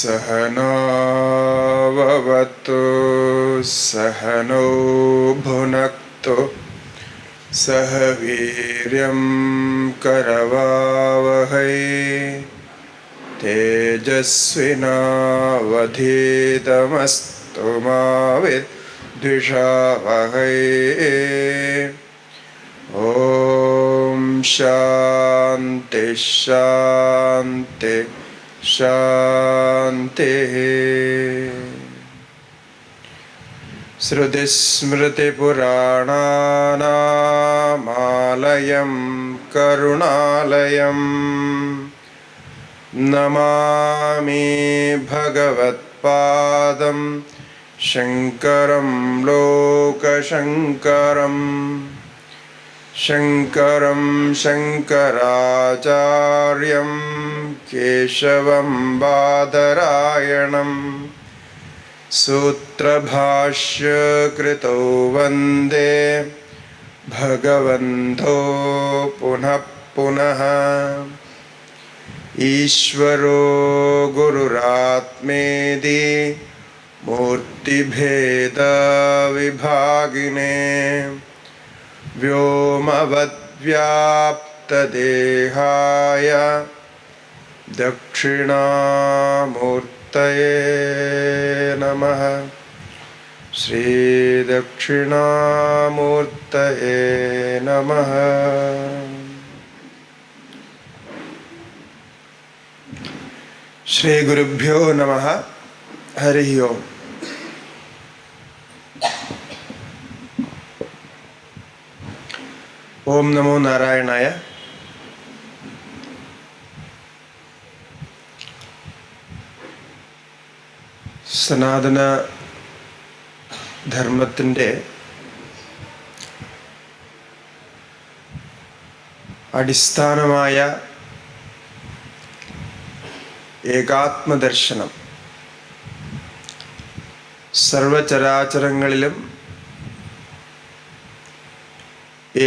सहनाववतु सहनौ भुनक्तु सह वीर्यं करवावहै तेजस्विनावधीतमस्तु मा विद्विषावहै। ॐ शान्ति शान्ति शान्तिः। श्रुतिस्मृतिपुराणानामालयं करुणालयं नमामि भगवत्पादं शङ्करं लोकशङ्करं। शङ्करं शङ्कराचार्यं केशवं बादरायणं सूत्रभाष्यकृतौ वन्दे भगवन्तो पुनः पुनः। ईश्वरो गुरुरात्मेति मूर्तिभेदविभागिने व्योमवद्व्याप्तदेहाय दक्षिणामूर्तये नमः। श्रीदक्षिणामूर्तये नमः। श्रीगुरुभ्यो नमः। हरि ओम्। ओम नमो नारायणाय। സനാതന ധർമ്മത്തിൻ്റെ അടിസ്ഥാനമായ ഏകാത്മദർശനം സർവചരാചരങ്ങളിലും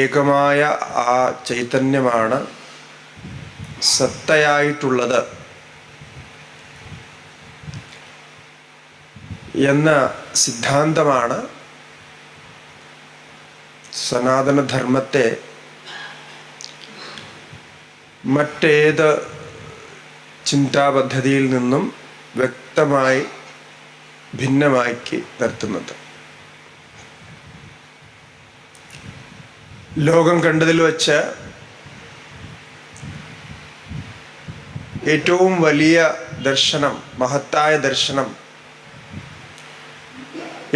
ഏകമായ ആ ചൈതന്യമാണ് സത്തയായിട്ടുള്ളത് എന്ന സിദ്ധാന്തമാണ് സനാതനധർമ്മത്തെ മറ്റേത് ചിന്താപദ്ധതിയിൽ നിന്നും വ്യക്തമായി ഭിന്നമാക്കി നിർത്തുന്നത്. ലോകം കണ്ടതിൽ വച്ച് ഏറ്റവും വലിയ ദർശനം, മഹത്തായ ദർശനം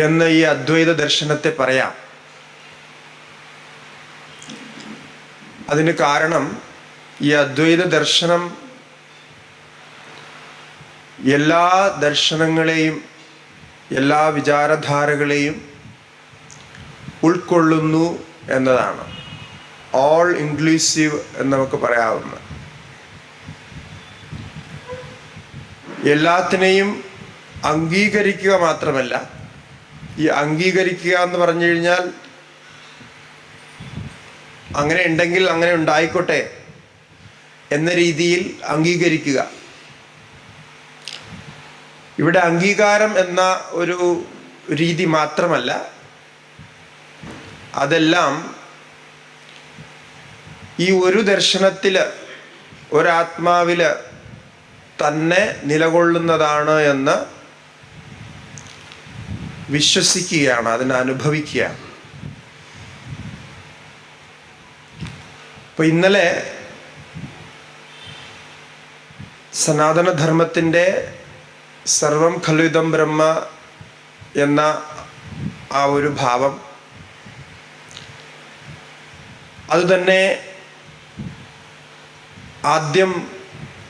എന്ന് ഈ അദ്വൈത ദർശനത്തെ പറയാം. അതിന് കാരണം ഈ അദ്വൈത ദർശനം എല്ലാ ദർശനങ്ങളെയും എല്ലാ വിചാരധാരകളെയും ഉൾക്കൊള്ളുന്നു എന്നതാണ്. ഓൾ ഇൻക്ലൂസീവ് എന്ന് നമുക്ക് പറയാവുന്ന, എല്ലാത്തിനെയും അംഗീകരിക്കുക മാത്രമല്ല, ഈ അംഗീകരിക്കുക എന്ന് പറഞ്ഞു കഴിഞ്ഞാൽ അങ്ങനെ ഉണ്ടെങ്കിൽ അങ്ങനെ ഉണ്ടായിക്കോട്ടെ എന്ന രീതിയിൽ അംഗീകരിക്കുക. ഇവിടെ അംഗീകാരം എന്ന ഒരു രീതി മാത്രമല്ല, അതെല്ലാം ഈ ഒരു ദർശനത്തില്, ഒരാത്മാവില് തന്നെ നിലകൊള്ളുന്നതാണ് എന്ന് വിശ്വസിക്കുകയാണ്, അതിനെ അനുഭവിക്കുക. അപ്പൊ ഇന്നലെ സനാതനധർമ്മത്തിൻ്റെ സർവം ഖലുഇദം ബ്രഹ്മ എന്ന ആ ഒരു ഭാവം, അതുതന്നെ ആദ്യം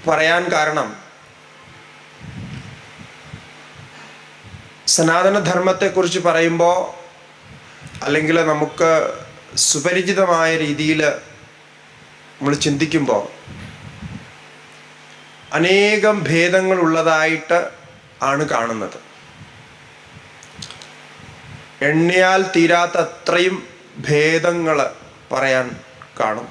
പറയാൻ കാരണം സനാതനധർമ്മത്തെക്കുറിച്ച് പറയുമ്പോൾ, അല്ലെങ്കിൽ നമുക്ക് സുപരിചിതമായ രീതിയിൽ നമ്മൾ ചിന്തിക്കുമ്പോൾ അനേകം ഭേദങ്ങൾ ഉള്ളതായിട്ട് ആണ് കാണുന്നത്. എണ്ണിയാൽ തീരാത്ത അത്രയും ഭേദങ്ങൾ പറയാൻ കാണും.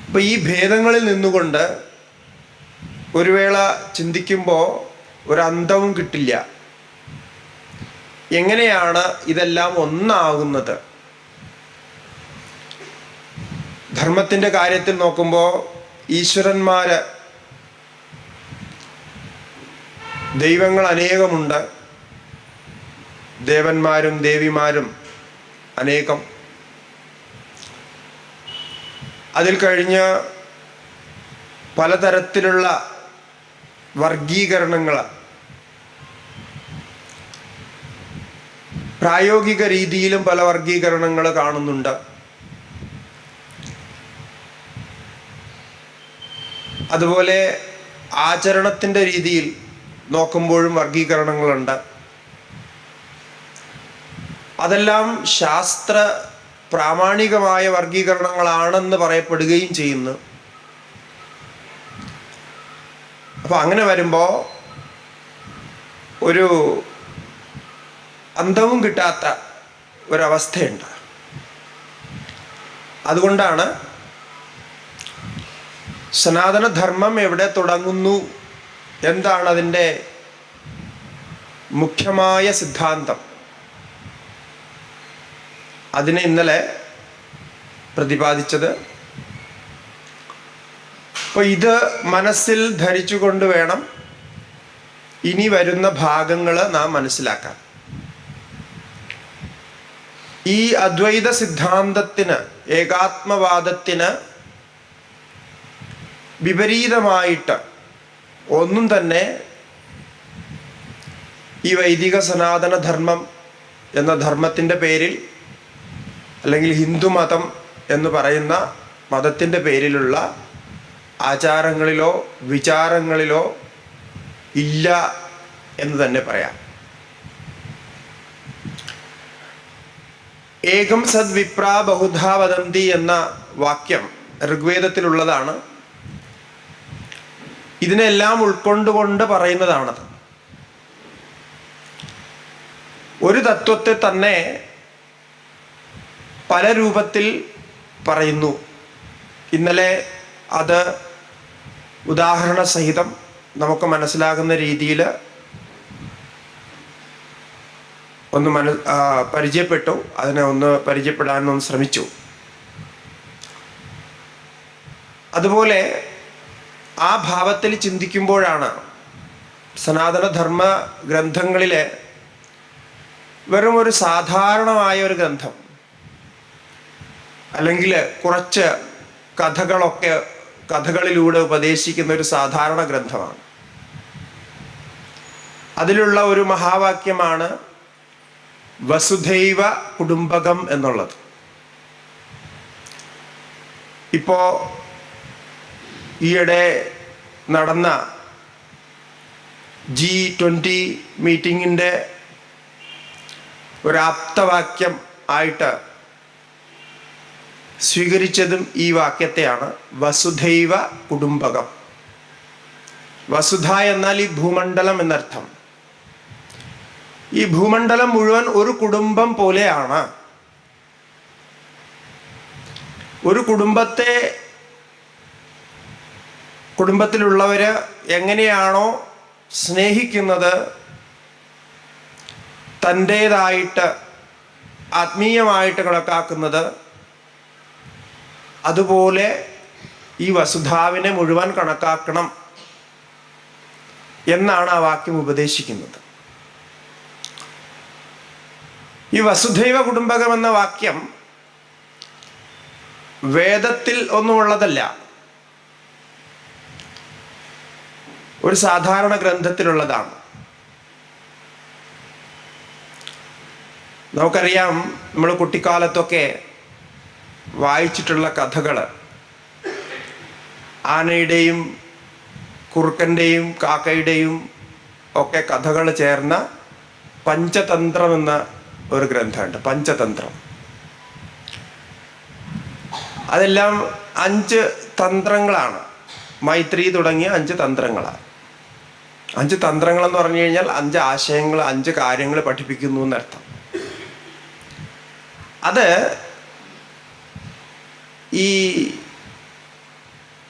അപ്പോൾ ഈ ഭേദങ്ങളിൽ നിന്നുകൊണ്ട് ഒരു വേള ചിന്തിക്കുമ്പോൾ ഒരന്തവും കിട്ടില്ല. എങ്ങനെയാണ് ഇതെല്ലാം ഒന്നാകുന്നത്? ധർമ്മത്തിൻ്റെ കാര്യത്തിൽ നോക്കുമ്പോൾ ഈശ്വരന്മാര്, ദൈവങ്ങൾ അനേകമുണ്ട്, ദേവന്മാരും ദേവിമാരും അനേകം. അതിൽ കഴിഞ്ഞ് പലതരത്തിലുള്ള വർഗീകരണങ്ങൾ പ്രായോഗിക രീതിയിലും പല വർഗീകരണങ്ങൾ കാണുന്നുണ്ട്. അതുപോലെ ആചരണത്തിൻ്റെ രീതിയിൽ നോക്കുമ്പോഴും വർഗീകരണങ്ങളുണ്ട്. അതെല്ലാം ശാസ്ത്ര പ്രാമാണികമായ വർഗീകരണങ്ങളാണെന്ന് പറയപ്പെടുകയും ചെയ്യുന്നു. അപ്പോൾ അങ്ങനെ വരുമ്പോൾ ഒരു അന്തവും കിട്ടാത്ത ഒരവസ്ഥയുണ്ട്. അതുകൊണ്ടാണ് സനാതനധർമ്മം എവിടെ തുടങ്ങുന്നു, എന്താണ് അതിൻ്റെ മുഖ്യമായ സിദ്ധാന്തം, അതിനെ ഇന്നലെ പ്രതിപാദിച്ചത്. അപ്പോൾ ഇത് മനസ്സിൽ ധരിച്ചുകൊണ്ട് വേണം ഇനി വരുന്ന ഭാഗങ്ങൾ നാം മനസ്സിലാക്കാൻ. ഈ അദ്വൈത സിദ്ധാന്തത്തിന്, ഏകാത്മവാദത്തിന് വിപരീതമായിട്ട് ഒന്നും തന്നെ ഈ വൈദിക സനാതന ധർമ്മം എന്ന ധർമ്മത്തിൻ്റെ പേരിൽ, അല്ലെങ്കിൽ ഹിന്ദുമതം എന്ന് പറയുന്ന മതത്തിൻ്റെ പേരിലുള്ള ആചാരങ്ങളിലോ വിചാരങ്ങളിലോ ഇല്ല എന്ന് തന്നെ പറയാം. ഏകം സദ്വിപ്ര ബഹുധാ വദന്തി എന്ന വാക്യം ഋഗ്വേദത്തിലുള്ളതാണ്. ഇതിനെല്ലാം ഉൾക്കൊണ്ടുകൊണ്ട് പറയുന്നതാണത്. ഒരു തത്വത്തെ തന്നെ പല രൂപത്തിൽ പറയുന്നു. ഇന്നലെ അത് ഉദാഹരണ സഹിതം നമുക്ക് മനസ്സിലാകുന്ന രീതിയിൽ ഒന്ന് പരിചയപ്പെട്ടു. അതിനെ ഒന്ന് പരിചയപ്പെടാനൊന്ന് ശ്രമിച്ചു. അതുപോലെ ആ ഭാവത്തിൽ ചിന്തിക്കുമ്പോഴാണ് സനാതനധർമ്മ ഗ്രന്ഥങ്ങളിലെ വെറും ഒരു സാധാരണമായ ഒരു ഗ്രന്ഥം, അല്ലെങ്കിൽ കുറച്ച് കഥകളിലൂടെ ഉപദേശിക്കുന്ന ഒരു സാധാരണ ഗ്രന്ഥമാണ്. അതിലുള്ള ഒരു മഹാവാക്യമാണ് വസുധൈവ കുടുംബകം എന്നുള്ളത്. ഇപ്പോൾ ഈയിടെ നടന്ന G20 മീറ്റിങ്ങിൻ്റെ ഒരാപ്തവാക്യം ആയിട്ട് സ്വീകരിച്ചതും ഈ വാക്യത്തെയാണ്, വസുധൈവ കുടുംബകം. വസുധ എന്നാൽ ഈ ഭൂമണ്ഡലം എന്നർത്ഥം. ഈ ഭൂമണ്ഡലം മുഴുവൻ ഒരു കുടുംബം പോലെയാണ്. ഒരു കുടുംബത്തിലുള്ളവര് എങ്ങനെയാണോ സ്നേഹിക്കുന്നത്, തൻ്റേതായിട്ട് ആത്മീയമായിട്ട് കണക്കാക്കുന്നത്, അതുപോലെ ഈ വസുധാവിനെ മുഴുവൻ കണക്കാക്കണം എന്നാണ് ആ വാക്യം ഉപദേശിക്കുന്നത്. ഈ വസുധൈവ കുടുംബകം എന്ന വാക്യം വേദത്തിൽ ഒന്നുമുള്ളതല്ല, ഒരു സാധാരണ ഗ്രന്ഥത്തിലുള്ളതാണ്. നമുക്കറിയാം, നമ്മൾ കുട്ടിക്കാലത്തൊക്കെ വായിച്ചിട്ടുള്ള കഥകൾ, ആനയുടെയും കുറുക്കൻ്റെയും കാക്കയുടെയും ഒക്കെ കഥകൾ ചേർന്ന പഞ്ചതന്ത്രം എന്ന ഒരു ഗ്രന്ഥമുണ്ട്. പഞ്ചതന്ത്രം. അതെല്ലാം 5 തന്ത്രങ്ങളാണ്. മൈത്രി തുടങ്ങിയ 5 തന്ത്രങ്ങളാണ്. 5 തന്ത്രങ്ങളെന്ന് പറഞ്ഞു കഴിഞ്ഞാൽ 5 ആശയങ്ങൾ, 5 കാര്യങ്ങൾ പഠിപ്പിക്കുന്നു എന്നർത്ഥം. അത് ഈ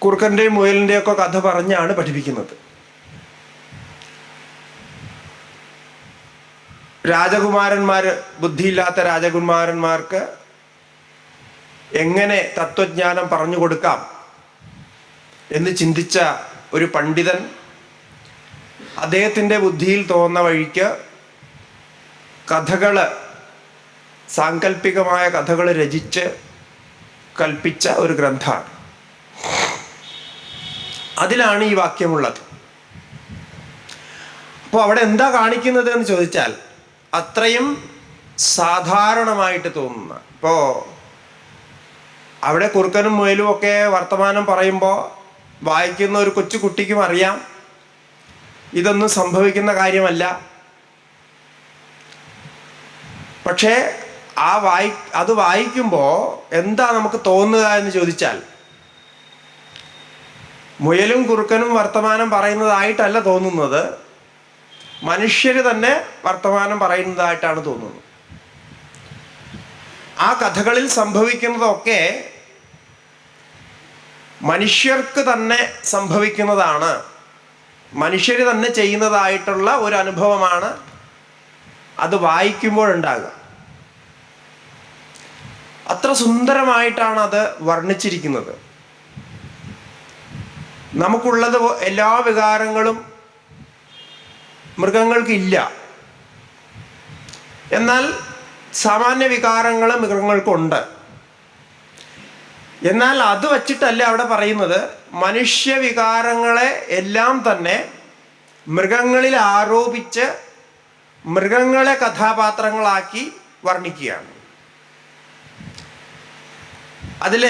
കുറുക്കൻ്റെയും മുയലിൻ്റെയും ഒക്കെ കഥ പറഞ്ഞാണ് പഠിപ്പിക്കുന്നത്. രാജകുമാരന്മാര്, ബുദ്ധിയില്ലാത്ത രാജകുമാരന്മാർക്ക് എങ്ങനെ തത്വജ്ഞാനം പറഞ്ഞു കൊടുക്കാം എന്ന് ചിന്തിച്ച ഒരു പണ്ഡിതൻ അദ്ദേഹത്തിൻ്റെ ബുദ്ധിയിൽ തോന്നുന്ന വഴിക്ക് കഥകള്, സാങ്കല്പികമായ കഥകൾ രചിച്ച് കൽപ്പിച്ച ഒരു ഗ്രന്ഥമാണ്. അതിലാണ് ഈ വാക്യമുള്ളത്. അപ്പോൾ അവിടെ എന്താ കാണിക്കുന്നത് എന്ന് ചോദിച്ചാൽ, അത്രയും സാധാരണമായിട്ട് തോന്നുന്ന, ഇപ്പോൾ അവിടെ കുറുക്കനും മുയലും ഒക്കെ വർത്തമാനം പറയുമ്പോൾ വായിക്കുന്ന ഒരു കൊച്ചു കുട്ടിക്കും അറിയാം ഇതൊന്നും സംഭവിക്കുന്ന കാര്യമല്ല. പക്ഷേ അത് വായിക്കുമ്പോൾ എന്താ നമുക്ക് തോന്നുക എന്ന് ചോദിച്ചാൽ, മുയലും കുറുക്കനും വർത്തമാനം പറയുന്നതായിട്ടല്ല തോന്നുന്നത്, മനുഷ്യര് തന്നെ വർത്തമാനം പറയുന്നതായിട്ടാണ് തോന്നുന്നത്. ആ കഥകളിൽ സംഭവിക്കുന്നതൊക്കെ മനുഷ്യർക്ക് തന്നെ സംഭവിക്കുന്നതാണ്, മനുഷ്യർ തന്നെ ചെയ്യുന്നതായിട്ടുള്ള ഒരു അനുഭവമാണ് അത് വായിക്കുമ്പോഴുണ്ടാകുക. അത്ര സുന്ദരമായിട്ടാണ് അത് വർണ്ണിച്ചിരിക്കുന്നത്. നമുക്കുള്ളത് എല്ലാ വികാരങ്ങളും മൃഗങ്ങൾക്കില്ല, എന്നാൽ സാമാന്യ വികാരങ്ങൾ മൃഗങ്ങൾക്കുണ്ട്. എന്നാൽ അത് വച്ചിട്ടല്ല അവിടെ പറയുന്നത്, മനുഷ്യ വികാരങ്ങളെ എല്ലാം തന്നെ മൃഗങ്ങളിൽ ആരോപിച്ച് മൃഗങ്ങളെ കഥാപാത്രങ്ങളാക്കി വർണ്ണിക്കുകയാണ്. അതിൽ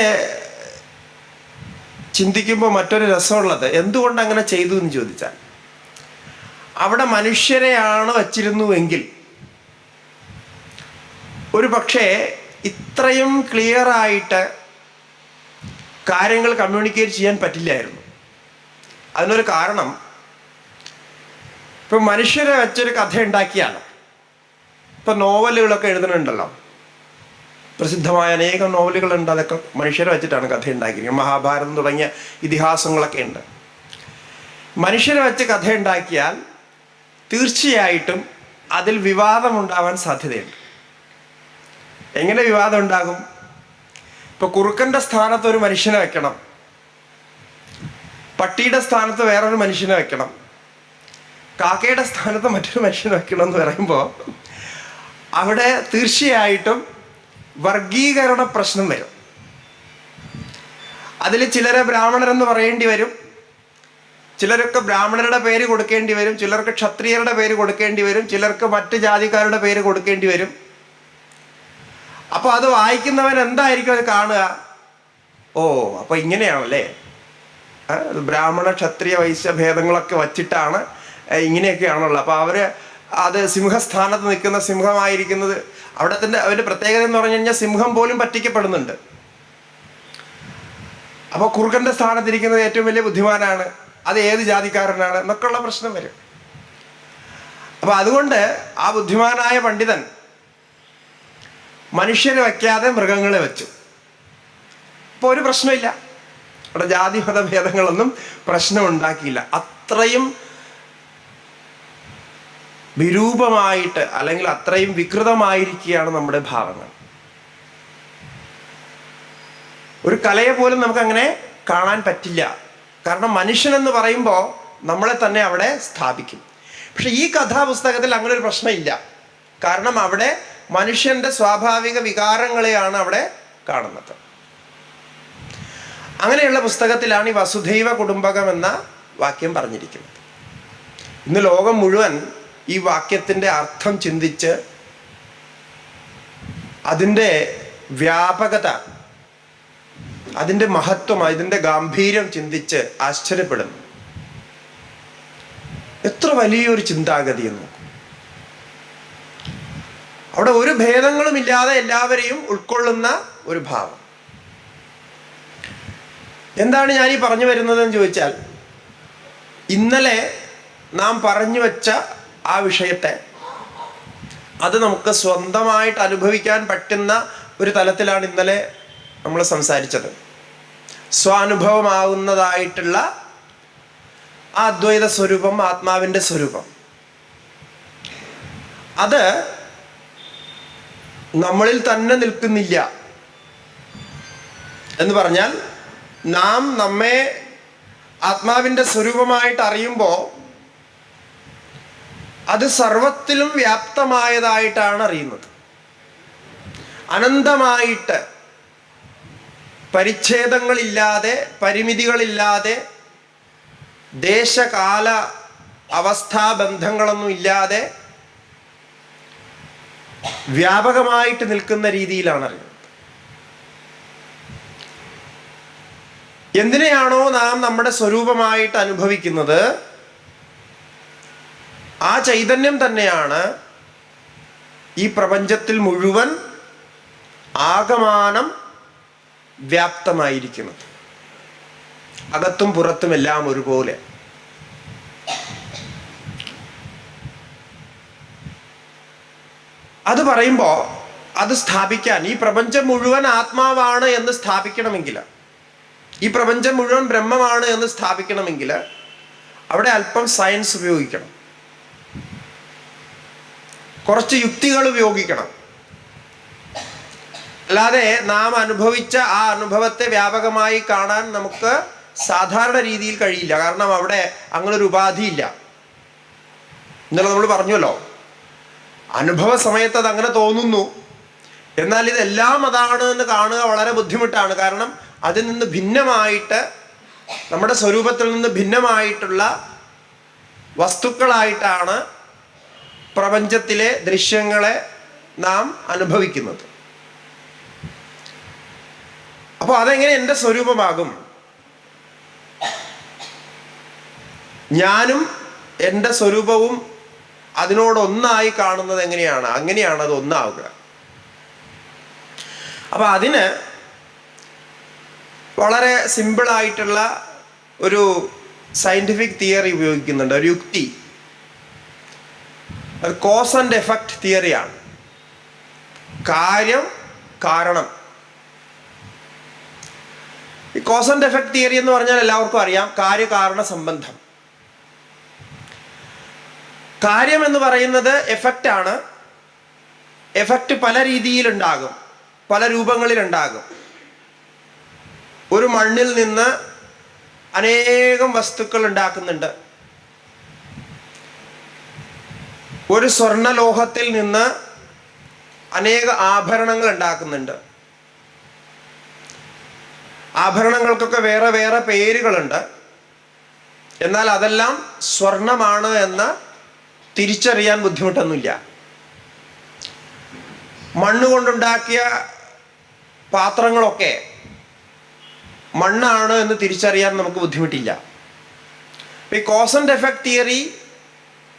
ചിന്തിക്കുമ്പോൾ മറ്റൊരു രസമുള്ളത്, എന്തുകൊണ്ട് അങ്ങനെ ചെയ്തു എന്ന് ചോദിച്ചാൽ, അവിടെ മനുഷ്യരെയാണ് വച്ചിരുന്നുവെങ്കിൽ ഒരു പക്ഷേ ഇത്രയും ക്ലിയറായിട്ട് കാര്യങ്ങൾ കമ്മ്യൂണിക്കേറ്റ് ചെയ്യാൻ പറ്റില്ലായിരുന്നു. അതിനൊരു കാരണം, ഇപ്പം മനുഷ്യരെ വെച്ചൊരു കഥ ഉണ്ടാക്കിയാണ്. ഇപ്പം നോവലുകളൊക്കെ എഴുതുന്നുണ്ടല്ലോ, പ്രസിദ്ധമായ അനേകം നോവലുകളുണ്ട്, അതൊക്കെ മനുഷ്യരെ വെച്ചിട്ടാണ് കഥ ഉണ്ടാക്കിയത്. മഹാഭാരതം തുടങ്ങിയ ഇതിഹാസങ്ങളൊക്കെ ഉണ്ട്. മനുഷ്യരെ വെച്ച് കഥ ഉണ്ടാക്കിയാൽ തീർച്ചയായിട്ടും അതിൽ വിവാദമുണ്ടാവാൻ സാധ്യതയുണ്ട്. എങ്ങനെ വിവാദം ഉണ്ടാകും? ഇപ്പൊ കുറുക്കൻ്റെ സ്ഥാനത്ത് ഒരു മനുഷ്യനെ വെക്കണം, പട്ടിയുടെ സ്ഥാനത്ത് വേറൊരു മനുഷ്യനെ വെക്കണം, കാക്കയുടെ സ്ഥാനത്ത് മറ്റൊരു മനുഷ്യനെ വെക്കണം എന്ന് പറയുമ്പോൾ അവിടെ തീർച്ചയായിട്ടും വർഗീകരണ പ്രശ്നം വരും. അതിൽ ചിലരെ ബ്രാഹ്മണരെന്ന് പറയേണ്ടി വരും, ചിലരൊക്കെ ബ്രാഹ്മണരുടെ പേര് കൊടുക്കേണ്ടി വരും, ചിലർക്ക് ക്ഷത്രിയരുടെ പേര് കൊടുക്കേണ്ടി വരും, ചിലർക്ക് മറ്റ് ജാതിക്കാരുടെ പേര് കൊടുക്കേണ്ടി വരും. അപ്പോൾ അത് വായിക്കുന്നവൻ എന്തായിരിക്കും അത് കാണുക? ഓ, അപ്പോൾ ഇങ്ങനെയാണല്ലേ, ബ്രാഹ്മണ ക്ഷത്രിയ വൈശ്യ ഭേദങ്ങളൊക്കെ വച്ചിട്ടാണ് ഇങ്ങനെയൊക്കെയാണുള്ളത്. അപ്പോൾ അത് സിംഹസ്ഥാനത്ത് നിൽക്കുന്ന സിംഹമായിരിക്കുന്നത്, അവിടത്തിൻ്റെ അവരുടെ പ്രത്യേകത എന്ന് പറഞ്ഞു കഴിഞ്ഞാൽ സിംഹം പോലും പറ്റിക്കപ്പെടുന്നുണ്ട്. അപ്പോൾ കുറുക്കൻ്റെ സ്ഥാനത്തിരിക്കുന്നത് ഏറ്റവും വലിയ ബുദ്ധിമാനാണ്, അത് ഏത് ജാതിക്കാരനാണ് എന്നൊക്കെയുള്ള പ്രശ്നം വരും. അപ്പോൾ അതുകൊണ്ട് ആ ബുദ്ധിമാനായ പണ്ഡിതൻ മനുഷ്യരെ വയ്ക്കാതെ മൃഗങ്ങളെ വെച്ചു. അപ്പോൾ ഒരു പ്രശ്നമില്ല, അവിടെ ജാതി മതഭേദങ്ങളൊന്നും പ്രശ്നം ഉണ്ടാക്കിയില്ല. അത്രയും വിരൂപമായിട്ട് അല്ലെങ്കിൽ അത്രയും വികൃതമായിരിക്കുകയാണ് നമ്മുടെ ഭാവങ്ങൾ. ഒരു കലയെ പോലും നമുക്കങ്ങനെ കാണാൻ പറ്റില്ല. കാരണം മനുഷ്യനെന്ന് പറയുമ്പോൾ നമ്മളെ തന്നെ അവിടെ സ്ഥാപിക്കും. പക്ഷെ ഈ കഥാപുസ്തകത്തിൽ അങ്ങനെ ഒരു പ്രശ്നമില്ല. കാരണം അവിടെ മനുഷ്യന്റെ സ്വാഭാവിക വികാരങ്ങളെയാണ് അവിടെ കാണുന്നത്. അങ്ങനെയുള്ള പുസ്തകത്തിലാണ് ഈ വസുധൈവ കുടുംബകം എന്ന വാക്യം പറഞ്ഞിരിക്കുന്നത്. ഇന്ന് ലോകം മുഴുവൻ ഈ വാക്യത്തിൻ്റെ അർത്ഥം ചിന്തിച്ച് അതിൻ്റെ വ്യാപകത, അതിൻ്റെ മഹത്വം, അതിൻ്റെ ഗാംഭീര്യം ചിന്തിച്ച് ആശ്ചര്യപ്പെടുന്നു. എത്ര വലിയൊരു ചിന്താഗതി എന്ന് നോക്കും. അവിടെ ഒരു ഭേദങ്ങളും ഇല്ലാതെ എല്ലാവരെയും ഉൾക്കൊള്ളുന്ന ഒരു ഭാവം. എന്താണ് ഞാൻ ഈ പറഞ്ഞു വരുന്നതെന്ന് ചോദിച്ചാൽ, ഇന്നലെ നാം പറഞ്ഞു വെച്ച ആ വിഷയത്തെ അത് നമുക്ക് സ്വന്തമായിട്ട് അനുഭവിക്കാൻ പറ്റുന്ന ഒരു തലത്തിലാണ് ഇന്നലെ നമ്മൾ സംസാരിച്ചത്. സ്വാനുഭവമാകുന്നതായിട്ടുള്ള ആ അദ്വൈത സ്വരൂപം, ആത്മാവിൻ്റെ സ്വരൂപം, അത് നമ്മളിൽ തന്നെ നിൽക്കുന്നില്ല എന്ന് പറഞ്ഞാൽ, നാം നമ്മെ ആത്മാവിൻ്റെ സ്വരൂപമായിട്ട് അറിയുമ്പോൾ അത് സർവത്തിലും വ്യാപ്തമായതായിട്ടാണ് അറിയുന്നത്. അനന്തമായിട്ട്, പരിച്ഛേദങ്ങളില്ലാതെ, പരിമിതികളില്ലാതെ, ദേശകാല അവസ്ഥാബന്ധങ്ങളൊന്നും ഇല്ലാതെ വ്യാപകമായിട്ട് നിൽക്കുന്ന രീതിയിലാണ് അറിയുന്നത്. എന്തിനെയാണോ നാം നമ്മുടെ സ്വരൂപമായിട്ട് അനുഭവിക്കുന്നത്, ആ ചൈതന്യം തന്നെയാണ് ഈ പ്രപഞ്ചത്തിൽ മുഴുവൻ ആകമാനം വ്യാപ്തമായിരിക്കുന്നത്. അകത്തും പുറത്തും എല്ലാം ഒരുപോലെ. അത് പറയുമ്പോൾ അത് സ്ഥാപിക്കാൻ, ഈ പ്രപഞ്ചം മുഴുവൻ ആത്മാവാണ് എന്ന് സ്ഥാപിക്കണമെങ്കിൽ, ഈ പ്രപഞ്ചം മുഴുവൻ ബ്രഹ്മമാണ് എന്ന് സ്ഥാപിക്കണമെങ്കിൽ അവിടെ അല്പം സയൻസ് ഉപയോഗിക്കണം, കുറച്ച് യുക്തികൾ ഉപയോഗിക്കണം. അല്ലാതെ നാം അനുഭവിച്ച ആ അനുഭവത്തെ വ്യാപകമായി കാണാൻ നമുക്ക് സാധാരണ രീതിയിൽ കഴിയില്ല. കാരണം അവിടെ അങ്ങനൊരു ഉപാധിയില്ല. ഇന്നലെ നമ്മൾ പറഞ്ഞല്ലോ, അനുഭവ സമയത്ത് അത് അങ്ങനെ തോന്നുന്നു, എന്നാൽ ഇതെല്ലാം അതാണ് എന്ന് കാണുക വളരെ ബുദ്ധിമുട്ടാണ്. കാരണം അതിൽ നിന്ന് ഭിന്നമായിട്ട്, നമ്മുടെ സ്വരൂപത്തിൽ നിന്ന് ഭിന്നമായിട്ടുള്ള വസ്തുക്കളായിട്ടാണ് പ്രപഞ്ചത്തിലെ ദൃശ്യങ്ങളെ നാം അനുഭവിക്കുന്നത്. അപ്പോൾ അതെങ്ങനെ എൻ്റെ സ്വരൂപമാകും? ഞാനും എൻ്റെ സ്വരൂപവും അതിനോടൊന്നായി കാണുന്നത് എങ്ങനെയാണ്? അങ്ങനെയാണ് അത് ഒന്നാവുക. അപ്പം അതിന് വളരെ സിമ്പിളായിട്ടുള്ള ഒരു സയൻറ്റിഫിക് തിയറി ഉപയോഗിക്കുന്നുണ്ട്, ഒരു യുക്തി. അത് കോസ് ആൻഡ് എഫക്റ്റ് തിയറിയാണ്. കാര്യം, കാരണം. ഈ കോസ് ആൻഡ് എഫക്റ്റ് തിയറി എന്ന് പറഞ്ഞാൽ എല്ലാവർക്കും അറിയാം, കാര്യകാരണ സംബന്ധം. കാര്യം എന്ന് പറയുന്നത് എഫക്റ്റാണ്. എഫക്റ്റ് പല രീതിയിലുണ്ടാകും, പല രൂപങ്ങളിലുണ്ടാകും. ഒരു മണ്ണിൽ നിന്ന് അനേകം വസ്തുക്കൾ ഉണ്ടാക്കുന്നുണ്ട്. ഒരു സ്വർണ്ണലോഹത്തിൽ നിന്ന് അനേക ആഭരണങ്ങൾ ഉണ്ടാക്കുന്നുണ്ട്. ആഭരണങ്ങൾക്കൊക്കെ വേറെ വേറെ പേരുകളുണ്ട്. എന്നാൽ അതെല്ലാം സ്വർണമാണ് എന്ന് തിരിച്ചറിയാൻ ബുദ്ധിമുട്ടൊന്നുമില്ല. മണ്ണുകൊണ്ടുണ്ടാക്കിയ പാത്രങ്ങളൊക്കെ മണ്ണാണ് എന്ന് തിരിച്ചറിയാൻ നമുക്ക് ബുദ്ധിമുട്ടില്ല. ഈ കോസ് ആൻഡ് എഫക്റ്റ് തിയറി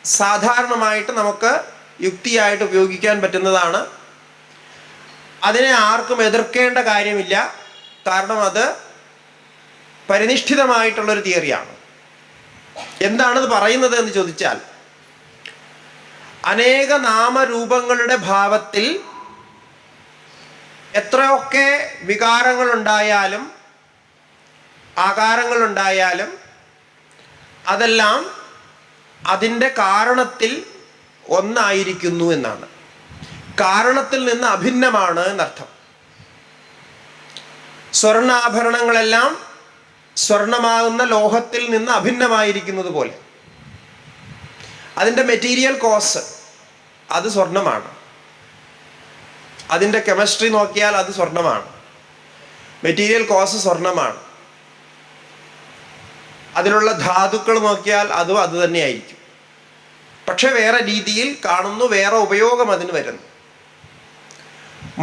സാധാരണമായിട്ട് നമുക്ക് യുക്തിയായിട്ട് ഉപയോഗിക്കാൻ പറ്റുന്നതാണ്. അതിനെ ആർക്കും എതിർക്കേണ്ട കാര്യമില്ല. കാരണം അത് പരിനിഷ്ഠിതമായിട്ടുള്ളൊരു തിയറിയാണ്. എന്താണത് പറയുന്നത് എന്ന് ചോദിച്ചാൽ, അനേക നാമരൂപങ്ങളുടെ ഭാവത്തിൽ എത്രയൊക്കെ വികാരങ്ങളുണ്ടായാലും ആകാരങ്ങളുണ്ടായാലും അതെല്ലാം അതിൻ്റെ കാരണത്തിൽ ഒന്നായിരിക്കുന്നു എന്നാണ്. കാരണത്തിൽ നിന്ന് അഭിന്നമാണ് എന്നർത്ഥം. സ്വർണ്ണാഭരണങ്ങളെല്ലാം സ്വർണമാകുന്ന ലോഹത്തിൽ നിന്ന് അഭിന്നമായിരിക്കുന്നത് പോലെ അതിൻ്റെ മെറ്റീരിയൽ കോസ് അത് സ്വർണമാണ്. അതിൻ്റെ കെമിസ്ട്രി നോക്കിയാൽ അത് സ്വർണമാണ്. Material cos സ്വർണമാണ്. അതിലുള്ള ധാതുക്കൾ നോക്കിയാൽ അതും അത് തന്നെയായിരിക്കും. പക്ഷെ വേറെ രീതിയിൽ കാണുന്നു, വേറെ ഉപയോഗം അതിന് വരുന്നു.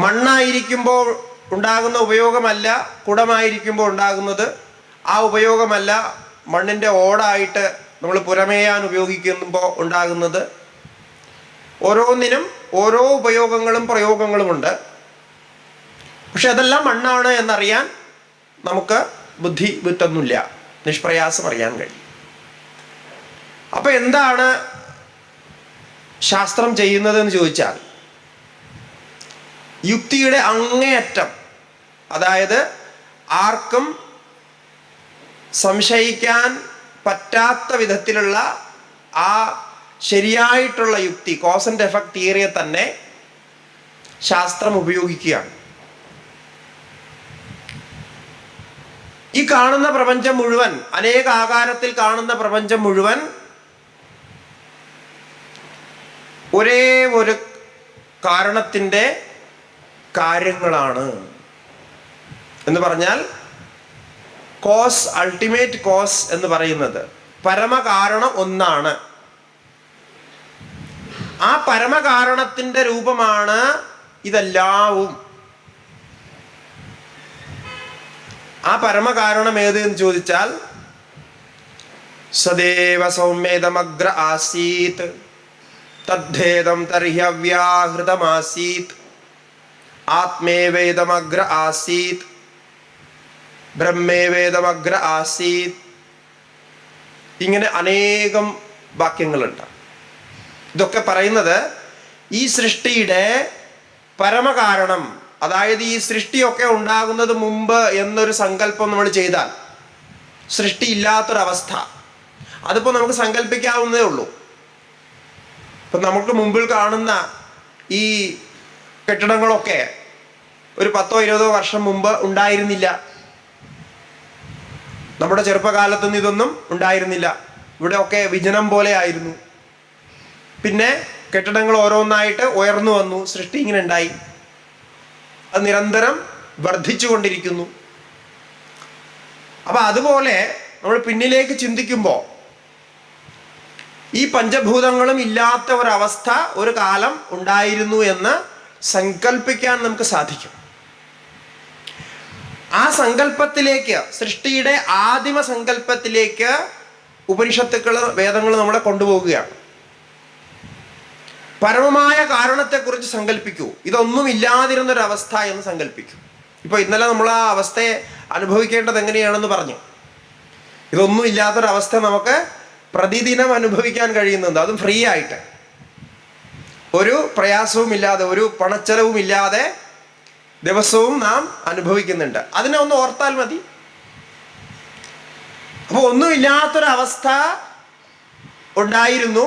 മണ്ണായിരിക്കുമ്പോൾ ഉണ്ടാകുന്ന ഉപയോഗമല്ല കുടമായിരിക്കുമ്പോൾ ഉണ്ടാകുന്നത്. ആ ഉപയോഗമല്ല മണ്ണിൻ്റെ ഓടായിട്ട് നമ്മൾ പുരമേയാൻ ഉപയോഗിക്കുമ്പോൾ ഉണ്ടാകുന്നത്. ഓരോന്നിനും ഓരോ ഉപയോഗങ്ങളും പ്രയോഗങ്ങളുമുണ്ട്. പക്ഷെ അതെല്ലാം മണ്ണാണ് എന്നറിയാൻ നമുക്ക് ബുദ്ധി വിട്ടൊന്നുമില്ല, നിഷ്പ്രയാസം അറിയാൻ കഴിയും. അപ്പം എന്താണ് ശാസ്ത്രം ചെയ്യുന്നതെന്ന് ചോദിച്ചാൽ, യുക്തിയുടെ അങ്ങേയറ്റം, അതായത് ആർക്കും സംശയിക്കാൻ പറ്റാത്ത വിധത്തിലുള്ള ആ ശരിയായിട്ടുള്ള യുക്തി, കോസ് ആൻഡ് എഫക്ട് തിയറിയെ തന്നെ ശാസ്ത്രം ഉപയോഗിക്കുകയാണ്. ഈ കാണുന്ന പ്രപഞ്ചം മുഴുവൻ, അനേക ആകാരത്തിൽ കാണുന്ന പ്രപഞ്ചം മുഴുവൻ ഒരേ ഒരു കാരണത്തിൻ്റെ കാര്യങ്ങളാണ് എന്ന് പറഞ്ഞാൽ കോസ്, അൾട്ടിമേറ്റ് കോസ് എന്ന് പറയുന്നത് പരമകാരണം ഒന്നാണ്. ആ പരമകാരണത്തിൻ്റെ രൂപമാണ് ഇതെല്ലാവും. ആ പരമകാരണം ഏത് എന്ന് ചോദിച്ചാൽ സദേവ സൗമ്യേതമഗ്ര ആസീത് തദ്ദേദം തർഹി അവ്യാഹൃതമാസീത് ആത്മേവേദമഗ്ര ആസീത് ബ്രഹ്മേവേദമഗ്ര ആസീത്. ഇങ്ങനെ അനേകം വാക്യങ്ങളുണ്ട്. ഇതൊക്കെ പറയുന്നത് ഈ സൃഷ്ടിയുടെ പരമകാരണം, അതായത് ഈ സൃഷ്ടിയൊക്കെ ഉണ്ടാകുന്നത് മുമ്പ് എന്നൊരു സങ്കല്പം നമ്മൾ ചെയ്താൽ സൃഷ്ടി ഇല്ലാത്തൊരവസ്ഥ, അതിപ്പോൾ നമുക്ക് സങ്കല്പിക്കാവുന്നതേ ഉള്ളൂ. ഇപ്പം നമുക്ക് മുമ്പിൽ കാണുന്ന ഈ കെട്ടിടങ്ങളൊക്കെ ഒരു 10-20 വർഷം മുമ്പ് ഉണ്ടായിരുന്നില്ല. നമ്മുടെ ചെറുപ്പകാലത്തൊന്നും ഇതൊന്നും ഉണ്ടായിരുന്നില്ല. ഇവിടെയൊക്കെ വിജനം പോലെ ആയിരുന്നു. പിന്നെ കെട്ടിടങ്ങൾ ഓരോന്നായിട്ട് ഉയർന്നു വന്നു, സൃഷ്ടി ഇങ്ങനെ ഉണ്ടായി. അത് നിരന്തരം വർദ്ധിച്ചു കൊണ്ടിരിക്കുന്നു. അപ്പം അതുപോലെ നമ്മൾ പിന്നിലേക്ക് ചിന്തിക്കുമ്പോൾ ഈ പഞ്ചഭൂതങ്ങളും ഇല്ലാത്ത ഒരവസ്ഥ ഒരു കാലം ഉണ്ടായിരുന്നു എന്ന് സങ്കല്പിക്കാൻ നമുക്ക് സാധിക്കും. ആ സങ്കല്പത്തിലേക്ക്, സൃഷ്ടിയുടെ ആദിമ സങ്കല്പത്തിലേക്ക് ഉപനിഷത്തുക്കൾ, വേദങ്ങൾ നമ്മളെ കൊണ്ടുപോവുകയാണ്. പരമമായ കാരണത്തെക്കുറിച്ച് സങ്കല്പിക്കൂ. ഇതൊന്നും ഇല്ലാതിരുന്നൊരവസ്ഥ എന്ന് സങ്കല്പിക്കൂ. ഇപ്പോൾ ഇന്നലെ നമ്മൾ ആ അവസ്ഥയെ അനുഭവിക്കേണ്ടത് എങ്ങനെയാണെന്ന് പറഞ്ഞു. ഇതൊന്നും ഇല്ലാത്തൊരവസ്ഥ നമുക്ക് പ്രതിദിനം അനുഭവിക്കാൻ കഴിയുന്നുണ്ട്, അതും ഫ്രീ ആയിട്ട്, ഒരു പ്രയാസവും ഇല്ലാതെ, ഒരു പണച്ചെലവും ഇല്ലാതെ ദിവസവും നാം അനുഭവിക്കുന്നുണ്ട്. അതിനെ ഒന്ന് ഓർത്താൽ മതി. അപ്പോൾ ഒന്നുമില്ലാത്തൊരവസ്ഥ ഉണ്ടായിരുന്നു.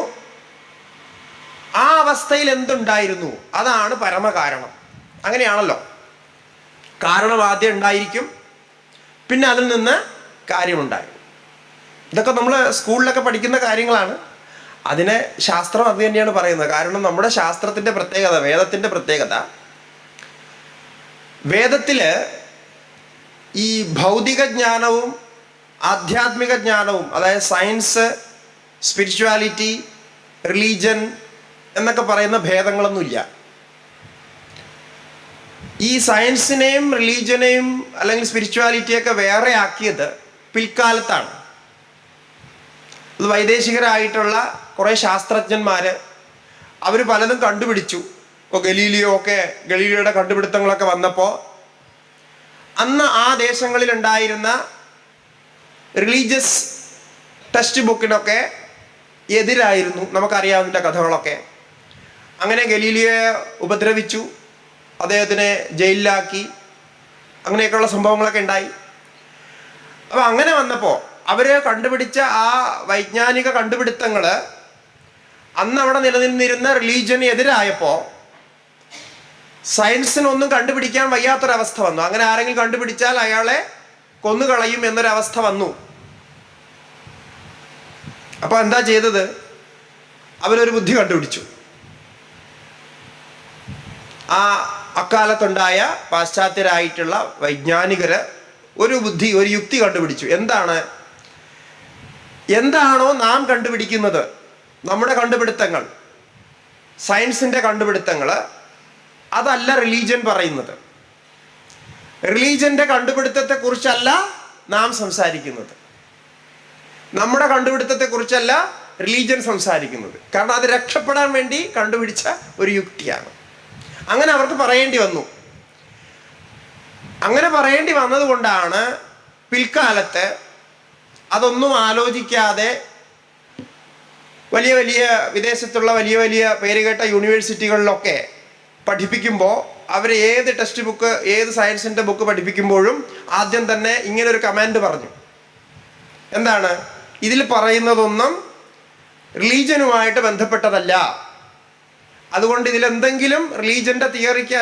ആ അവസ്ഥയിൽ എന്തുണ്ടായിരുന്നു? അതാണ് പരമകാരണം. അങ്ങനെയാണല്ലോ, കാരണം ആദ്യം ഉണ്ടായിരിക്കും, പിന്നെ അതിൽ നിന്ന് കാര്യമുണ്ടായി. ഇതൊക്കെ നമ്മൾ സ്കൂളിലൊക്കെ പഠിക്കുന്ന കാര്യങ്ങളാണ്. അതിനെ ശാസ്ത്രം അത് തന്നെയാണ് പറയുന്നത്. കാരണം നമ്മുടെ ശാസ്ത്രത്തിൻ്റെ പ്രത്യേകത, വേദത്തിൻ്റെ പ്രത്യേകത, വേദത്തിൽ ഈ ഭൗതിക ജ്ഞാനവും ആധ്യാത്മിക ജ്ഞാനവും, അതായത് സയൻസ്, സ്പിരിച്വാലിറ്റി, റിലീജൻ എന്നൊക്കെ പറയുന്ന ഭേദങ്ങളൊന്നുമില്ല. ഈ സയൻസിനെയും റിലീജനെയും അല്ലെങ്കിൽ സ്പിരിച്വാലിറ്റിയൊക്കെ വേറെ ആക്കിയത് പിൽക്കാലത്താണ്. അത് വൈദേശികരായിട്ടുള്ള കുറേ ശാസ്ത്രജ്ഞന്മാർ, അവർ പലതും കണ്ടുപിടിച്ചു. ഇപ്പോൾ ഗലീലിയോയുടെ കണ്ടുപിടുത്തങ്ങളൊക്കെ വന്നപ്പോൾ അന്ന് ആ ദേശങ്ങളിലുണ്ടായിരുന്ന റിലീജിയസ് ടെക്സ്റ്റ് ബുക്കിനൊക്കെ എതിരായിരുന്നു. നമുക്കറിയാവുന്ന കഥകളൊക്കെ. അങ്ങനെ ഗലീലിയോയെ ഉപദ്രവിച്ചു, അദ്ദേഹത്തിനെ ജയിലിലാക്കി, അങ്ങനെയൊക്കെയുള്ള സംഭവങ്ങളൊക്കെ ഉണ്ടായി. അപ്പോൾ അങ്ങനെ വന്നപ്പോൾ അവർ കണ്ടുപിടിച്ച ആ വൈജ്ഞാനിക കണ്ടുപിടുത്തങ്ങൾ അന്ന് അവിടെ നിലനിന്നിരുന്ന റിലീജിയന് എതിരായപ്പോൾ സയൻസിനൊന്നും കണ്ടുപിടിക്കാൻ വയ്യാത്തൊരവസ്ഥ വന്നു. അങ്ങനെ ആരെങ്കിലും കണ്ടുപിടിച്ചാൽ അയാളെ കൊന്നുകളയും എന്നൊരവസ്ഥ വന്നു. അപ്പോൾ എന്താ ചെയ്തത്? അവരൊരു ബുദ്ധി കണ്ടുപിടിച്ചു. ആ അക്കാലത്തുണ്ടായ പാശ്ചാത്യരായിട്ടുള്ള വൈജ്ഞാനികർ ഒരു ബുദ്ധി, ഒരു യുക്തി കണ്ടുപിടിച്ചു. എന്താണോ നാം കണ്ടുപിടിക്കുന്നത്, നമ്മുടെ കണ്ടുപിടുത്തങ്ങൾ, സയൻസിൻ്റെ കണ്ടുപിടുത്തങ്ങൾ, അതല്ല റിലീജിയൻ പറയുന്നത്. റിലീജിയൻ്റെ കണ്ടുപിടുത്തത്തെക്കുറിച്ചല്ല നാം സംസാരിക്കുന്നത്. നമ്മുടെ കണ്ടുപിടുത്തത്തെക്കുറിച്ചല്ല റിലീജിയൻ സംസാരിക്കുന്നത്. കാരണം അത് രക്ഷപ്പെടാൻ വേണ്ടി കണ്ടുപിടിച്ച ഒരു യുക്തിയാണ്. അങ്ങനെ അവർക്ക് പറയേണ്ടി വന്നു. അങ്ങനെ പറയേണ്ടി വന്നതുകൊണ്ടാണ് പിൽക്കാലത്ത് അതൊന്നും ആലോചിക്കാതെ വലിയ വലിയ വിദേശത്തുള്ള വലിയ വലിയ പേരുകേട്ട യൂണിവേഴ്സിറ്റികളിലൊക്കെ പഠിപ്പിക്കുമ്പോൾ അവർ ഏത് ടെക്സ്റ്റ് ബുക്ക്, ഏത് സയൻസിൻ്റെ ബുക്ക് പഠിപ്പിക്കുമ്പോഴും ആദ്യം തന്നെ ഇങ്ങനൊരു കമാൻഡ് പറഞ്ഞു: എന്താണ് ഇതിൽ പറയുന്നതൊന്നും റിലീജനുമായിട്ട് ബന്ധപ്പെട്ടതല്ല. അതുകൊണ്ട് ഇതിലെന്തെങ്കിലും റിലീജന്റെ തിയറിക്ക്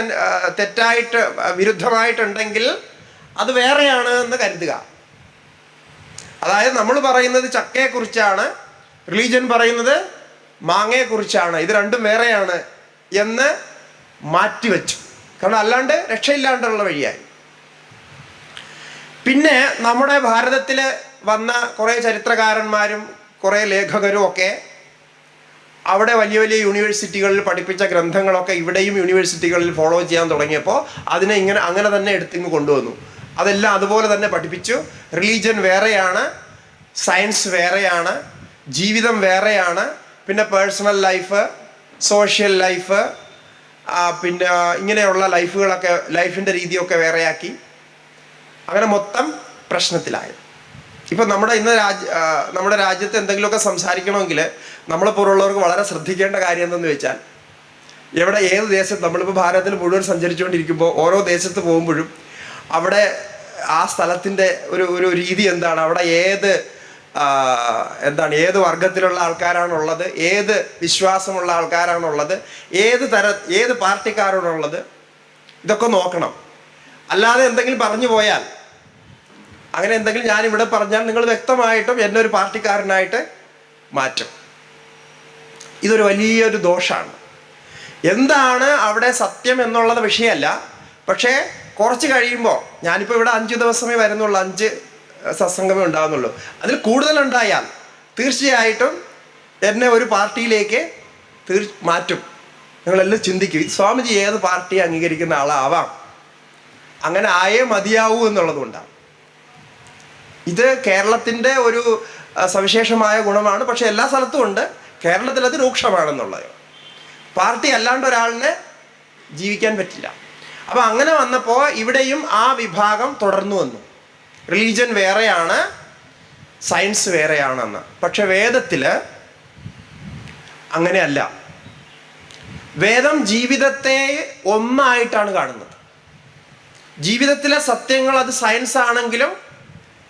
തെറ്റായിട്ട് വിരുദ്ധമായിട്ടുണ്ടെങ്കിൽ അത് വേറെയാണ് എന്ന് കരുതുക. അതായത് നമ്മൾ പറയുന്നത് ചക്കയെക്കുറിച്ചാണ്, റിലീജൻ പറയുന്നത് മാങ്ങയെക്കുറിച്ചാണ്, ഇത് രണ്ടും വേറെയാണ് എന്ന് മാറ്റിവെച്ചു. കാരണം അല്ലാണ്ട് രക്ഷയില്ലാണ്ടുള്ള വഴിയായി. പിന്നെ നമ്മുടെ ഭാരതത്തിൽ വന്ന കുറേ ചരിത്രകാരന്മാരും കുറേ ലേഖകരും ഒക്കെ അവിടെ വലിയ വലിയ യൂണിവേഴ്സിറ്റികളിൽ പഠിപ്പിച്ച ഗ്രന്ഥങ്ങളൊക്കെ ഇവിടെയും യൂണിവേഴ്സിറ്റികളിൽ ഫോളോ ചെയ്യാൻ തുടങ്ങിയപ്പോൾ അതിനെ അങ്ങനെ തന്നെ എടുത്തിങ്ങ് കൊണ്ടുവന്നു. അതെല്ലാം അതുപോലെ തന്നെ പഠിപ്പിച്ചു. റിലീജൻ വേറെയാണ്, സയൻസ് വേറെയാണ്, ജീവിതം വേറെയാണ്, പിന്നെ പേഴ്സണൽ ലൈഫ്, സോഷ്യൽ ലൈഫ്, പിന്നെ ഇങ്ങനെയുള്ള ലൈഫുകളൊക്കെ, ലൈഫിൻ്റെ രീതിയൊക്കെ വേറെയാക്കി. അങ്ങനെ മൊത്തം പ്രശ്നത്തിലായി. ഇപ്പം നമ്മുടെ രാജ്യത്ത് എന്തെങ്കിലുമൊക്കെ സംസാരിക്കണമെങ്കിൽ നമ്മളെപ്പോലുള്ളവർക്ക് വളരെ ശ്രദ്ധിക്കേണ്ട കാര്യം എന്തെന്ന് വെച്ചാൽ, ഏത് ദേശത്ത്, നമ്മളിപ്പോൾ ഭാരതത്തിൽ മുഴുവൻ സഞ്ചരിച്ചുകൊണ്ടിരിക്കുമ്പോൾ ഓരോ ദേശത്ത് പോകുമ്പോഴും അവിടെ ആ സ്ഥലത്തിൻ്റെ ഒരു രീതി എന്താണ്, അവിടെ ഏത് വർഗത്തിലുള്ള ആൾക്കാരാണുള്ളത്, ഏത് വിശ്വാസമുള്ള ആൾക്കാരാണുള്ളത്, ഏത് പാർട്ടിക്കാരാണുള്ളത്, ഇതൊക്കെ നോക്കണം. അല്ലാതെ എന്തെങ്കിലും പറഞ്ഞു പോയാൽ, അങ്ങനെ എന്തെങ്കിലും ഞാനിവിടെ പറഞ്ഞാൽ നിങ്ങൾ വ്യക്തമായിട്ടും എന്നെ ഒരു പാർട്ടിക്കാരനായിട്ട് മാറ്റും. ഇതൊരു വലിയൊരു ദോഷമാണ്. എന്താണ് അവിടെ സത്യം എന്നുള്ളത് വിഷയമല്ല. പക്ഷേ കുറച്ച് കഴിയുമ്പോൾ, ഞാനിപ്പോൾ ഇവിടെ 5 ദിവസമേ വരുന്നുള്ളൂ, 5 സത്സംഗമേ ഉണ്ടാകുന്നുള്ളൂ. അതിൽ കൂടുതലുണ്ടായാൽ തീർച്ചയായിട്ടും എന്നെ ഒരു പാർട്ടിയിലേക്ക് മാറ്റും. നിങ്ങളെല്ലാം ചിന്തിക്കും, ഇത് സ്വാമിജി ഏത് പാർട്ടിയെ അംഗീകരിക്കുന്ന ആളാവാം, അങ്ങനെ ആയേ മതിയാവൂ എന്നുള്ളതുകൊണ്ടാണ്. ഇത് കേരളത്തിൻ്റെ ഒരു സവിശേഷമായ ഗുണമാണ്. പക്ഷെ എല്ലാ സ്ഥലത്തും ഉണ്ട്. കേരളത്തിൽ അത് രൂക്ഷമാണെന്നുള്ളത്. പാർട്ടി അല്ലാണ്ട് ഒരാളിനെ ജീവിക്കാൻ പറ്റില്ല. അപ്പം അങ്ങനെ വന്നപ്പോൾ ഇവിടെയും ആ വിഭാഗം തുടർന്നു വന്നു. റിലീജൻ വേറെയാണ്, സയൻസ് വേറെയാണെന്ന്. പക്ഷെ വേദത്തിൽ അങ്ങനെയല്ല. വേദം ജീവിതത്തെ ഒന്നായിട്ടാണ് കാണുന്നത്. ജീവിതത്തിലെ സത്യങ്ങൾ, അത് സയൻസ് ആണെങ്കിലും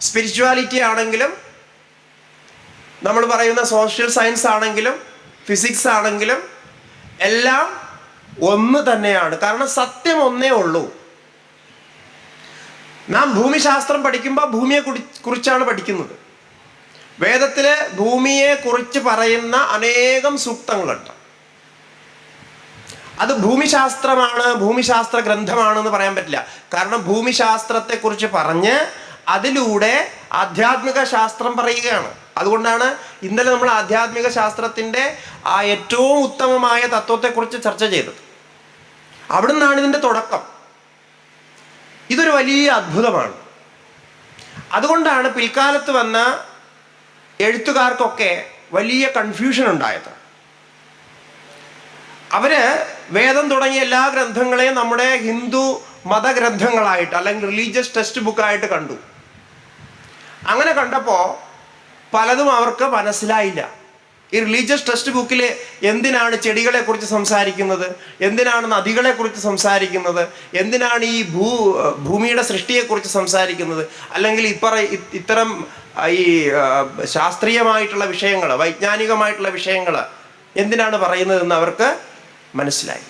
സ്പിരിച്വാലിറ്റി ആണെങ്കിലും, നമ്മൾ പറയുന്ന സോഷ്യൽ സയൻസ് ആണെങ്കിലും ഫിസിക്സ് ആണെങ്കിലും എല്ലാം ഒന്ന് തന്നെയാണ്. കാരണം സത്യം ഒന്നേ ഉള്ളൂ. നാം ഭൂമിശാസ്ത്രം പഠിക്കുമ്പോൾ ഭൂമിയെ കുറിച്ചാണ് പഠിക്കുന്നത്. വേദത്തിലെ ഭൂമിയെ കുറിച്ച് പറയുന്ന അനേകം സൂക്തങ്ങളുണ്ട്. അത് ഭൂമിശാസ്ത്രമാണ്, ഭൂമിശാസ്ത്ര ഗ്രന്ഥമാണെന്ന് പറയാൻ പറ്റില്ല. കാരണം ഭൂമിശാസ്ത്രത്തെക്കുറിച്ച് പറഞ്ഞ് അതിലൂടെ ആധ്യാത്മിക ശാസ്ത്രം പറയുകയാണ്. അതുകൊണ്ടാണ് ഇന്നലെ നമ്മൾ ആധ്യാത്മിക ശാസ്ത്രത്തിൻ്റെ ആ ഏറ്റവും ഉത്തമമായ തത്വത്തെക്കുറിച്ച് ചർച്ച ചെയ്തത്. അവിടെ നിന്നാണ് ഇതിൻ്റെ തുടക്കം. ഇതൊരു വലിയ അത്ഭുതമാണ്. അതുകൊണ്ടാണ് പിൽക്കാലത്ത് വന്ന എഴുത്തുകാർക്കൊക്കെ വലിയ കൺഫ്യൂഷൻ ഉണ്ടായത്. അവര് വേദം തുടങ്ങിയ എല്ലാ ഗ്രന്ഥങ്ങളെയും നമ്മുടെ ഹിന്ദു മതഗ്രന്ഥങ്ങളായിട്ട് അല്ലെങ്കിൽ റിലീജിയസ് ടെക്സ്റ്റ് ബുക്കായിട്ട് കണ്ടു. അങ്ങനെ കണ്ടപ്പോൾ പലതും അവർക്ക് മനസ്സിലായില്ല. ഈ റിലീജിയസ് ടെക്സ്റ്റ് ബുക്കിൽ എന്തിനാണ് ചെടികളെക്കുറിച്ച് സംസാരിക്കുന്നത്, എന്തിനാണ് നദികളെക്കുറിച്ച് സംസാരിക്കുന്നത്, എന്തിനാണ് ഈ ഭൂമിയുടെ സൃഷ്ടിയെക്കുറിച്ച് സംസാരിക്കുന്നത്, അല്ലെങ്കിൽ ഇത്തരം ഈ ശാസ്ത്രീയമായിട്ടുള്ള വിഷയങ്ങൾ, വൈജ്ഞാനികമായിട്ടുള്ള വിഷയങ്ങൾ എന്തിനാണ് പറയുന്നതെന്ന് അവർക്ക് മനസ്സിലായി.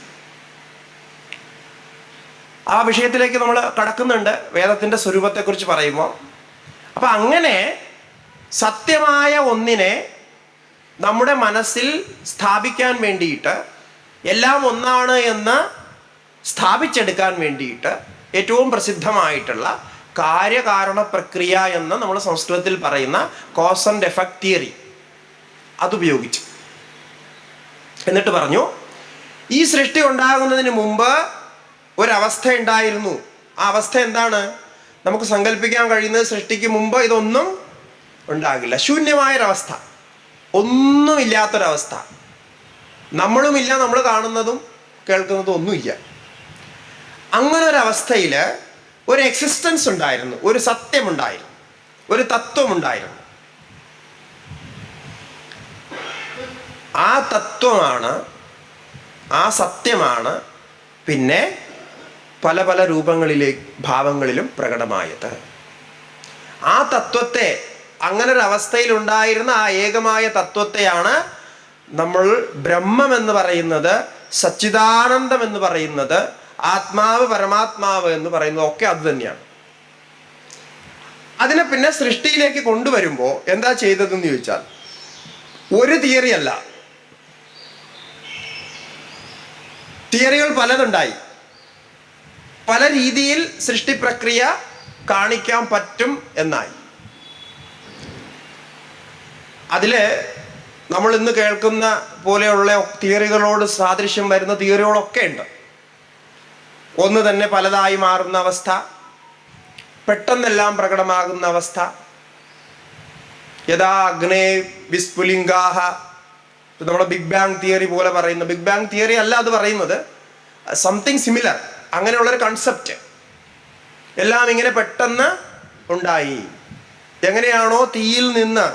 ആ വിഷയത്തിലേക്ക് നമ്മൾ കടക്കുന്നുണ്ട് വേദത്തിൻ്റെ സ്വരൂപത്തെക്കുറിച്ച് പറയുമ്പോൾ. അപ്പം അങ്ങനെ സത്യമായ ഒന്നിനെ നമ്മുടെ മനസ്സിൽ സ്ഥാപിക്കാൻ വേണ്ടിയിട്ട്, എല്ലാം ഒന്നാണ് എന്ന് സ്ഥാപിച്ചെടുക്കാൻ വേണ്ടിയിട്ട് ഏറ്റവും പ്രസിദ്ധമായിട്ടുള്ള കാര്യകാരണ പ്രക്രിയ എന്ന് നമ്മൾ സംസ്കൃതത്തിൽ പറയുന്ന കോസ് ആൻഡ് എഫക്റ്റ് തിയറി അതുപയോഗിച്ചു. എന്നിട്ട് പറഞ്ഞു, ഈ സൃഷ്ടി ഉണ്ടാകുന്നതിന് മുമ്പ് ഒരവസ്ഥ ഉണ്ടായിരുന്നു. ആ അവസ്ഥ എന്താണ്? നമുക്ക് സങ്കല്പിക്കാൻ കഴിയുന്നത് സൃഷ്ടിക്ക് മുമ്പ് ഇതൊന്നും ഉണ്ടാകില്ല. ശൂന്യമായൊരവസ്ഥ, ഒന്നുമില്ലാത്തൊരവസ്ഥ. നമ്മളുമില്ല, നമ്മൾ കാണുന്നതും കേൾക്കുന്നതും ഒന്നുമില്ല. അങ്ങനെ ഒരവസ്ഥയിൽ ഒരു എക്സിസ്റ്റൻസ് ഉണ്ടായിരുന്നു, ഒരു സത്യമുണ്ടായിരുന്നു, ഒരു തത്വമുണ്ടായിരുന്നു. ആ തത്വമാണ്, ആ സത്യമാണ് പിന്നെ പല പല രൂപങ്ങളിലേക്ക്, ഭാവങ്ങളിലും പ്രകടമായത്. ആ തത്വത്തെ അങ്ങനെ ഒരു അവസ്ഥയിൽ ഉണ്ടായിരുന്ന ആ ഏകമായ തത്വത്തെയാണ് നമ്മൾ ബ്രഹ്മം എന്ന് പറയുന്നത്, സച്ചിദാനന്ദം എന്ന് പറയുന്നത്, ആത്മാവ് പരമാത്മാവ് എന്ന് പറയുന്നത് ഒക്കെ അത് തന്നെയാണ്. അതിനെ പിന്നെ സൃഷ്ടിയിലേക്ക് കൊണ്ടുവരുമ്പോൾ എന്താ ചെയ്തതെന്ന് ചോദിച്ചാൽ, ഒരു തിയറി അല്ല, തിയറികൾ പലതുണ്ടായി. പല രീതിയിൽ സൃഷ്ടി പ്രക്രിയ കാണിക്കാൻ പറ്റും എന്നായി. അതില് നമ്മൾ ഇന്ന് കേൾക്കുന്ന പോലെയുള്ള തിയറികളോട് സാദൃശ്യം വരുന്ന തിയറികളൊക്കെ ഉണ്ട്. ഒന്ന് തന്നെ പലതായി മാറുന്ന അവസ്ഥ, പെട്ടെന്നെല്ലാം പ്രകടമാകുന്ന അവസ്ഥ, യഥാ അഗ്നേ വിസ്ഫുലിംഗാഹ, നമ്മുടെ ബിഗ് ബാങ് തിയറി പോലെ പറയുന്ന, ബിഗ് ബാങ് തിയറി അല്ല അത് പറയുന്നത്, സംതിങ് സിമിലർ, അങ്ങനെയുള്ളൊരു കൺസെപ്റ്റ്. എല്ലാം ഇങ്ങനെ പെട്ടെന്ന് ഉണ്ടായി. എങ്ങനെയാണോ തീയിൽ നിന്ന്,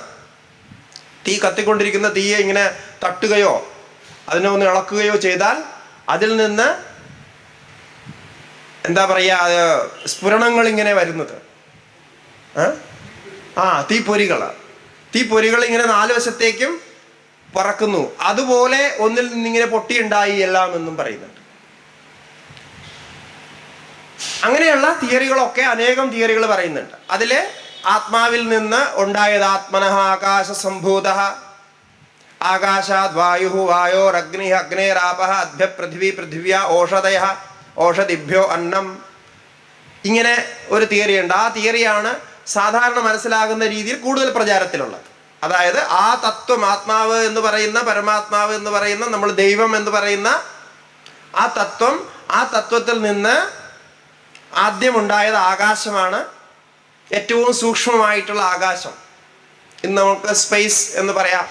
തീ കത്തിക്കൊണ്ടിരിക്കുന്ന തീയെ ഇങ്ങനെ തട്ടുകയോ അതിനെ ഒന്ന് ഇളക്കുകയോ ചെയ്താൽ അതിൽ നിന്ന് എന്താ പറയുക, സ്ഫുരണങ്ങൾ ഇങ്ങനെ വരുന്നത്, തീപ്പൊരികൾ ഇങ്ങനെ നാല് വശത്തേക്കും പറക്കുന്നു, അതുപോലെ ഒന്നിൽ നിന്നിങ്ങനെ പൊട്ടിയുണ്ടായി എല്ലാം എന്നും പറയുന്നുണ്ട്. അങ്ങനെയുള്ള തിയറികളൊക്കെ അനേകം തിയറികൾ പറയുന്നുണ്ട്. അതിലെ ആത്മാവിൽ നിന്ന് ഉണ്ടായത് ആത്മനഃ ആകാശ സംഭൂത, ആകാശാദ് വായു, വായോരഗ്നി, അഗ്നേരാപഃ, അദ്ഭ്യ പൃഥിവി, പൃഥിവ്യ ഓഷധയ, ഓഷധിഭ്യോ അന്നം. ഇങ്ങനെ ഒരു തിയറി ഉണ്ട്. ആ തിയറിയാണ് സാധാരണ മനസ്സിലാകുന്ന രീതിയിൽ കൂടുതൽ പ്രചാരത്തിലുള്ളത്. അതായത് ആ തത്വം, ആത്മാവ് എന്ന് പറയുന്ന, പരമാത്മാവ് എന്ന് പറയുന്ന, നമ്മൾ ദൈവം എന്ന് പറയുന്ന ആ തത്വം, ആ തത്വത്തിൽ നിന്ന് ആദ്യമുണ്ടായത് ആകാശമാണ്, ഏറ്റവും സൂക്ഷ്മമായിട്ടുള്ള ആകാശം. ഇന്ന് നമുക്ക് സ്പേസ് എന്ന് പറയാം,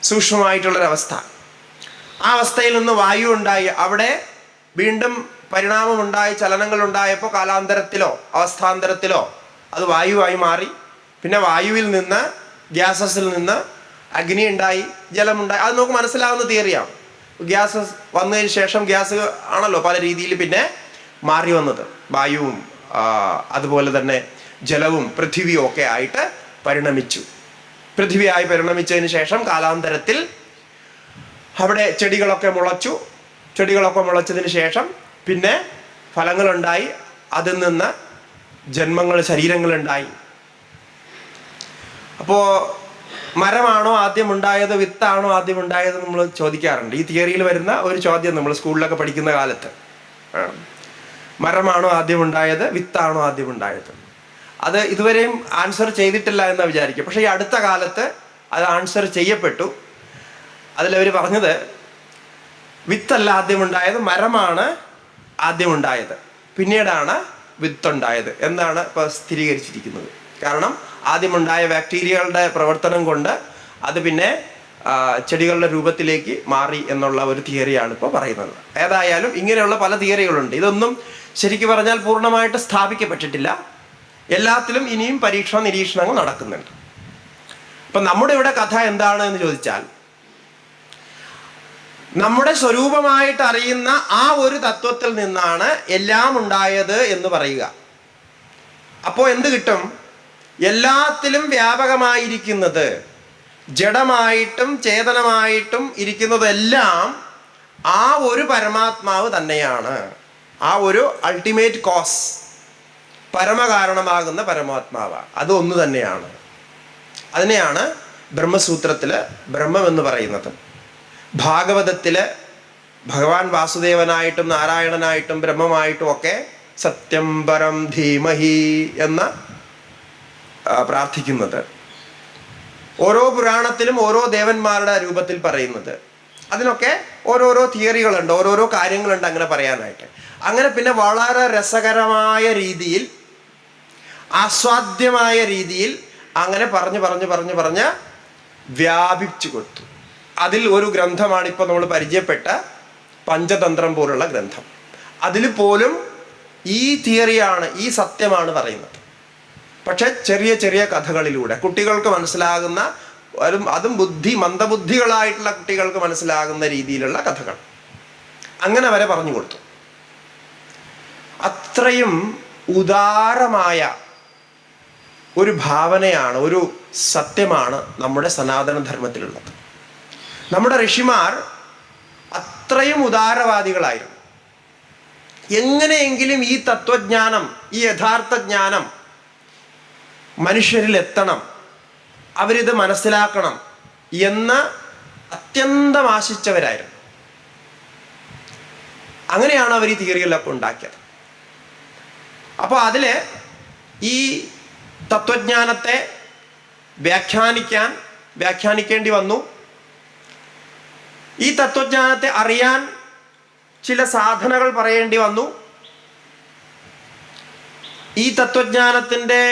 സൂക്ഷ്മമായിട്ടുള്ളൊരവസ്ഥ. ആ അവസ്ഥയിൽ നിന്ന് വായു ഉണ്ടായി, അവിടെ വീണ്ടും പരിണാമമുണ്ടായി, ചലനങ്ങൾ ഉണ്ടായപ്പോൾ കാലാന്തരത്തിലോ അവസ്ഥാന്തരത്തിലോ അത് വായുവായി മാറി. പിന്നെ വായുവിൽ നിന്ന്, ഗ്യാസസിൽ നിന്ന് അഗ്നി ഉണ്ടായി, ജലമുണ്ടായി. അത് നമുക്ക് മനസ്സിലാവുന്ന തിയറിയാണ്. ഗ്യാസ് വന്നതിന് ശേഷം, ഗ്യാസ് ആണല്ലോ പല രീതിയിൽ പിന്നെ മാറി വന്നത്, വായുവും അതുപോലെ തന്നെ ജലവും പൃഥിവിയും ഒക്കെ ആയിട്ട് പരിണമിച്ചു. പൃഥിവിയായി പരിണമിച്ചതിന് ശേഷം കാലാന്തരത്തിൽ അവിടെ ചെടികളൊക്കെ മുളച്ചു. ചെടികളൊക്കെ മുളച്ചതിന് ശേഷം പിന്നെ ഫലങ്ങളുണ്ടായി, അതിൽ നിന്ന് ജന്മങ്ങൾ, ശരീരങ്ങളുണ്ടായി. അപ്പോൾ മരമാണോ ആദ്യം ഉണ്ടായത്, വിത്താണോ ആദ്യം ഉണ്ടായത് നമ്മൾ ചോദിക്കാറുണ്ട്. ഈ തിയറിയിൽ വരുന്ന ഒരു ചോദ്യം നമ്മൾ സ്കൂളിലൊക്കെ പഠിക്കുന്ന കാലത്ത്, മരമാണോ ആദ്യം ഉണ്ടായത്, വിത്താണോ ആദ്യം ഉണ്ടായത്? അത് ഇതുവരെയും ആൻസർ ചെയ്തിട്ടില്ല എന്ന് വിചാരിക്കും. പക്ഷേ ഈ അടുത്ത കാലത്ത് അത് ആൻസർ ചെയ്യപ്പെട്ടു. അതിലവർ പറഞ്ഞത് വിത്തല്ല ആദ്യം ഉണ്ടായത്, മരമാണ് ആദ്യം ഉണ്ടായത്, പിന്നീടാണ് വിത്തുണ്ടായത് എന്നാണ് ഇപ്പോൾ സ്ഥിരീകരിച്ചിരിക്കുന്നത്. കാരണം ആദ്യമുണ്ടായ ബാക്ടീരിയകളുടെ പ്രവർത്തനം കൊണ്ട് അത് പിന്നെ ചെടികളുടെ രൂപത്തിലേക്ക് മാറി എന്നുള്ള ഒരു തിയറിയാണ് ഇപ്പോൾ പറയുന്നത്. ഏതായാലും ഇങ്ങനെയുള്ള പല തിയറികളുണ്ട്. ഇതൊന്നും ശരിക്കും പറഞ്ഞാൽ പൂർണ്ണമായിട്ട് സ്ഥാപിക്കപ്പെട്ടിട്ടില്ല. എല്ലാത്തിലും ഇനിയും പരീക്ഷണ നിരീക്ഷണങ്ങൾ നടക്കുന്നുണ്ട്. അപ്പം നമ്മുടെ ഇവിടെ കഥ എന്താണ് എന്ന് ചോദിച്ചാൽ, നമ്മുടെ സ്വരൂപമായിട്ട് അറിയുന്ന ആ ഒരു തത്വത്തിൽ നിന്നാണ് എല്ലാം ഉണ്ടായത് എന്ന് പറയുക. അപ്പോൾ എന്ത് കിട്ടും? എല്ലാത്തിലും വ്യാപകമായിരിക്കുന്നത്, ജഡമായിട്ടും ചേതനമായിട്ടും ഇരിക്കുന്നതെല്ലാം ആ ഒരു പരമാത്മാവ് തന്നെയാണ്. ആ ഒരു അൾട്ടിമേറ്റ് കോസ്, പരമകാരണമാകുന്ന പരമാത്മാവ്, അത് ഒന്ന് തന്നെയാണ്. അതിനെയാണ് ബ്രഹ്മസൂത്രത്തിൽ ബ്രഹ്മം എന്ന് പറയുന്നത്. ഭാഗവതത്തിൽ ഭഗവാൻ വാസുദേവനായിട്ടും നാരായണനായിട്ടും ബ്രഹ്മമായിട്ടും ഒക്കെ സത്യം പരം ധീമഹി എന്ന് പ്രാർത്ഥിക്കുന്നത്. ഓരോ പുരാണത്തിലും ഓരോ ദേവന്മാരുടെ രൂപത്തിൽ പറയുന്നത്. അതിനൊക്കെ ഓരോരോ തിയറികളുണ്ട്, ഓരോരോ കാര്യങ്ങളുണ്ട് അങ്ങനെ പറയാനായിട്ട്. അങ്ങനെ പിന്നെ വളരെ രസകരമായ രീതിയിൽ, ആസ്വാദ്യമായ രീതിയിൽ അങ്ങനെ പറഞ്ഞ് വ്യാപിച്ചു കൊടുത്തു. അതിൽ ഒരു ഗ്രന്ഥമാണ് ഇപ്പോൾ നമ്മൾ പരിചയപ്പെട്ട പഞ്ചതന്ത്രം പോലുള്ള ഗ്രന്ഥം. അതിൽ പോലും ഈ തിയറിയാണ്, ഈ സത്യമാണ് പറയുന്നത്. പക്ഷെ ചെറിയ ചെറിയ കഥകളിലൂടെ കുട്ടികൾക്ക് മനസ്സിലാകുന്ന, അതും മന്ദബുദ്ധികളായിട്ടുള്ള കുട്ടികൾക്ക് മനസ്സിലാകുന്ന രീതിയിലുള്ള കഥകൾ അങ്ങനെ വരെ പറഞ്ഞു കൊടുത്തു. അത്രയും ഉദാരമായ ഒരു ഭാവനയാണ്, ഒരു സത്യമാണ് നമ്മുടെ സനാതനധർമ്മത്തിലുള്ളത്. നമ്മുടെ ഋഷിമാർ അത്രയും ഉദാരവാദികളായിരുന്നു. എങ്ങനെയെങ്കിലും ഈ തത്വജ്ഞാനം, ഈ യഥാർത്ഥ ജ്ഞാനം മനുഷ്യരിൽ എത്തണം, അവരിത് മനസ്സിലാക്കണം എന്ന് അത്യന്തം ആശിച്ചവരായിരുന്നു. അങ്ങനെയാണ് അവർ ഈ തിയറികളൊക്കെ ഉണ്ടാക്കിയത്. അപ്പോൾ അതിൽ ഈ തത്വജ്ഞാനത്തെ വ്യാഖ്യാനിക്കേണ്ടി വന്നു. ഈ തത്വജ്ഞാനത്തെ അറിയാൻ ചില സാധനകൾ പറയേണ്ടി വന്നു. ഈ തത്വജ്ഞാനത്തിൻ്റെ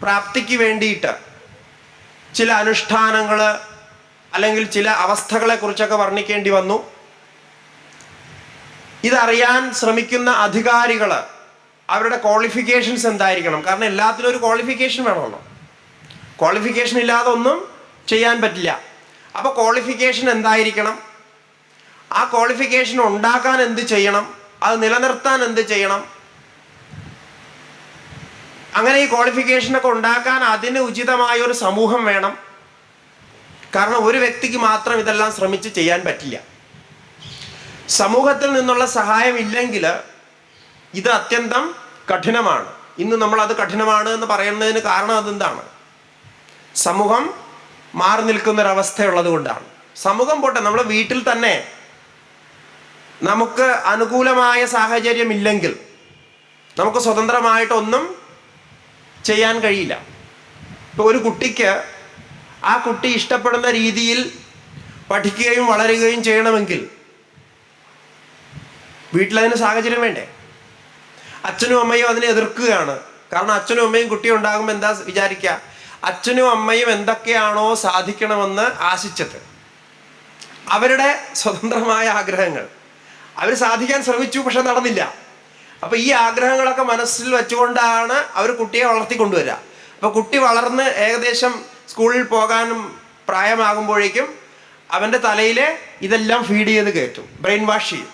പ്രാപ്തിക്ക് വേണ്ടിയിട്ട് ചില അനുഷ്ഠാനങ്ങൾ അല്ലെങ്കിൽ ചില അവസ്ഥകളെ കുറിച്ചൊക്കെ വർണ്ണിക്കേണ്ടി വന്നു. ഇതറിയാൻ ശ്രമിക്കുന്ന അധികാരികൾ അവരുടെ ക്വാളിഫിക്കേഷൻസ് എന്തായിരിക്കണം? കാരണം എല്ലാത്തിനും ഒരു ക്വാളിഫിക്കേഷൻ വേണമല്ലോ. ക്വാളിഫിക്കേഷൻ ഇല്ലാതെ ഒന്നും ചെയ്യാൻ പറ്റില്ല. അപ്പോൾ ക്വാളിഫിക്കേഷൻ എന്തായിരിക്കണം? ആ ക്വാളിഫിക്കേഷൻ ഉണ്ടാക്കാൻ എന്ത് ചെയ്യണം? അത് നിലനിർത്താൻ എന്ത് ചെയ്യണം? അങ്ങനെ ഈ ക്വാളിഫിക്കേഷനൊക്കെ ഉണ്ടാക്കാൻ അതിന് ഉചിതമായ ഒരു സമൂഹം വേണം. കാരണം ഒരു വ്യക്തിക്ക് മാത്രം ഇതെല്ലാം ശ്രമിച്ച് ചെയ്യാൻ പറ്റില്ല. സമൂഹത്തിൽ നിന്നുള്ള സഹായം ഇല്ലെങ്കിൽ ഇത് അത്യന്തം കഠിനമാണ്. ഇന്ന് നമ്മൾ അത് കഠിനമാണ് എന്ന് പറയുന്നതിന് കാരണം അതെന്താണ്? സമൂഹം മാറി നിൽക്കുന്നൊരവസ്ഥയുള്ളത് കൊണ്ടാണ്. സമൂഹം പോട്ടെ, നമ്മുടെ വീട്ടിൽ തന്നെ നമുക്ക് അനുകൂലമായ സാഹചര്യം ഇല്ലെങ്കിൽ നമുക്ക് സ്വതന്ത്രമായിട്ടൊന്നും ചെയ്യാൻ കഴിയില്ല. ഇപ്പോൾ ഒരു കുട്ടിക്ക് ആ കുട്ടി ഇഷ്ടപ്പെടുന്ന രീതിയിൽ പഠിക്കുകയും വളരുകയും ചെയ്യണമെങ്കിൽ വീട്ടിലതിന് സാഹചര്യം വേണ്ടേ? അച്ഛനും അമ്മയും അതിനെ എതിർക്കുകയാണ്. കാരണം അച്ഛനും അമ്മയും കുട്ടിയും ഉണ്ടാകുമ്പോൾ എന്താ വിചാരിക്കുക? അച്ഛനും അമ്മയും എന്തൊക്കെയാണോ സാധിക്കണമെന്ന് ആശിച്ചത്, അവരുടെ സ്വതന്ത്രമായ ആഗ്രഹങ്ങൾ അവർ സാധിക്കാൻ ശ്രമിച്ചു, പക്ഷെ നടന്നില്ല. അപ്പോൾ ഈ ആഗ്രഹങ്ങളൊക്കെ മനസ്സിൽ വെച്ചുകൊണ്ടാണ് അവർ കുട്ടിയെ വളർത്തിക്കൊണ്ടുവരിക. അപ്പോൾ കുട്ടി വളർന്ന് ഏകദേശം സ്കൂളിൽ പോകാനും പ്രായമാകുമ്പോഴേക്കും അവൻ്റെ തലയിൽ ഇതെല്ലാം ഫീഡ് ചെയ്ത് കയറ്റും, ബ്രെയിൻ വാഷ് ചെയ്യും.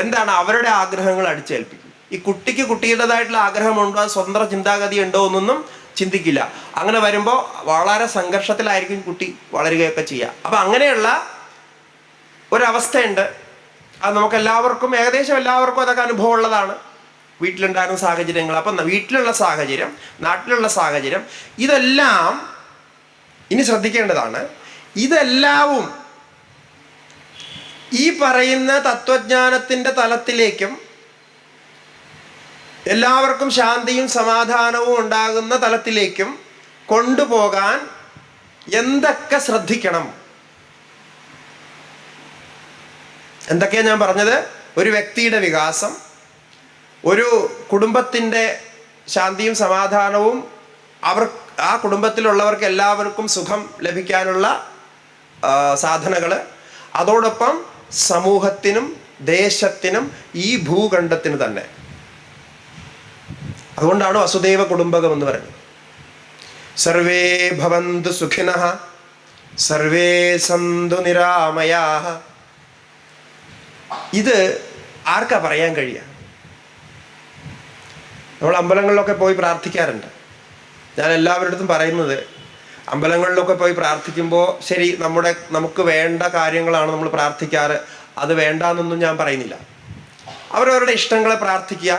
എന്താണ്? അവരുടെ ആഗ്രഹങ്ങൾ അടിച്ചേൽപ്പിക്കും. ഈ കുട്ടിക്ക് കുട്ടിയുടേതായിട്ടുള്ള ആഗ്രഹമുണ്ടോ, അത് സ്വതന്ത്ര ചിന്താഗതി ഉണ്ടോ എന്നൊന്നും ചിന്തിക്കില്ല. അങ്ങനെ വരുമ്പോൾ വളരെ സംഘർഷത്തിലായിരിക്കും കുട്ടി വളരുകയൊക്കെ ചെയ്യുക. അപ്പം അങ്ങനെയുള്ള ഒരവസ്ഥയുണ്ട്. അത് നമുക്ക് എല്ലാവർക്കും, ഏകദേശം എല്ലാവർക്കും അതൊക്കെ അനുഭവം ഉള്ളതാണ്. വീട്ടിലുണ്ടായിരുന്ന സാഹചര്യങ്ങൾ, അപ്പം വീട്ടിലുള്ള സാഹചര്യം, നാട്ടിലുള്ള സാഹചര്യം, ഇതെല്ലാം ഇനി ശ്രദ്ധിക്കേണ്ടതാണ്. ഇതെല്ലാവും ഈ പറയുന്ന തത്വജ്ഞാനത്തിൻ്റെ തലത്തിലേക്കും എല്ലാവർക്കും ശാന്തിയും സമാധാനവും ഉണ്ടാകുന്ന തലത്തിലേക്കും കൊണ്ടുപോകാൻ എന്തൊക്കെ ശ്രദ്ധിക്കണം? എന്തൊക്കെയാണ് ഞാൻ പറഞ്ഞത്? ഒരു വ്യക്തിയുടെ വികാസം, ഒരു കുടുംബത്തിൻ്റെ ശാന്തിയും സമാധാനവും, ആ കുടുംബത്തിലുള്ളവർക്ക് എല്ലാവർക്കും സുഖം ലഭിക്കാനുള്ള സാധനങ്ങൾ, അതോടൊപ്പം സമൂഹത്തിനും ദേശത്തിനും ഈ ഭൂഖണ്ഡത്തിന് തന്നെ. അതുകൊണ്ടാണ് വസുദൈവ കുടുംബകം എന്ന് പറയുന്നത്. സർവേ ഭവന്തു സുഖിനഃ സർവേ സന്തു നിരാമയാഃ. ഇത് ആർക്കാ പറയാൻ കഴിയുക? നമ്മൾ അമ്പലങ്ങളിലൊക്കെ പോയി പ്രാർത്ഥിക്കാറുണ്ട്. ഞാൻ എല്ലാവരുടെ അടുത്തും പറയുന്നത്, അമ്പലങ്ങളിലൊക്കെ പോയി പ്രാർത്ഥിക്കുമ്പോൾ ശരി, നമുക്ക് വേണ്ട കാര്യങ്ങളാണ് നമ്മൾ പ്രാർത്ഥിക്കാറ്, അത് വേണ്ടാന്നൊന്നും ഞാൻ പറയുന്നില്ല. അവരവരുടെ ഇഷ്ടങ്ങളെ പ്രാർത്ഥിക്കുക.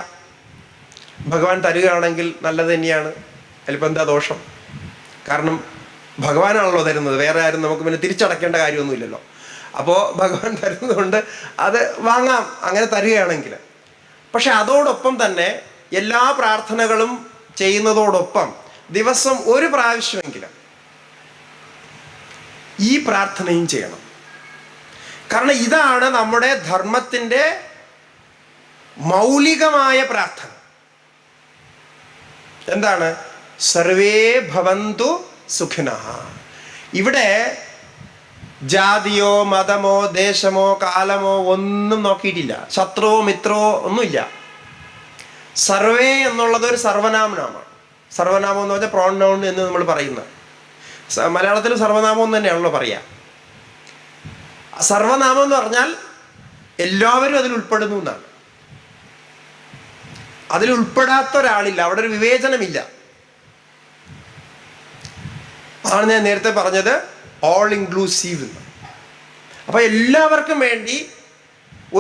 ഭഗവാൻ തരികയാണെങ്കിൽ നല്ലത് തന്നെയാണ്. അതിലിപ്പോൾ എന്താ ദോഷം? കാരണം ഭഗവാനാണല്ലോ തരുന്നത്, വേറെ ആരും നമുക്ക് പിന്നെ തിരിച്ചടക്കേണ്ട കാര്യമൊന്നുമില്ലല്ലോ. അപ്പോൾ ഭഗവാൻ തരുന്നത് കൊണ്ട് അത് വാങ്ങാം, അങ്ങനെ തരികയാണെങ്കിൽ. പക്ഷെ അതോടൊപ്പം തന്നെ എല്ലാ പ്രാർത്ഥനകളും ചെയ്യുന്നതോടൊപ്പം ദിവസം ഒരു പ്രാവശ്യമെങ്കിലും ഈ പ്രാർത്ഥനയും ചെയ്യണം. കാരണം ഇതാണ് നമ്മുടെ ധർമ്മത്തിൻ്റെ മൗലികമായ പ്രാർത്ഥന. എന്താണ്? സർവേ ഭവന്തു സുഖിനഃ. ഇവിടെ ജാതിയോ മതമോ ദേശമോ കാലമോ ഒന്നും നോക്കിയിട്ടില്ല, ശത്രുവോ മിത്രമോ ഒന്നുമില്ല. സർവേ എന്നുള്ളത് ഒരു സർവനാമമാണ്. സർവനാമം എന്ന് പറഞ്ഞാൽ പ്രോണൗൺ എന്ന് നമ്മൾ പറയുന്നത്. മലയാളത്തിൽ സർവനാമം തന്നെയാണല്ലോ പറയുക. സർവനാമം എന്ന് പറഞ്ഞാൽ എല്ലാവരും അതിൽ ഉൾപ്പെടുന്നു എന്നാണ്. അതിൽ ഉൾപ്പെടാത്ത ഒരാളില്ല, അവിടെ ഒരു വിവേചനമില്ല. അതാണ് ഞാൻ നേരത്തെ പറഞ്ഞത് ഓൾ ഇൻക്ലൂസീവ്. അപ്പൊ എല്ലാവർക്കും വേണ്ടി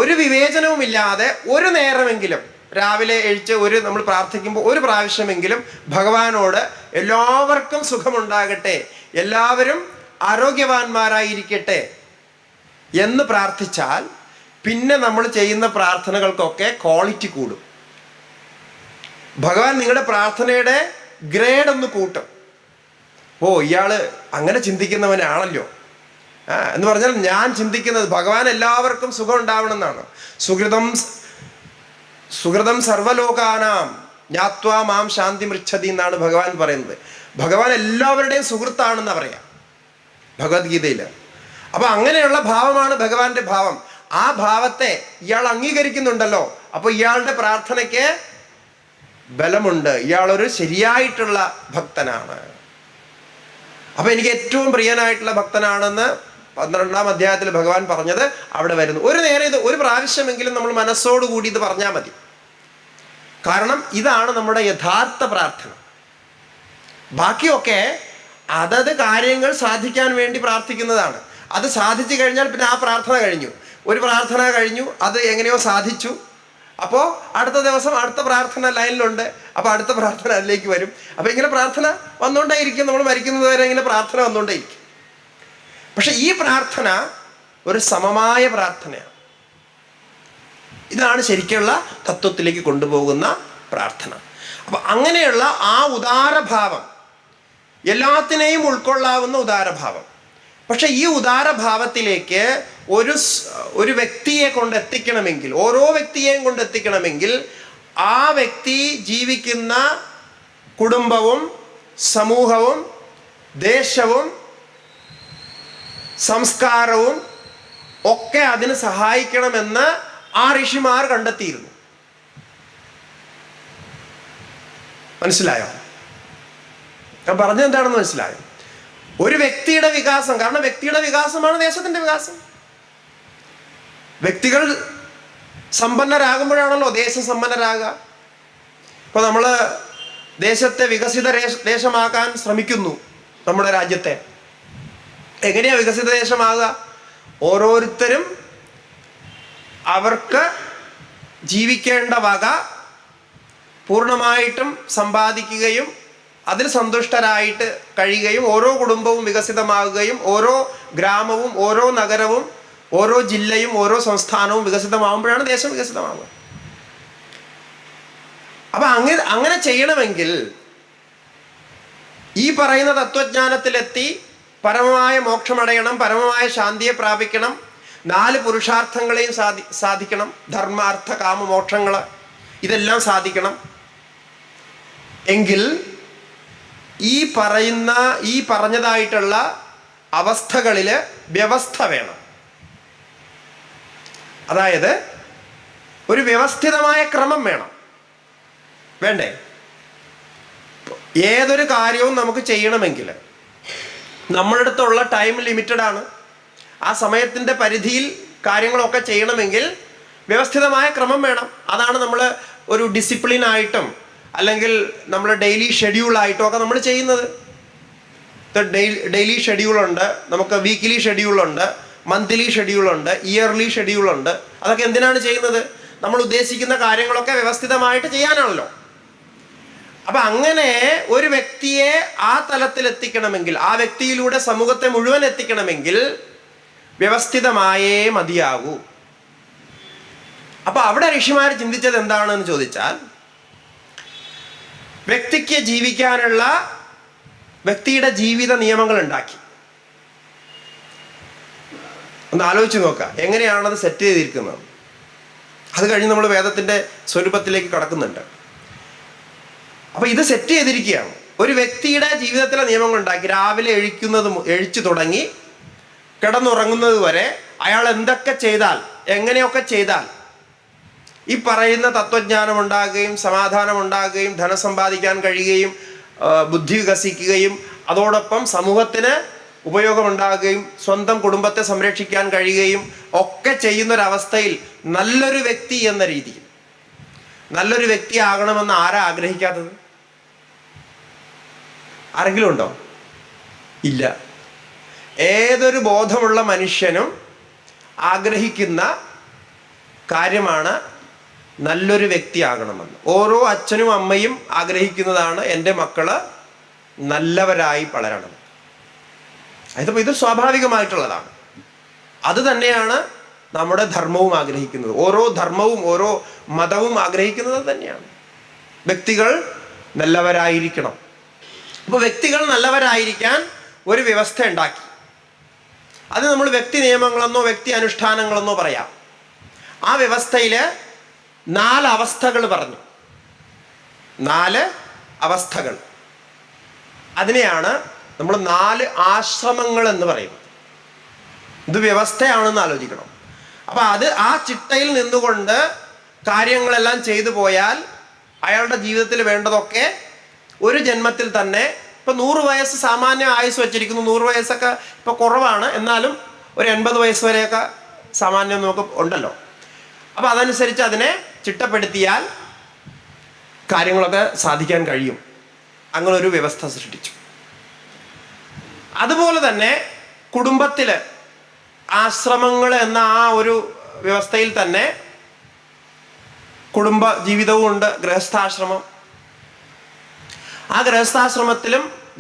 ഒരു വിവേചനവുമില്ലാതെ ഒരു നേരമെങ്കിലും രാവിലെ എഴുച്ച് നമ്മൾ പ്രാർത്ഥിക്കുമ്പോൾ ഒരു പ്രാവശ്യമെങ്കിലും ഭഗവാനോട് എല്ലാവർക്കും സുഖമുണ്ടാകട്ടെ, എല്ലാവരും ആരോഗ്യവാന്മാരായിരിക്കട്ടെ എന്ന് പ്രാർത്ഥിച്ചാൽ പിന്നെ നമ്മൾ ചെയ്യുന്ന പ്രാർത്ഥനകൾക്കൊക്കെ ക്വാളിറ്റി കൂടും. ഭഗവാൻ നിങ്ങളുടെ പ്രാർത്ഥനയുടെ ഗ്രേഡ് ഒന്ന് കൂട്ടും. ഓ, ഇയാള് അങ്ങനെ ചിന്തിക്കുന്നവനാണല്ലോ എന്ന് പറഞ്ഞാൽ ഞാൻ ചിന്തിക്കുന്നത് ഭഗവാൻ എല്ലാവർക്കും സുഖം ഉണ്ടാവണമെന്നാണ്. സുഹൃതം സർവലോകാനാം ജ്ഞാത്വാ മാം ശാന്തി മൃച്ഛതി എന്നാണ് ഭഗവാൻ പറയുന്നത്. ഭഗവാൻ എല്ലാവരുടെയും സുഹൃത്താണെന്ന് പറയാം ഭഗവത്ഗീതയിൽ. അപ്പൊ അങ്ങനെയുള്ള ഭാവമാണ് ഭഗവാന്റെ ഭാവം. ആ ഭാവത്തെ ഇയാൾ അംഗീകരിക്കുന്നുണ്ടല്ലോ, അപ്പൊ ഇയാളുടെ പ്രാർത്ഥനയ്ക്ക് ബലമുണ്ട്, ഇയാളൊരു ശരിയായിട്ടുള്ള ഭക്തനാണ്. അപ്പൊ എനിക്ക് ഏറ്റവും പ്രിയനായിട്ടുള്ള ഭക്തനാണെന്ന് 12-ാം അധ്യായത്തിൽ ഭഗവാൻ പറഞ്ഞത് അവിടെ വരുന്നു. ഒരു നേരം ഇത് ഒരു പ്രാവശ്യമെങ്കിലും നമ്മൾ മനസ്സോടുകൂടി ഇത് പറഞ്ഞാൽ മതി. കാരണം ഇതാണ് നമ്മുടെ യഥാർത്ഥ പ്രാർത്ഥന. ബാക്കിയൊക്കെ അതത് കാര്യങ്ങൾ സാധിക്കാൻ വേണ്ടി പ്രാർത്ഥിക്കുന്നതാണ്. അത് സാധിച്ചു കഴിഞ്ഞാൽ പിന്നെ ആ പ്രാർത്ഥന കഴിഞ്ഞു. ഒരു പ്രാർത്ഥന കഴിഞ്ഞു, അത് എങ്ങനെയോ സാധിച്ചു, അപ്പോൾ അടുത്ത ദിവസം അടുത്ത പ്രാർത്ഥന ലൈനിലുണ്ട്, അപ്പോൾ അടുത്ത പ്രാർത്ഥന അതിലേക്ക് വരും. അപ്പോൾ ഇങ്ങനെ പ്രാർത്ഥന വന്നുകൊണ്ടേയിരിക്കും. നമ്മൾ മരിക്കുന്നത് വരെ ഇങ്ങനെ പ്രാർത്ഥന വന്നുകൊണ്ടേയിരിക്കും. പക്ഷെ ഈ പ്രാർത്ഥന ഒരു സമമായ പ്രാർത്ഥനയാണ്. ഇതാണ് ശരിക്കുള്ള തത്വത്തിലേക്ക് കൊണ്ടുപോകുന്ന പ്രാർത്ഥന. അപ്പൊ അങ്ങനെയുള്ള ആ ഉദാരഭാവം, എല്ലാത്തിനെയും ഉൾക്കൊള്ളാവുന്ന ഉദാരഭാവം. പക്ഷെ ഈ ഉദാരഭാവത്തിലേക്ക് ഒരു വ്യക്തിയെ കൊണ്ടെത്തിക്കണമെങ്കിൽ, ഓരോ വ്യക്തിയെയും കൊണ്ടെത്തിക്കണമെങ്കിൽ ആ വ്യക്തി ജീവിക്കുന്ന കുടുംബവും സമൂഹവും ദേശവും സംസ്കാരവും ഒക്കെ അതിന് സഹായിക്കണമെന്ന് ആ ഋഷിമാർ കണ്ടെത്തിയിരുന്നു. മനസ്സിലായോ? ഞാൻ പറഞ്ഞത് എന്താണെന്ന് മനസ്സിലായോ? ഒരു വ്യക്തിയുടെ വികാസം, കാരണം വ്യക്തിയുടെ വികാസമാണ് ദേശത്തിന്റെ വികാസം. വ്യക്തികൾ സമ്പന്നരാകുമ്പോഴാണല്ലോ ദേശം സമ്പന്നരാകുക. ഇപ്പൊ നമ്മള് ദേശത്തെ വികസിത ദേശമാക്കാൻ ശ്രമിക്കുന്നു. നമ്മുടെ രാജ്യത്തെ എങ്ങനെയാ വികസിത ദേശമാകുക? ഓരോരുത്തരും അവർക്ക് ജീവിക്കേണ്ട വക പൂർണ്ണമായിട്ടും സമ്പാദിക്കുകയും അതിൽ സന്തുഷ്ടരായിട്ട് കഴിയുകയും ഓരോ കുടുംബവും വികസിതമാകുകയും ഓരോ ഗ്രാമവും ഓരോ നഗരവും ഓരോ ജില്ലയും ഓരോ സംസ്ഥാനവും വികസിതമാകുമ്പോഴാണ് ദേശം വികസിതമാകുക. അപ്പൊ അങ്ങനെ ചെയ്യണമെങ്കിൽ ഈ പറയുന്ന തത്വജ്ഞാനത്തിലെത്തി പരമമായ മോക്ഷമടയണം, പരമമായ ശാന്തിയെ പ്രാപിക്കണം, 4 പുരുഷാർത്ഥങ്ങളെയും സാധിക്കണം, ധർമ്മ അർത്ഥ കാമ മോക്ഷങ്ങൾ ഇതെല്ലാം സാധിക്കണം എങ്കിൽ ഈ പറഞ്ഞതായിട്ടുള്ള അവസ്ഥകളിൽ വ്യവസ്ഥ വേണം. അതായത് ഒരു വ്യവസ്ഥിതമായ ക്രമം വേണം. വേണ്ടേ? ഏതൊരു കാര്യവും നമുക്ക് ചെയ്യണമെങ്കിൽ നമ്മളുടെ അടുത്തുള്ള ടൈം ലിമിറ്റഡ് ആണ്. ആ സമയത്തിൻ്റെ പരിധിയിൽ കാര്യങ്ങളൊക്കെ ചെയ്യണമെങ്കിൽ വ്യവസ്ഥിതമായ ക്രമം വേണം. അതാണ് നമ്മൾ ഒരു ഡിസിപ്ലിനായിട്ടും അല്ലെങ്കിൽ നമ്മൾ ഡെയിലി ഷെഡ്യൂളായിട്ടും ഒക്കെ നമ്മൾ ചെയ്യുന്നത്. ഡെയിലി ഷെഡ്യൂളുണ്ട്, നമുക്ക് വീക്ക്ലി ഷെഡ്യൂളുണ്ട്, മന്ത്ലി ഷെഡ്യൂളുണ്ട്, ഇയർലി ഷെഡ്യൂളുണ്ട്. അതൊക്കെ എന്തിനാണ് ചെയ്യുന്നത്? നമ്മൾ ഉദ്ദേശിക്കുന്ന കാര്യങ്ങളൊക്കെ വ്യവസ്ഥിതമായിട്ട് ചെയ്യാനാണല്ലോ. അപ്പൊ അങ്ങനെ ഒരു വ്യക്തിയെ ആ തലത്തിൽ എത്തിക്കണമെങ്കിൽ, ആ വ്യക്തിയിലൂടെ സമൂഹത്തെ മുഴുവൻ എത്തിക്കണമെങ്കിൽ വ്യവസ്ഥിതമായേ മതിയാകൂ. അപ്പൊ അവിടെ ഋഷിമാർ ചിന്തിച്ചത് എന്താണെന്ന് ചോദിച്ചാൽ, വ്യക്തിക്ക് ജീവിക്കാനുള്ള വ്യക്തിയുടെ ജീവിത നിയമങ്ങൾ ഉണ്ടാക്കി. ഒന്ന് ആലോചിച്ച് നോക്കുക, എങ്ങനെയാണത് സെറ്റ് ചെയ്തിരിക്കുന്നത്. അത് കഴിഞ്ഞ് നമ്മൾ വേദത്തിന്റെ സ്വരൂപത്തിലേക്ക് കടക്കുന്നുണ്ട്. അപ്പൊ ഇത് സെറ്റ് ചെയ്തിരിക്കുകയാണ്. ഒരു വ്യക്തിയുടെ ജീവിതത്തിലെ നിയമങ്ങൾ ഉണ്ടാക്കി. രാവിലെ എഴിച്ചു തുടങ്ങി കിടന്നുറങ്ങുന്നത് വരെ അയാൾ എന്തൊക്കെ ചെയ്താൽ, എങ്ങനെയൊക്കെ ചെയ്താൽ ഈ പറയുന്ന തത്വജ്ഞാനം ഉണ്ടാകുകയും സമാധാനം ഉണ്ടാകുകയും ധനം സമ്പാദിക്കാൻ കഴിയുകയും ബുദ്ധി വികസിക്കുകയും അതോടൊപ്പം സമൂഹത്തിന് ഉപയോഗമുണ്ടാകുകയും സ്വന്തം കുടുംബത്തെ സംരക്ഷിക്കാൻ കഴിയുകയും ഒക്കെ ചെയ്യുന്നൊരവസ്ഥയിൽ നല്ലൊരു വ്യക്തി എന്ന രീതിയിൽ നല്ലൊരു വ്യക്തി ആകണമെന്ന് ആരാ ആഗ്രഹിക്കാത്തത്? ആരെങ്കിലും ഉണ്ടോ? ഇല്ല. ഏതൊരു ബോധമുള്ള മനുഷ്യനും ആഗ്രഹിക്കുന്ന കാര്യമാണ് നല്ലൊരു വ്യക്തിയാകണമെന്ന്. ഓരോ അച്ഛനും അമ്മയും ആഗ്രഹിക്കുന്നതാണ് എൻ്റെ മക്കള് നല്ലവരായി വളരണം. ഇത് സ്വാഭാവികമായിട്ടുള്ളതാണ്. അത് തന്നെയാണ് നമ്മുടെ ധർമ്മവും ആഗ്രഹിക്കുന്നത്. ഓരോ ധർമ്മവും ഓരോ മതവും ആഗ്രഹിക്കുന്നത് തന്നെയാണ്. വ്യക്തികൾ നല്ലവരായിരിക്കണം. അപ്പോൾ വ്യക്തികൾ നല്ലവരായിരിക്കാൻ ഒരു വ്യവസ്ഥ ഉണ്ടാക്കി. അത് നമ്മൾ വ്യക്തി നിയമങ്ങളെന്നോ വ്യക്തി അനുഷ്ഠാനങ്ങളെന്നോ പറയാം. ആ വ്യവസ്ഥയിൽ 4 അവസ്ഥകൾ പറഞ്ഞു. 4 അവസ്ഥകൾ. അതിനെയാണ് നമ്മൾ 4 ആശ്രമങ്ങൾ എന്ന് പറയുന്നത്. ഇത് വ്യവസ്ഥയാണെന്ന് ആലോചിക്കണം. അപ്പം ആ ചിട്ടയിൽ നിന്നുകൊണ്ട് കാര്യങ്ങളെല്ലാം ചെയ്തു പോയാൽ അയാളുടെ ജീവിതത്തിൽ വേണ്ടതൊക്കെ ഒരു ജന്മത്തിൽ തന്നെ. ഇപ്പം 100 വയസ്സ് സാമാന്യ ആയുസ് വെച്ചിരിക്കുന്നു. 100 വയസ്സൊക്കെ ഇപ്പോൾ കുറവാണ്, എന്നാലും ഒരു 80 വയസ്സ് വരെയൊക്കെ സാമാന്യം നമുക്ക് ഉണ്ടല്ലോ. അപ്പം അതനുസരിച്ച് അതിനെ ചിട്ടപ്പെടുത്തിയാൽ കാര്യങ്ങളൊക്കെ സാധിക്കാൻ കഴിയും. അങ്ങനെ ഒരു വ്യവസ്ഥ സൃഷ്ടിച്ചു. അതുപോലെ തന്നെ കുടുംബത്തിൽ ആശ്രമങ്ങൾ എന്ന ആ ഒരു വ്യവസ്ഥയിൽ തന്നെ കുടുംബ ജീവിതവും ഉണ്ട്. ഗൃഹസ്ഥാശ്രമം. ആ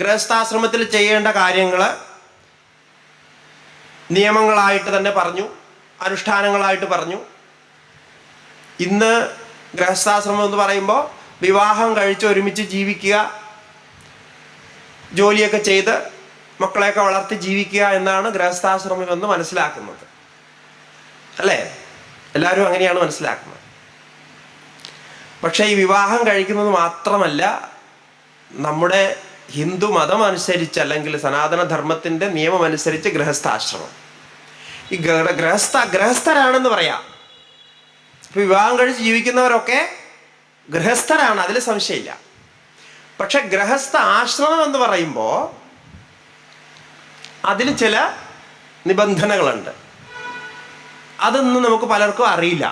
ഗൃഹസ്ഥാശ്രമത്തിൽ ചെയ്യേണ്ട കാര്യങ്ങൾ നിയമങ്ങളായിട്ട് തന്നെ പറഞ്ഞു, അനുഷ്ഠാനങ്ങളായിട്ട് പറഞ്ഞു. ഇന്ന് ഗൃഹസ്ഥാശ്രമം എന്ന് പറയുമ്പോൾ വിവാഹം കഴിച്ച് ഒരുമിച്ച് ജീവിക്കുക, ജോലിയൊക്കെ ചെയ്ത് മക്കളെയൊക്കെ വളർത്തി ജീവിക്കുക എന്നാണ് ഗൃഹസ്ഥാശ്രമം എന്ന് മനസ്സിലാക്കുന്നത്, അല്ലേ? എല്ലാവരും അങ്ങനെയാണ് മനസ്സിലാക്കുന്നത്. പക്ഷേ ഈ വിവാഹം കഴിക്കുന്നത് മാത്രമല്ല, നമ്മുടെ ഹിന്ദു മതം അനുസരിച്ച് അല്ലെങ്കിൽ സനാതന ധർമ്മത്തിൻ്റെ നിയമം അനുസരിച്ച് ഗൃഹസ്ഥാശ്രമം. ഈ ഗൃഹസ്ഥരാണെന്ന് പറയാം. ഇപ്പം വിവാഹം കഴിച്ച് ജീവിക്കുന്നവരൊക്കെ ഗൃഹസ്ഥരാണ്, അതിൽ സംശയമില്ല. പക്ഷെ ഗൃഹസ്ഥ ആശ്രമം എന്ന് പറയുമ്പോൾ അതിന് ചില നിബന്ധനകളുണ്ട്. അതൊന്നും നമുക്ക് പലർക്കും അറിയില്ല.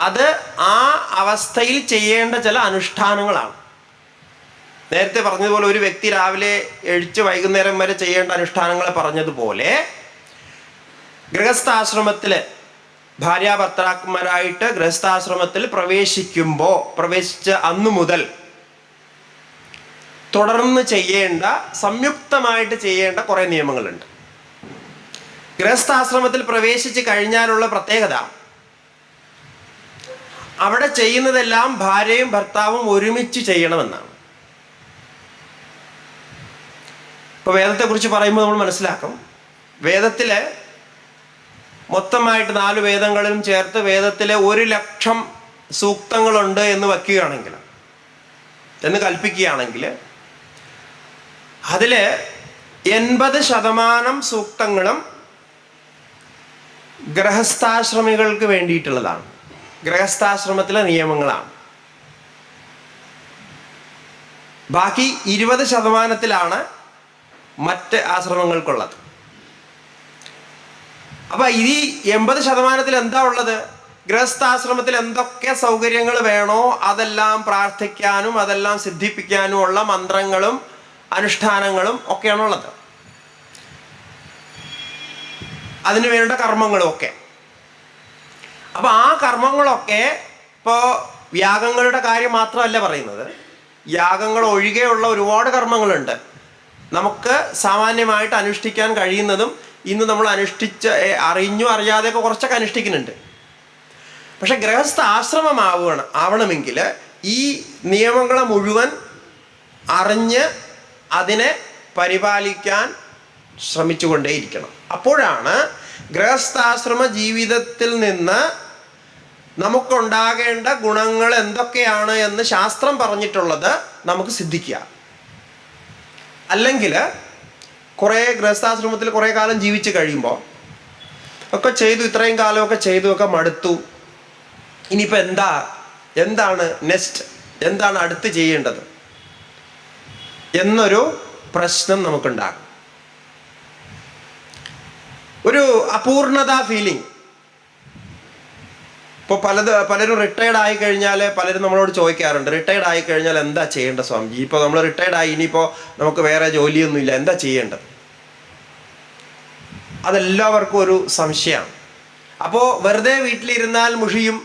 അത് ആ അവസ്ഥയിൽ ചെയ്യേണ്ട ചില അനുഷ്ഠാനങ്ങളാണ്. നേരത്തെ പറഞ്ഞതുപോലെ ഒരു വ്യക്തി രാവിലെ എഴിച്ച് വൈകുന്നേരം വരെ ചെയ്യേണ്ട അനുഷ്ഠാനങ്ങളെ പറഞ്ഞതുപോലെ ഗൃഹസ്ഥാശ്രമത്തിൽ ഭാര്യാഭർത്താക്കന്മാരായിട്ട് ഗൃഹസ്ഥാശ്രമത്തിൽ പ്രവേശിച്ച അന്നു മുതൽ തുടർന്ന് ചെയ്യേണ്ട, സംയുക്തമായിട്ട് ചെയ്യേണ്ട കുറേ നിയമങ്ങളുണ്ട്. ഗൃഹസ്ഥാശ്രമത്തിൽ പ്രവേശിച്ച് കഴിഞ്ഞാലുള്ള പ്രത്യേകത, അവിടെ ചെയ്യുന്നതെല്ലാം ഭാര്യയും ഭർത്താവും ഒരുമിച്ച് ചെയ്യണമെന്നാണ്. ഇപ്പോൾ വേദത്തെക്കുറിച്ച് പറയുമ്പോൾ നമ്മൾ മനസ്സിലാക്കും, വേദത്തിലെ മൊത്തമായിട്ട് 4 വേദങ്ങളിലും ചേർത്ത് വേദത്തിലെ 1,00,000 സൂക്തങ്ങളുണ്ട് എന്ന് വയ്ക്കുകയാണെങ്കിൽ, എന്ന് കൽപ്പിക്കുകയാണെങ്കിൽ, അതിൽ 80% സൂക്തങ്ങളും ഗൃഹസ്ഥാശ്രമികൾക്ക് വേണ്ടിയിട്ടുള്ളതാണ്. ഗൃഹസ്ഥാശ്രമത്തിലെ നിയമങ്ങളാണ്. ബാക്കി 20%ത്തിലാണ് മറ്റ് ആശ്രമങ്ങൾക്കുള്ളത്. അപ്പം ഈ 80%ത്തിൽ എന്താ ഉള്ളത്? ഗൃഹസ്ഥാശ്രമത്തിൽ എന്തൊക്കെ സൗകര്യങ്ങൾ വേണോ അതെല്ലാം പ്രാർത്ഥിക്കാനും അതെല്ലാം സിദ്ധിപ്പിക്കാനുമുള്ള മന്ത്രങ്ങളും അനുഷ്ഠാനങ്ങളും ഒക്കെയാണുള്ളത്. അതിനു വേണ്ട കർമ്മങ്ങളും ഒക്കെ. അപ്പം ആ കർമ്മങ്ങളൊക്കെ ഇപ്പോൾ യാഗങ്ങളുടെ കാര്യം മാത്രമല്ല പറയുന്നത്, യാഗങ്ങൾ ഒഴികെയുള്ള ഒരുപാട് കർമ്മങ്ങളുണ്ട്. നമുക്ക് സാമാന്യമായിട്ട് അനുഷ്ഠിക്കാൻ കഴിയുന്നതും ഇന്ന് നമ്മൾ അറിഞ്ഞോ അറിയാതെയൊക്കെ കുറച്ചൊക്കെ അനുഷ്ഠിക്കുന്നുണ്ട്. പക്ഷെ ഗൃഹസ്ഥ ആവണമെങ്കിൽ ഈ നിയമങ്ങളെ മുഴുവൻ അറിഞ്ഞ് അതിനെ പരിപാലിക്കാൻ ശ്രമിച്ചുകൊണ്ടേയിരിക്കണം. അപ്പോഴാണ് ഗൃഹസ്ഥാശ്രമ ജീവിതത്തിൽ നിന്ന് നമുക്കുണ്ടാകേണ്ട ഗുണങ്ങൾ എന്തൊക്കെയാണ് എന്ന് ശാസ്ത്രം പറഞ്ഞിട്ടുള്ളത് നമുക്ക് സിദ്ധിക്കുക. അല്ലെങ്കിൽ ഗൃഹസ്ഥാശ്രമത്തിൽ കുറേ കാലം ജീവിച്ച് കഴിയുമ്പോൾ ഒക്കെ ചെയ്തു, ഇത്രയും കാലമൊക്കെ ചെയ്തു, ഒക്കെ മടുത്തു, ഇനിയിപ്പോൾ എന്താണ് നെക്സ്റ്റ്, എന്താണ് അടുത്ത് ചെയ്യേണ്ടത് എന്നൊരു പ്രശ്നം നമുക്കുണ്ടാകും. ഒരു അപൂർണത ഫീലിംഗ്. ഇപ്പോൾ പലരും റിട്ടയർഡ് ആയി കഴിഞ്ഞാൽ പലരും നമ്മളോട് ചോദിക്കാറുണ്ട്, റിട്ടയർഡ് ആയി കഴിഞ്ഞാൽ എന്താ ചെയ്യേണ്ടത് സ്വാമിജി? ഇപ്പോൾ നമ്മൾ റിട്ടയർഡ് ആയി, ഇനിയിപ്പോൾ നമുക്ക് വേറെ ജോലിയൊന്നുമില്ല, എന്താ ചെയ്യേണ്ടത്? അതെല്ലാവർക്കും ഒരു സംശയമാണ്. അപ്പോൾ വെറുതെ വീട്ടിലിരുന്നാൽ മുഷിയും,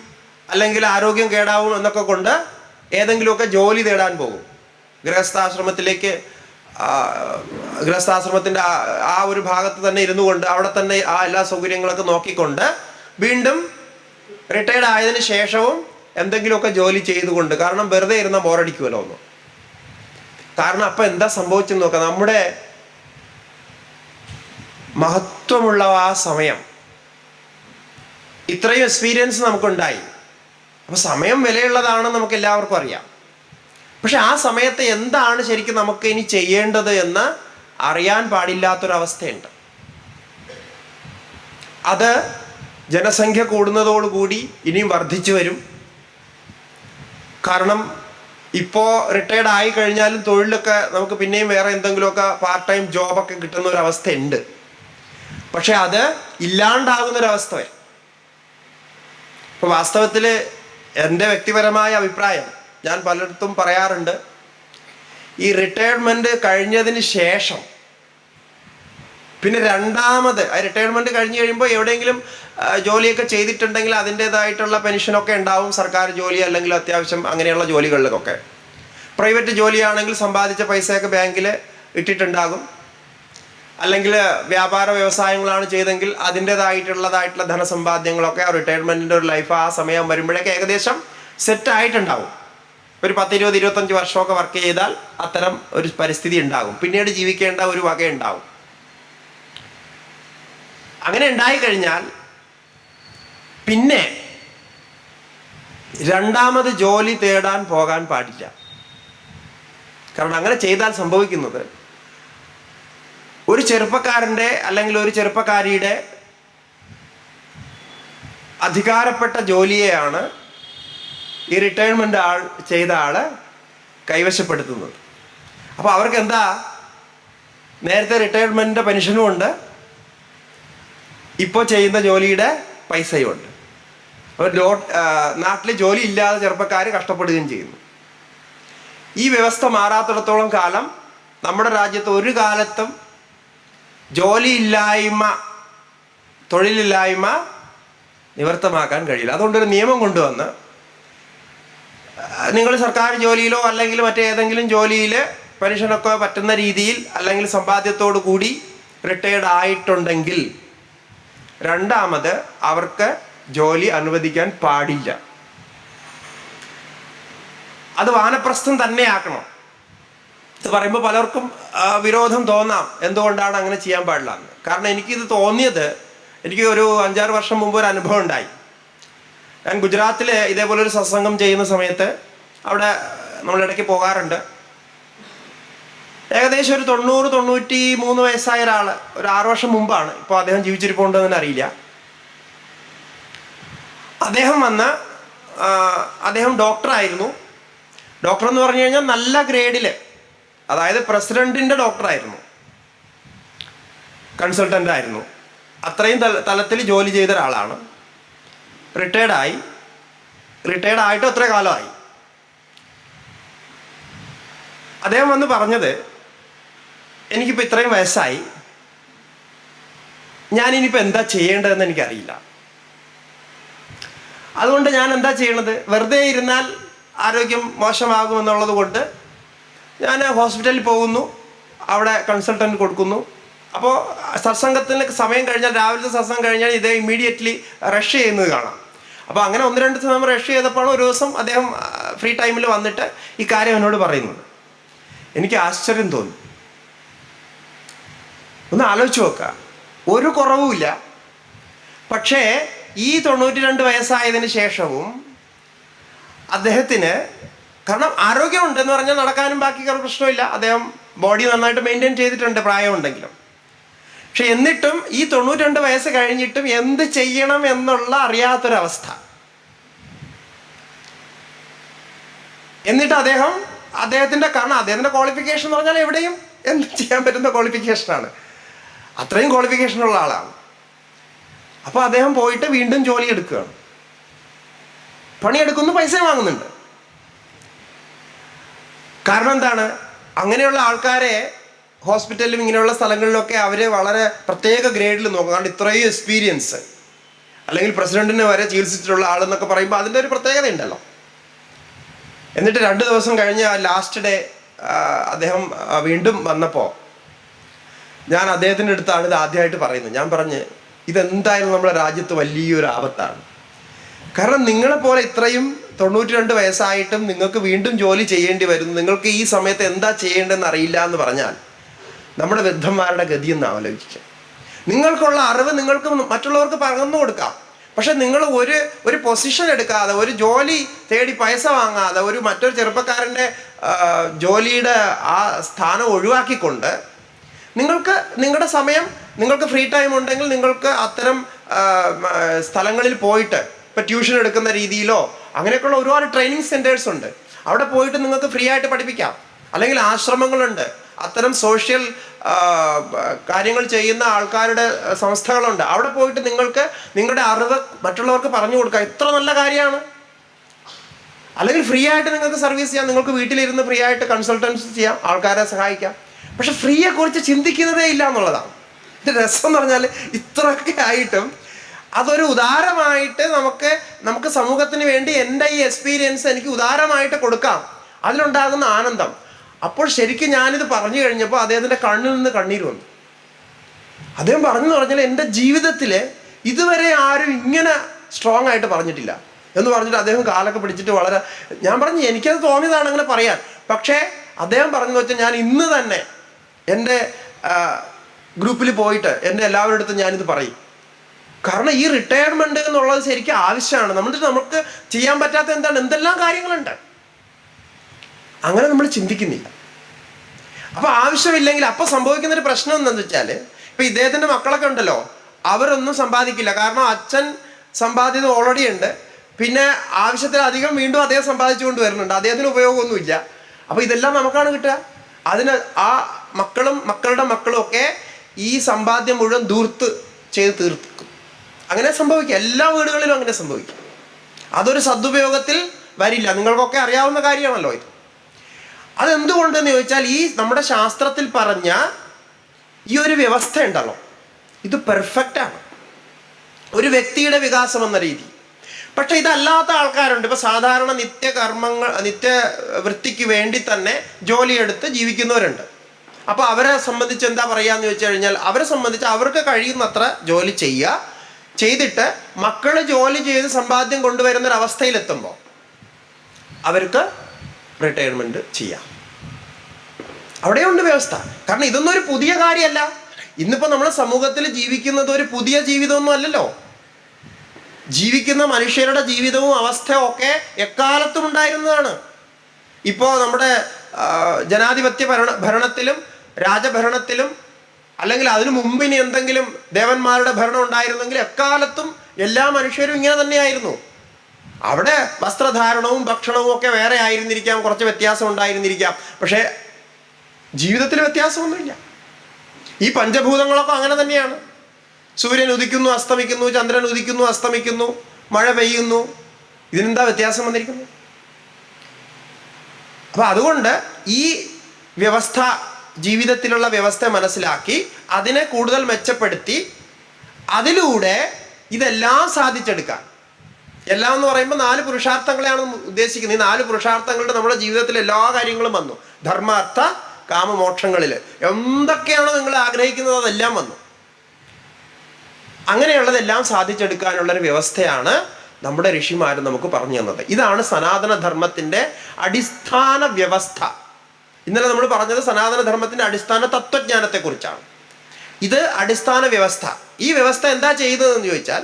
അല്ലെങ്കിൽ ആരോഗ്യം കേടാവും എന്നൊക്കെ കൊണ്ട് ഏതെങ്കിലുമൊക്കെ ജോലി തേടാൻ പോകും. ഗൃഹസ്ഥാശ്രമത്തിൻ്റെ ആ ഒരു ഭാഗത്ത് തന്നെ ഇരുന്നു കൊണ്ട് അവിടെ തന്നെ ആ എല്ലാ സൗകര്യങ്ങളൊക്കെ നോക്കിക്കൊണ്ട് വീണ്ടും റിട്ടയർഡ് ആയതിനു ശേഷവും എന്തെങ്കിലുമൊക്കെ ജോലി ചെയ്തുകൊണ്ട്, കാരണം വെറുതെ ഇരുന്ന ബോറടിക്കുമല്ലോ ഒന്ന്. കാരണം അപ്പം എന്താ സംഭവിച്ചെന്ന് നോക്കാം, നമ്മുടെ മഹത്വമുള്ള ആ സമയം, ഇത്രയും എക്സ്പീരിയൻസ് നമുക്കുണ്ടായി. അപ്പം സമയം വിലയുള്ളതാണെന്ന് നമുക്ക് എല്ലാവർക്കും അറിയാം. പക്ഷെ ആ സമയത്ത് എന്താണ് ശരിക്കും നമുക്ക് ഇനി ചെയ്യേണ്ടത് എന്ന് അറിയാൻ പാടില്ലാത്തൊരവസ്ഥയുണ്ട്. അത് ജനസംഖ്യ കൂടുന്നതോടുകൂടി ഇനിയും വർദ്ധിച്ചു വരും. കാരണം ഇപ്പോൾ റിട്ടയർഡ് ആയി കഴിഞ്ഞാലും തൊഴിലൊക്കെ നമുക്ക് പിന്നെയും വേറെ എന്തെങ്കിലുമൊക്കെ പാർട്ട് ടൈം ജോബൊക്കെ കിട്ടുന്ന ഒരവസ്ഥയുണ്ട്. പക്ഷെ അത് ഇല്ലാണ്ടാകുന്നൊരവസ്ഥ വരും. ഇപ്പോൾ വാസ്തവത്തിൽ എൻ്റെ വ്യക്തിപരമായ അഭിപ്രായം, ഞാൻ പലയിടത്തും പറയാറുണ്ട്, ഈ റിട്ടയർമെൻറ്റ് കഴിഞ്ഞതിന് ശേഷം പിന്നെ രണ്ടാമത് റിട്ടയർമെൻറ്റ് കഴിഞ്ഞ് കഴിയുമ്പോൾ എവിടെയെങ്കിലും ജോലിയൊക്കെ ചെയ്തിട്ടുണ്ടെങ്കിൽ അതിൻ്റേതായിട്ടുള്ള പെൻഷനൊക്കെ ഉണ്ടാവും. സർക്കാർ ജോലി അല്ലെങ്കിൽ അത്യാവശ്യം അങ്ങനെയുള്ള ജോലികളിലൊക്കെ. പ്രൈവറ്റ് ജോലിയാണെങ്കിൽ സമ്പാദിച്ച പൈസയൊക്കെ ബാങ്കിൽ ഇട്ടിട്ടുണ്ടാകും. അല്ലെങ്കിൽ വ്യാപാര വ്യവസായങ്ങളാണ് ചെയ്തെങ്കിൽ അതിൻ്റേതായിട്ടുള്ള ധനസമ്പാദ്യങ്ങളൊക്കെ ആ റിട്ടയർമെൻറ്റിൻ്റെ ഒരു ലൈഫ് ആ സമയം വരുമ്പോഴേക്ക് ഏകദേശം സെറ്റായിട്ടുണ്ടാവും. ഒരു 10-20-25 വർഷമൊക്കെ വർക്ക് ചെയ്താൽ അത്തരം ഒരു പരിസ്ഥിതി ഉണ്ടാകും. പിന്നീട് ജീവിക്കേണ്ട ഒരു വകയുണ്ടാവും. അങ്ങനെ ഉണ്ടായിക്കഴിഞ്ഞാൽ പിന്നെ രണ്ടാമത് ജോലി തേടാൻ പോകാൻ പാടില്ല. കാരണം അങ്ങനെ ചെയ്താൽ സംഭവിക്കുന്നത്, ഒരു ചെറുപ്പക്കാരൻ്റെ അല്ലെങ്കിൽ ഒരു ചെറുപ്പക്കാരിയുടെ അധികാരപ്പെട്ട ജോലിയെയാണ് ഈ റിട്ടയർമെൻ്റ് ചെയ്ത ആള് കൈവശപ്പെടുത്തുന്നത്. അപ്പോൾ അവർക്ക് എന്താ, നേരത്തെ റിട്ടയർമെൻറ്റിൻ്റെ പെൻഷനും ഉണ്ട്, ഇപ്പോൾ ചെയ്യുന്ന ജോലിയുടെ പൈസയും ഉണ്ട്. അവർ നാട്ടിൽ ജോലി ഇല്ലാതെ ചെറുപ്പക്കാർ കഷ്ടപ്പെടുകയും ചെയ്യുന്നു. ഈ വ്യവസ്ഥ മാറാത്തിടത്തോളം കാലം നമ്മുടെ രാജ്യത്ത് ഒരു കാലത്തും തൊഴിലില്ലായ്മ നിവർത്തമാക്കാൻ കഴിയില്ല. അതുകൊണ്ടൊരു നിയമം കൊണ്ടുവന്ന് നിങ്ങൾ സർക്കാർ ജോലിയിലോ അല്ലെങ്കിൽ മറ്റേതെങ്കിലും ജോലിയിൽ പെൻഷനൊക്കെ പറ്റുന്ന രീതിയിൽ അല്ലെങ്കിൽ സമ്പാദ്യത്തോടു കൂടി റിട്ടയർഡ് ആയിട്ടുണ്ടെങ്കിൽ രണ്ടാമത് അവർക്ക് ജോലി അനുവദിക്കാൻ പാടില്ല. അത് വാനപ്രസ്ഥം തന്നെ ആക്കണം. ഇത് പറയുമ്പോൾ പലർക്കും വിരോധം തോന്നാം, എന്തുകൊണ്ടാണ് അങ്ങനെ ചെയ്യാൻ പാടില്ല എന്ന്. കാരണം എനിക്കിത് തോന്നിയത്, എനിക്ക് ഒരു 5-6 വർഷം മുമ്പ് ഒരു അനുഭവം ഉണ്ടായി. ഞാൻ ഗുജറാത്തിൽ ഇതേപോലെ ഒരു സത്സംഗം ചെയ്യുന്ന സമയത്ത് അവിടെ നമ്മളിടയ്ക്ക് പോകാറുണ്ട്. ഏകദേശം ഒരു 90-93 വയസ്സായ ഒരാൾ, ഒരു 6 വർഷം മുമ്പാണ്. ഇപ്പോൾ അദ്ദേഹം ജീവിച്ചിരിപ്പുണ്ടോ എന്ന് അറിയില്ല. അദ്ദേഹം ഡോക്ടറായിരുന്നു. ഡോക്ടർ എന്ന് പറഞ്ഞു കഴിഞ്ഞാൽ നല്ല ഗ്രേഡിൽ, അതായത് പ്രസിഡന്റിൻ്റെ ഡോക്ടറായിരുന്നു, കൺസൾട്ടൻ്റ് ആയിരുന്നു. അത്രയും തലത്തിൽ ജോലി ചെയ്ത ഒരാളാണ്. റിട്ടയർഡ് ആയിട്ട് എത്ര കാലമായി. അദ്ദേഹം വന്ന് പറഞ്ഞത്, എനിക്കിപ്പോൾ ഇത്രയും വയസ്സായി, ഞാനിനിയിപ്പോൾ എന്താ ചെയ്യേണ്ടതെന്ന് എനിക്കറിയില്ല. അതുകൊണ്ട് ഞാൻ എന്താ ചെയ്യണത്, വെറുതെ ഇരുന്നാൽ ആരോഗ്യം മോശമാകുമെന്നുള്ളത് കൊണ്ട് ഞാൻ ഹോസ്പിറ്റലിൽ പോകുന്നു, അവിടെ കൺസൾട്ടൻറ്റ് കൊടുക്കുന്നു. അപ്പോൾ സത്സംഗത്തിന് സമയം കഴിഞ്ഞാൽ, രാവിലത്തെ സത്സംഗം കഴിഞ്ഞാൽ ഇതേ ഇമ്മീഡിയറ്റ്ലി റഷ് ചെയ്യുന്നത് കാണാം. അപ്പോൾ അങ്ങനെ 1-2 സമയം റഷ് ചെയ്തപ്പോഴാണ് ഒരു ദിവസം അദ്ദേഹം ഫ്രീ ടൈമിൽ വന്നിട്ട് ഈ കാര്യം എന്നോട് പറയുന്നത്. എനിക്ക് ആശ്ചര്യം തോന്നി. ഒന്ന് ആലോചിച്ച് നോക്കുക, ഒരു കുറവുമില്ല. പക്ഷേ ഈ 92 വയസ്സായതിന് ശേഷവും അദ്ദേഹത്തിന്, കാരണം ആരോഗ്യമുണ്ടെന്ന് പറഞ്ഞാൽ നടക്കാനും ബാക്കി പ്രശ്നമില്ല, അദ്ദേഹം ബോഡി നന്നായിട്ട് മെയിൻറ്റെയിൻ ചെയ്തിട്ടുണ്ട് പ്രായമുണ്ടെങ്കിലും. പക്ഷെ എന്നിട്ടും ഈ 92 വയസ്സ് കഴിഞ്ഞിട്ടും എന്ത് ചെയ്യണം എന്നുള്ള അറിയാത്തൊരവസ്ഥ. എന്നിട്ട് അദ്ദേഹത്തിൻ്റെ ക്വാളിഫിക്കേഷൻ എന്ന് പറഞ്ഞാൽ എവിടെയും എന്ത് ചെയ്യാൻ പറ്റുന്ന ക്വാളിഫിക്കേഷനാണ്, അത്രയും ക്വാളിഫിക്കേഷനുള്ള ആളാണ്. അപ്പോൾ അദ്ദേഹം പോയിട്ട് വീണ്ടും ജോലി എടുക്കുകയാണ്. പണിയെടുക്കുന്നു, പൈസ വാങ്ങുന്നുണ്ട്. കാരണം എന്താണ്? അങ്ങനെയുള്ള ആൾക്കാരെ ഹോസ്പിറ്റലിലും ഇങ്ങനെയുള്ള സ്ഥലങ്ങളിലൊക്കെ അവർ വളരെ പ്രത്യേക ഗ്രേഡിൽ നോക്കും. കാരണം ഇത്രയും എക്സ്പീരിയൻസ്, അല്ലെങ്കിൽ പ്രസിഡന്റിനെ വരെ ചികിത്സിച്ചിട്ടുള്ള ആളെന്നൊക്കെ പറയുമ്പോൾ അതിൻ്റെ ഒരു പ്രത്യേകത ഉണ്ടല്ലോ. എന്നിട്ട് 2 ദിവസം കഴിഞ്ഞ് ലാസ്റ്റ് ഡേ അദ്ദേഹം വീണ്ടും വന്നപ്പോൾ ഞാൻ അദ്ദേഹത്തിൻ്റെ അടുത്താണ് ഇത് ആദ്യമായിട്ട് പറയുന്നത്. ഞാൻ പറഞ്ഞ്, ഇതെന്തായാലും നമ്മുടെ രാജ്യത്ത് വലിയൊരു ആപത്താണ്. കാരണം നിങ്ങളെപ്പോലെ ഇത്രയും 92 വയസ്സായിട്ടും നിങ്ങൾക്ക് വീണ്ടും ജോലി ചെയ്യേണ്ടി വരുന്നു, നിങ്ങൾക്ക് ഈ സമയത്ത് എന്താ ചെയ്യേണ്ടതെന്ന് അറിയില്ല എന്ന് പറഞ്ഞാൽ നമ്മുടെ വൃദ്ധന്മാരുടെ ഗതിയെന്ന് ആലോചിക്കാം. നിങ്ങൾക്കുള്ള അറിവ് നിങ്ങൾക്ക് മറ്റുള്ളവർക്ക് പകർന്നു കൊടുക്കാം. പക്ഷെ നിങ്ങൾ ഒരു പൊസിഷൻ എടുക്കാതെ, ഒരു ജോലി തേടി പൈസ വാങ്ങാതെ, മറ്റൊരു ചെറുപ്പക്കാരൻ്റെ ജോലിയുടെ ആ സ്ഥാനം ഒഴിവാക്കിക്കൊണ്ട് നിങ്ങൾക്ക് നിങ്ങളുടെ സമയം, നിങ്ങൾക്ക് ഫ്രീ ടൈം ഉണ്ടെങ്കിൽ നിങ്ങൾക്ക് അത്തരം സ്ഥലങ്ങളിൽ പോയിട്ട്, ഇപ്പം ട്യൂഷൻ എടുക്കുന്ന രീതിയിലോ അങ്ങനെയൊക്കെയുള്ള ഒരുപാട് ട്രെയിനിങ് സെൻറ്റേഴ്സ് ഉണ്ട്. അവിടെ പോയിട്ട് നിങ്ങൾക്ക് ഫ്രീ ആയിട്ട് പഠിപ്പിക്കാം. അല്ലെങ്കിൽ ആശ്രമങ്ങളുണ്ട്, അത്തരം സോഷ്യൽ കാര്യങ്ങൾ ചെയ്യുന്ന ആൾക്കാരുടെ സംസ്ഥകളുണ്ട്. അവിടെ പോയിട്ട് നിങ്ങൾക്ക് നിങ്ങളുടെ അറിവ് മറ്റുള്ളവർക്ക് പറഞ്ഞു കൊടുക്കാം. എത്ര നല്ല കാര്യമാണ്. അല്ലെങ്കിൽ ഫ്രീ ആയിട്ട് നിങ്ങൾക്ക് സർവീസ് ചെയ്യാം. നിങ്ങൾക്ക് വീട്ടിലിരുന്ന് ഫ്രീ ആയിട്ട് കൺസൾട്ടൻസി ചെയ്യാം, ആൾക്കാരെ സഹായിക്കാം. പക്ഷെ ഫ്രീയെ കുറിച്ച് ചിന്തിക്കുന്നതേ ഇല്ല എന്നുള്ളതാണ്. ഇത് രസം എന്ന് പറഞ്ഞാൽ ഇത്രയൊക്കെ ആയിട്ടും അതൊരു ഉദാരമായിട്ട് നമുക്ക് സമൂഹത്തിന് വേണ്ടി എൻ്റെ ഈ എക്സ്പീരിയൻസ് എനിക്ക് ഉദാരമായിട്ട് കൊടുക്കാം, അതിലുണ്ടാകുന്ന ആനന്ദം. അപ്പോൾ ശരിക്കും ഞാനിത് പറഞ്ഞു കഴിഞ്ഞപ്പോൾ അദ്ദേഹത്തിൻ്റെ കണ്ണിൽ നിന്ന് കണ്ണീര് വന്നു. അദ്ദേഹം പറഞ്ഞു പറഞ്ഞാൽ എൻ്റെ ജീവിതത്തിൽ ഇതുവരെ ആരും ഇങ്ങനെ സ്ട്രോങ് ആയിട്ട് പറഞ്ഞിട്ടില്ല എന്ന് പറഞ്ഞിട്ട് അദ്ദേഹം കാലൊക്കെ പിടിച്ചിട്ട് വളരെ, ഞാൻ പറഞ്ഞു എനിക്കത് തോന്നിയതാണ് അങ്ങനെ പറയാൻ. പക്ഷേ അദ്ദേഹം പറഞ്ഞു വെച്ചാൽ ഞാൻ ഇന്ന് തന്നെ എൻ്റെ ഗ്രൂപ്പിൽ പോയിട്ട് എൻ്റെ എല്ലാവരുടെ അടുത്തും ഞാനിത് പറയും. കാരണം ഈ റിട്ടയർമെൻറ്റ് എന്നുള്ളത് ശരിക്കും ആവശ്യമാണ്. നമുക്ക് ചെയ്യാൻ പറ്റാത്ത എന്തെല്ലാം കാര്യങ്ങളുണ്ട്, അങ്ങനെ നമ്മൾ ചിന്തിക്കുന്നില്ല. അപ്പോൾ ആവശ്യമില്ലെങ്കിൽ അപ്പോൾ സംഭവിക്കുന്നൊരു പ്രശ്നം എന്താണെന്ന് വെച്ചാൽ, ഇപ്പം ഇദ്ദേഹത്തിൻ്റെ മക്കളൊക്കെ ഉണ്ടല്ലോ, അവരൊന്നും സമ്പാദിക്കില്ല. കാരണം അച്ഛൻ സമ്പാദ്യം ഓൾറെഡി ഉണ്ട്, പിന്നെ ആവശ്യത്തിലധികം വീണ്ടും അദ്ദേഹം സമ്പാദിച്ചു കൊണ്ട് വരുന്നുണ്ട്, അദ്ദേഹത്തിന് ഉപയോഗമൊന്നുമില്ല. അപ്പോൾ ഇതെല്ലാം നമുക്കാണ് കിട്ടുക. അതിന് ആ മക്കളുടെ മക്കളും ഒക്കെ ഈ സമ്പാദ്യം മുഴുവൻ ചെയ്ത് തീർക്കും. അങ്ങനെ സംഭവിക്കും, എല്ലാ വീടുകളിലും അങ്ങനെ സംഭവിക്കും. അതൊരു സദുപയോഗത്തിൽ വരില്ല. നിങ്ങൾക്കൊക്കെ അറിയാവുന്ന കാര്യമാണല്ലോ ഇത്. അതെന്തുകൊണ്ടെന്ന് ചോദിച്ചാൽ, ഈ നമ്മുടെ ശാസ്ത്രത്തിൽ പറഞ്ഞ ഈ ഒരു വ്യവസ്ഥ ഉണ്ടല്ലോ, ഇത് പെർഫെക്റ്റാണ് ഒരു വ്യക്തിയുടെ വികാസം എന്ന രീതി. പക്ഷെ ഇതല്ലാത്ത ആൾക്കാരുണ്ട്. ഇപ്പം സാധാരണ നിത്യവൃത്തിക്ക് വേണ്ടി തന്നെ ജോലിയെടുത്ത് ജീവിക്കുന്നവരുണ്ട്. അപ്പോൾ അവരെ സംബന്ധിച്ച് എന്താ പറയാന്ന് ചോദിച്ചു കഴിഞ്ഞാൽ, അവരെ സംബന്ധിച്ച് അവർക്ക് കഴിയുന്നത്ര ജോലി ചെയ്തിട്ട് മക്കൾ ജോലി ചെയ്ത് സമ്പാദ്യം കൊണ്ടുവരുന്നൊരവസ്ഥയിലെത്തുമ്പോൾ അവർക്ക് റിട്ടയർമെൻറ്റ് ചെയ്യാം. അവിടെയുണ്ട് വ്യവസ്ഥ. കാരണം ഇതൊന്നും ഒരു പുതിയ കാര്യമല്ല. ഇന്നിപ്പോൾ നമ്മൾ സമൂഹത്തിൽ ജീവിക്കുന്നത് ഒരു പുതിയ ജീവിതമൊന്നും അല്ലല്ലോ. ജീവിക്കുന്ന മനുഷ്യരുടെ ജീവിതവും അവസ്ഥയും ഒക്കെ എക്കാലത്തും ഉണ്ടായിരുന്നതാണ്. ഇപ്പോൾ നമ്മുടെ ജനാധിപത്യ ഭരണത്തിലും രാജഭരണത്തിലും, അല്ലെങ്കിൽ അതിനു മുമ്പ് ഇനി എന്തെങ്കിലും ദേവന്മാരുടെ ഭരണം ഉണ്ടായിരുന്നെങ്കിൽ എക്കാലത്തും എല്ലാ മനുഷ്യരും ഇങ്ങനെ തന്നെയായിരുന്നു. അവിടെ വസ്ത്രധാരണവും ഭക്ഷണവും ഒക്കെ വേറെ ആയിരുന്നിരിക്കാം, കുറച്ച് വ്യത്യാസം ഉണ്ടായിരുന്നിരിക്കാം, പക്ഷേ ജീവിതത്തിൽ വ്യത്യാസമൊന്നുമില്ല. ഈ പഞ്ചഭൂതങ്ങളൊക്കെ അങ്ങനെ തന്നെയാണ്. സൂര്യൻ ഉദിക്കുന്നു, അസ്തമിക്കുന്നു, ചന്ദ്രൻ ഉദിക്കുന്നു, അസ്തമിക്കുന്നു, മഴ പെയ്യുന്നു. ഇതിനെന്താ വ്യത്യാസം വന്നിരിക്കുന്നത്? അപ്പം അതുകൊണ്ട് ഈ വ്യവസ്ഥ, ജീവിതത്തിലുള്ള വ്യവസ്ഥ മനസ്സിലാക്കി അതിനെ കൂടുതൽ മെച്ചപ്പെടുത്തി അതിലൂടെ ഇതെല്ലാം സാധിച്ചെടുക്കാൻ. എല്ലാം എന്ന് പറയുമ്പോൾ 4 പുരുഷാർത്ഥങ്ങളെയാണ് ഉദ്ദേശിക്കുന്നത്. ഈ 4 പുരുഷാർത്ഥങ്ങളുടെ നമ്മുടെ ജീവിതത്തിൽ എല്ലാ കാര്യങ്ങളും വന്നു. ധർമാർത്ഥ കാമമോക്ഷങ്ങളിൽ എന്തൊക്കെയാണോ നിങ്ങൾ ആഗ്രഹിക്കുന്നത് അതെല്ലാം വന്നു. അങ്ങനെയുള്ളതെല്ലാം സാധിച്ചെടുക്കാനുള്ളൊരു വ്യവസ്ഥയാണ് നമ്മുടെ ഋഷിമാർ നമുക്ക് പറഞ്ഞു തന്നത്. ഇതാണ് സനാതനധർമ്മത്തിൻ്റെ അടിസ്ഥാന വ്യവസ്ഥ. ഇന്നലെ നമ്മൾ പറഞ്ഞത് സനാതനധർമ്മത്തിൻ്റെ അടിസ്ഥാന തത്വജ്ഞാനത്തെക്കുറിച്ചാണ്. ഇത് അടിസ്ഥാന വ്യവസ്ഥ. ഈ വ്യവസ്ഥ എന്താ ചെയ്തതെന്ന് ചോദിച്ചാൽ,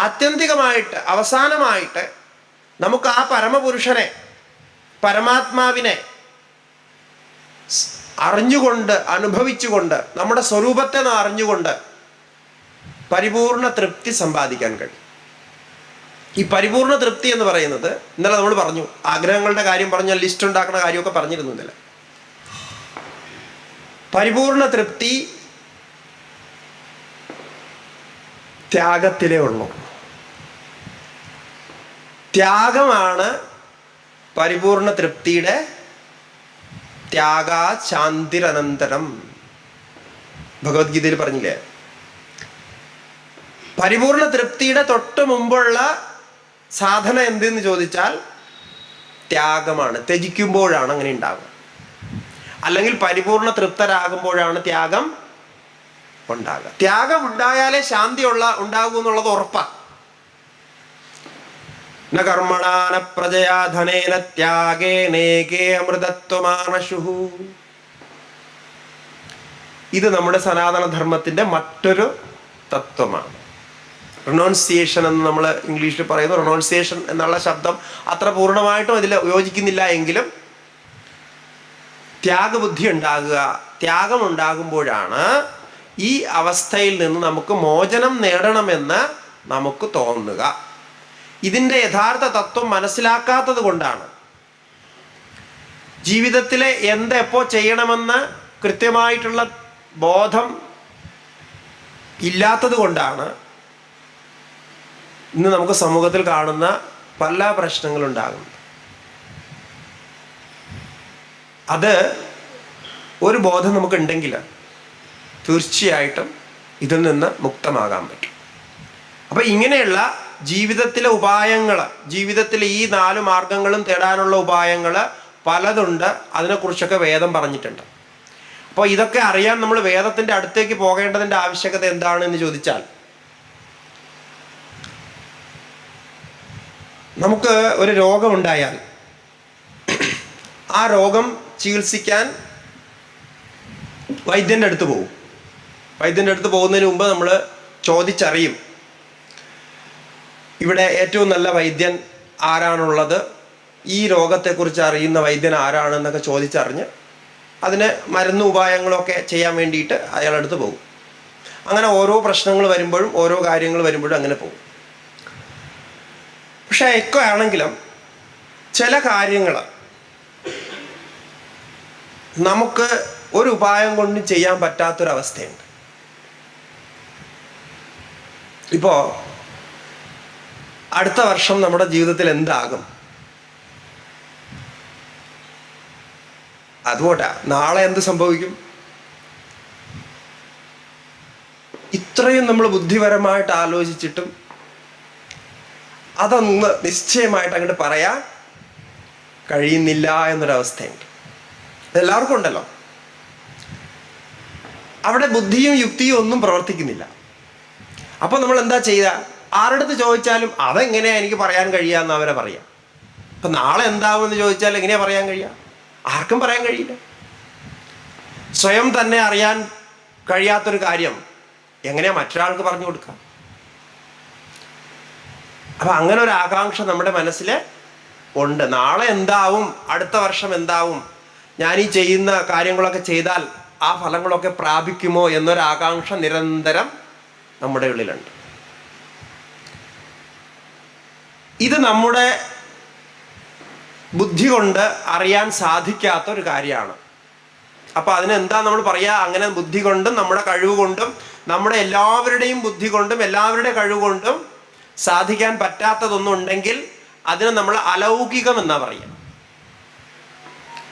ആത്യന്തികമായിട്ട് അവസാനമായിട്ട് നമുക്ക് ആ പരമപുരുഷനെ, പരമാത്മാവിനെ അറിഞ്ഞുകൊണ്ട്, അനുഭവിച്ചുകൊണ്ട്, നമ്മുടെ സ്വരൂപത്തെ അറിഞ്ഞുകൊണ്ട് പരിപൂർണ തൃപ്തി സമ്പാദിക്കാൻ കഴിയും. ഈ പരിപൂർണ തൃപ്തി എന്ന് പറയുന്നത്, ഇന്നലെ നമ്മൾ പറഞ്ഞു, ആഗ്രഹങ്ങളുടെ കാര്യം പറഞ്ഞാൽ ലിസ്റ്റ് ഉണ്ടാക്കുന്ന കാര്യമൊക്കെ പറഞ്ഞിരുന്നു ഇന്നലെ. പരിപൂർണ തൃപ്തി ത്യാഗത്തിലേ ഉള്ളൂ. ത്യാഗമാണ് പരിപൂർണ തൃപ്തിയുടെ ത്യാഗാ ശാന്തിരനന്തരം. ഭഗവത്ഗീതയിൽ പറഞ്ഞില്ലേ, പരിപൂർണ തൃപ്തിയുടെ തൊട്ട് മുമ്പുള്ള സാധന എന്തെന്ന് ചോദിച്ചാൽ ത്യാഗമാണ്. ത്യജിക്കുമ്പോഴാണ് അങ്ങനെ ഉണ്ടാകുക. അല്ലെങ്കിൽ പരിപൂർണ തൃപ്തരാകുമ്പോഴാണ് ത്യാഗം ഉണ്ടാകുക. ത്യാഗം ഉണ്ടായാലേ ശാന്തി ഉണ്ടാകൂ എന്നുള്ളത് ഉറപ്പാണ്. ന കർമ്മണാന പ്രജയാ ധനേന ത്യാഗേനേകേ അമൃതത്വമാനശു. ഇത് നമ്മുടെ സനാതനധർമ്മത്തിന്റെ മറ്റൊരു തത്വമാണ്. റിനൗൺസിയേഷൻ എന്ന് നമ്മൾ ഇംഗ്ലീഷിൽ പറയുന്നു. റിനൗൺസിയേഷൻ എന്നുള്ള ശബ്ദം അത്ര പൂർണ്ണമായിട്ടും അതിൽ യോജിക്കുന്നില്ല എങ്കിലും ത്യാഗബുദ്ധി ഉണ്ടാകുക, ത്യാഗം ഉണ്ടാകുമ്പോഴാണ് ഈ അവസ്ഥയിൽ നിന്ന് നമുക്ക് മോചനം നേടണമെന്ന് നമുക്ക് തോന്നുക. ഇതിൻ്റെ യഥാർത്ഥ തത്വം മനസ്സിലാക്കാത്തത് കൊണ്ടാണ്, ജീവിതത്തിലെ എന്തെപ്പോ ചെയ്യണമെന്ന് കൃത്യമായിട്ടുള്ള ബോധം ഇല്ലാത്തത് കൊണ്ടാണ് ഇന്ന് നമുക്ക് സമൂഹത്തിൽ കാണുന്ന പല പ്രശ്നങ്ങളുണ്ടാകുന്നത്. അത് ഒരു ബോധം നമുക്കുണ്ടെങ്കിൽ തീർച്ചയായിട്ടും ഇതിൽ നിന്ന് മുക്തമാകാൻ പറ്റും. അപ്പം ഇങ്ങനെയുള്ള ജീവിതത്തിലെ ഉപായങ്ങൾ, ജീവിതത്തിലെ ഈ 4 മാർഗങ്ങളും തേടാനുള്ള ഉപായങ്ങൾ പലതുണ്ട്. അതിനെക്കുറിച്ചൊക്കെ വേദം പറഞ്ഞിട്ടുണ്ട്. അപ്പോൾ ഇതൊക്കെ അറിയാൻ നമ്മൾ വേദത്തിൻ്റെ അടുത്തേക്ക് പോകേണ്ടതിൻ്റെ ആവശ്യകത എന്താണെന്ന് ചോദിച്ചാൽ, നമുക്ക് ഒരു രോഗമുണ്ടായാൽ ആ രോഗം ചികിത്സിക്കാൻ വൈദ്യൻ്റെ അടുത്ത് പോകും. വൈദ്യൻ്റെ അടുത്ത് പോകുന്നതിന് മുമ്പ് നമ്മൾ ചോദിച്ചറിയും, ഇവിടെ ഏറ്റവും നല്ല വൈദ്യൻ ആരാണുള്ളത്, ഈ രോഗത്തെക്കുറിച്ച് അറിയുന്ന വൈദ്യൻ ആരാണെന്നൊക്കെ ചോദിച്ചറിഞ്ഞ് അതിന് മരുന്ന് ഉപായങ്ങളൊക്കെ ചെയ്യാൻ വേണ്ടിയിട്ട് അയാളടുത്ത് പോകും. അങ്ങനെ ഓരോ പ്രശ്നങ്ങൾ വരുമ്പോഴും ഓരോ കാര്യങ്ങൾ വരുമ്പോഴും അങ്ങനെ പോകും. പക്ഷെ ഒക്കെ ആണെങ്കിലും ചില കാര്യങ്ങൾ നമുക്ക് ഒരു ഉപായം കൊണ്ട് ചെയ്യാൻ പറ്റാത്തൊരവസ്ഥയുണ്ട്. ഇപ്പോൾ അടുത്ത വർഷം നമ്മുടെ ജീവിതത്തിൽ എന്താകും, അതുകൊണ്ടാ നാളെ എന്ത് സംഭവിക്കും, ഇത്രയും നമ്മൾ ബുദ്ധിപരമായിട്ട് ആലോചിച്ചിട്ടും അതൊന്ന് നിശ്ചയമായിട്ട് അങ്ങോട്ട് പറയാൻ കഴിയുന്നില്ല എന്നൊരവസ്ഥയുണ്ട്. എല്ലാവർക്കും ഉണ്ടല്ലോ. അവിടെ ബുദ്ധിയും യുക്തിയും ഒന്നും പ്രവർത്തിക്കുന്നില്ല. അപ്പോൾ നമ്മൾ എന്താ ചെയ്യുക, ആരുടെ ചോദിച്ചാലും അതെങ്ങനെയാ എനിക്ക് പറയാൻ കഴിയാന്ന് അവരെ പറയാം. അപ്പം നാളെ എന്താവുമെന്ന് ചോദിച്ചാൽ എങ്ങനെയാ പറയാൻ കഴിയുക? ആർക്കും പറയാൻ കഴിയില്ല. സ്വയം തന്നെ അറിയാൻ കഴിയാത്തൊരു കാര്യം എങ്ങനെയാ മറ്റൊരാൾക്ക് പറഞ്ഞു കൊടുക്കാം? അപ്പം അങ്ങനെ ഒരു ആകാംക്ഷ നമ്മുടെ മനസ്സിൽ ഉണ്ട്. നാളെ എന്താവും, അടുത്ത വർഷം എന്താവും, ഞാൻ ഈ ചെയ്യുന്ന കാര്യങ്ങളൊക്കെ ചെയ്താൽ ആ ഫലങ്ങളൊക്കെ പ്രാപിക്കുമോ എന്നൊരാകാംക്ഷ നിരന്തരം നമ്മുടെ ഉള്ളിലുണ്ട്. ഇത് നമ്മുടെ ബുദ്ധി കൊണ്ട് അറിയാൻ സാധിക്കാത്തൊരു കാര്യമാണ്. അപ്പോൾ അതിനെന്താ നമ്മൾ പറയുക, അങ്ങനെ ബുദ്ധി കൊണ്ടും നമ്മുടെ കഴിവ് കൊണ്ടും നമ്മുടെ എല്ലാവരുടെയും ബുദ്ധി കൊണ്ടും എല്ലാവരുടെ കഴിവ് കൊണ്ടും സാധിക്കാൻ പറ്റാത്തതൊന്നുണ്ടെങ്കിൽ അതിന് നമ്മൾ അലൗകികം എന്നാ പറയുക.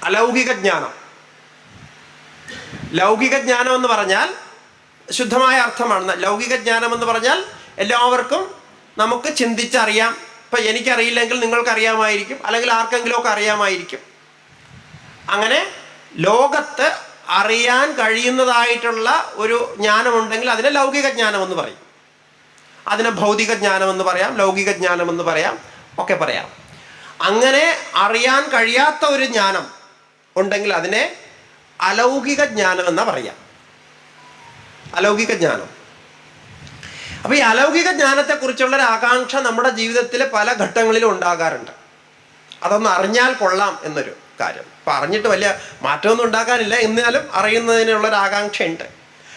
അലൗകിക ജ്ഞാനം. ലൗകിക ജ്ഞാനം എന്ന് പറഞ്ഞാൽ ശുദ്ധമായ അർത്ഥമാണ്. ലൗകിക ജ്ഞാനം എന്ന് പറഞ്ഞാൽ എല്ലാവർക്കും നമുക്ക് ചിന്തിച്ചറിയാം. ഇപ്പം എനിക്കറിയില്ലെങ്കിൽ നിങ്ങൾക്കറിയാമായിരിക്കും, അല്ലെങ്കിൽ ആർക്കെങ്കിലും ഒക്കെ അറിയാമായിരിക്കും. അങ്ങനെ ലോകത്ത് അറിയാൻ കഴിയുന്നതായിട്ടുള്ള ഒരു ജ്ഞാനമുണ്ടെങ്കിൽ അതിനെ ലൗകിക ജ്ഞാനമെന്ന് പറയും. അതിനെ ഭൗതിക ജ്ഞാനമെന്ന് പറയാം, ലൗകിക ജ്ഞാനമെന്ന് പറയാം, ഒക്കെ പറയാം. അങ്ങനെ അറിയാൻ കഴിയാത്ത ഒരു ജ്ഞാനം ഉണ്ടെങ്കിൽ അതിനെ അലൗകിക ജ്ഞാനം എന്നാ പറയാം. അലൗകിക ജ്ഞാനം. അപ്പോൾ ഈ അലൗകിക ജ്ഞാനത്തെക്കുറിച്ചുള്ള ഒരു ആകാംക്ഷ നമ്മുടെ ജീവിതത്തിൽ പല ഘട്ടങ്ങളിലും ഉണ്ടാകാറുണ്ട്. അതൊന്ന് അറിഞ്ഞാൽ കൊള്ളാം എന്നൊരു കാര്യം. അപ്പം അറിഞ്ഞിട്ട് വലിയ മാറ്റമൊന്നും ഉണ്ടാക്കാനില്ല, എന്നാലും അറിയുന്നതിനുള്ളൊരു ആകാംക്ഷയുണ്ട്.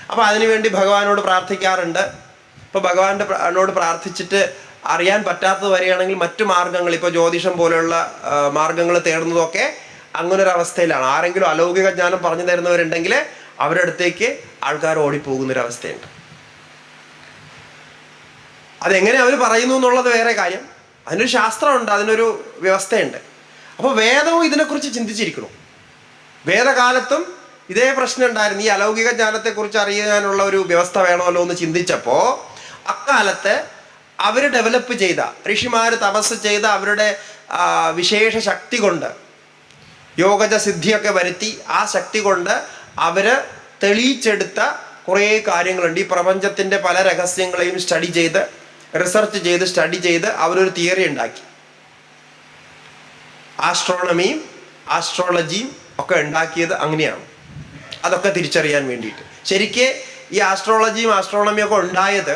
അപ്പോൾ അതിനുവേണ്ടി ഭഗവാനോട് പ്രാർത്ഥിക്കാറുണ്ട്. ഇപ്പോൾ ഭഗവാനോട് പ്രാർത്ഥിച്ചിട്ട് അറിയാൻ പറ്റാത്തത് വരികയാണെങ്കിൽ മറ്റു മാർഗങ്ങൾ, ഇപ്പോൾ ജ്യോതിഷം പോലെയുള്ള മാർഗങ്ങൾ തേടുന്നതൊക്കെ അങ്ങനൊരു അവസ്ഥയിലാണ്. ആരെങ്കിലും അലൗകിക ജ്ഞാനം പറഞ്ഞു തരുന്നവരുണ്ടെങ്കിൽ അവരുടെ അടുത്തേക്ക് ആൾക്കാർ ഓടിപ്പോകുന്നൊരവസ്ഥയുണ്ട്. അതെങ്ങനെ അവർ പറയുന്നു എന്നുള്ളത് വേറെ കാര്യം. അതിനൊരു ശാസ്ത്രമുണ്ട്, അതിനൊരു വ്യവസ്ഥയുണ്ട്. അപ്പോൾ വേദവും ഇതിനെക്കുറിച്ച് ചിന്തിച്ചിരിക്കണം. വേദകാലത്തും ഇതേ പ്രശ്നം ഉണ്ടായിരുന്നു. ഈ അലൗകിക ജ്ഞാനത്തെക്കുറിച്ച് അറിയാനുള്ള ഒരു വ്യവസ്ഥ വേണമല്ലോ എന്ന് ചിന്തിച്ചപ്പോൾ അക്കാലത്ത് അവർ ഡെവലപ്പ് ചെയ്ത, ഋഷിമാർ തപസ് ചെയ്ത അവരുടെ വിശേഷ ശക്തി കൊണ്ട്, യോഗജ സിദ്ധിയൊക്കെ വരുത്തി ആ ശക്തി കൊണ്ട് അവർ തെളിയിച്ചെടുത്ത കുറേ കാര്യങ്ങളുണ്ട്. ഈ പ്രപഞ്ചത്തിൻ്റെ പല രഹസ്യങ്ങളെയും സ്റ്റഡി ചെയ്ത്, റിസർച്ച് ചെയ്ത്, സ്റ്റഡി ചെയ്ത് അവരൊരു തിയറി ഉണ്ടാക്കി. ആസ്ട്രോണമിയും ആസ്ട്രോളജിയും ഒക്കെ ഉണ്ടാക്കിയത് അങ്ങനെയാണ്. അതൊക്കെ തിരിച്ചറിയാൻ വേണ്ടിയിട്ട്. ശരിക്ക് ഈ ആസ്ട്രോളജിയും ആസ്ട്രോണമിയും ഒക്കെ ഉണ്ടായത്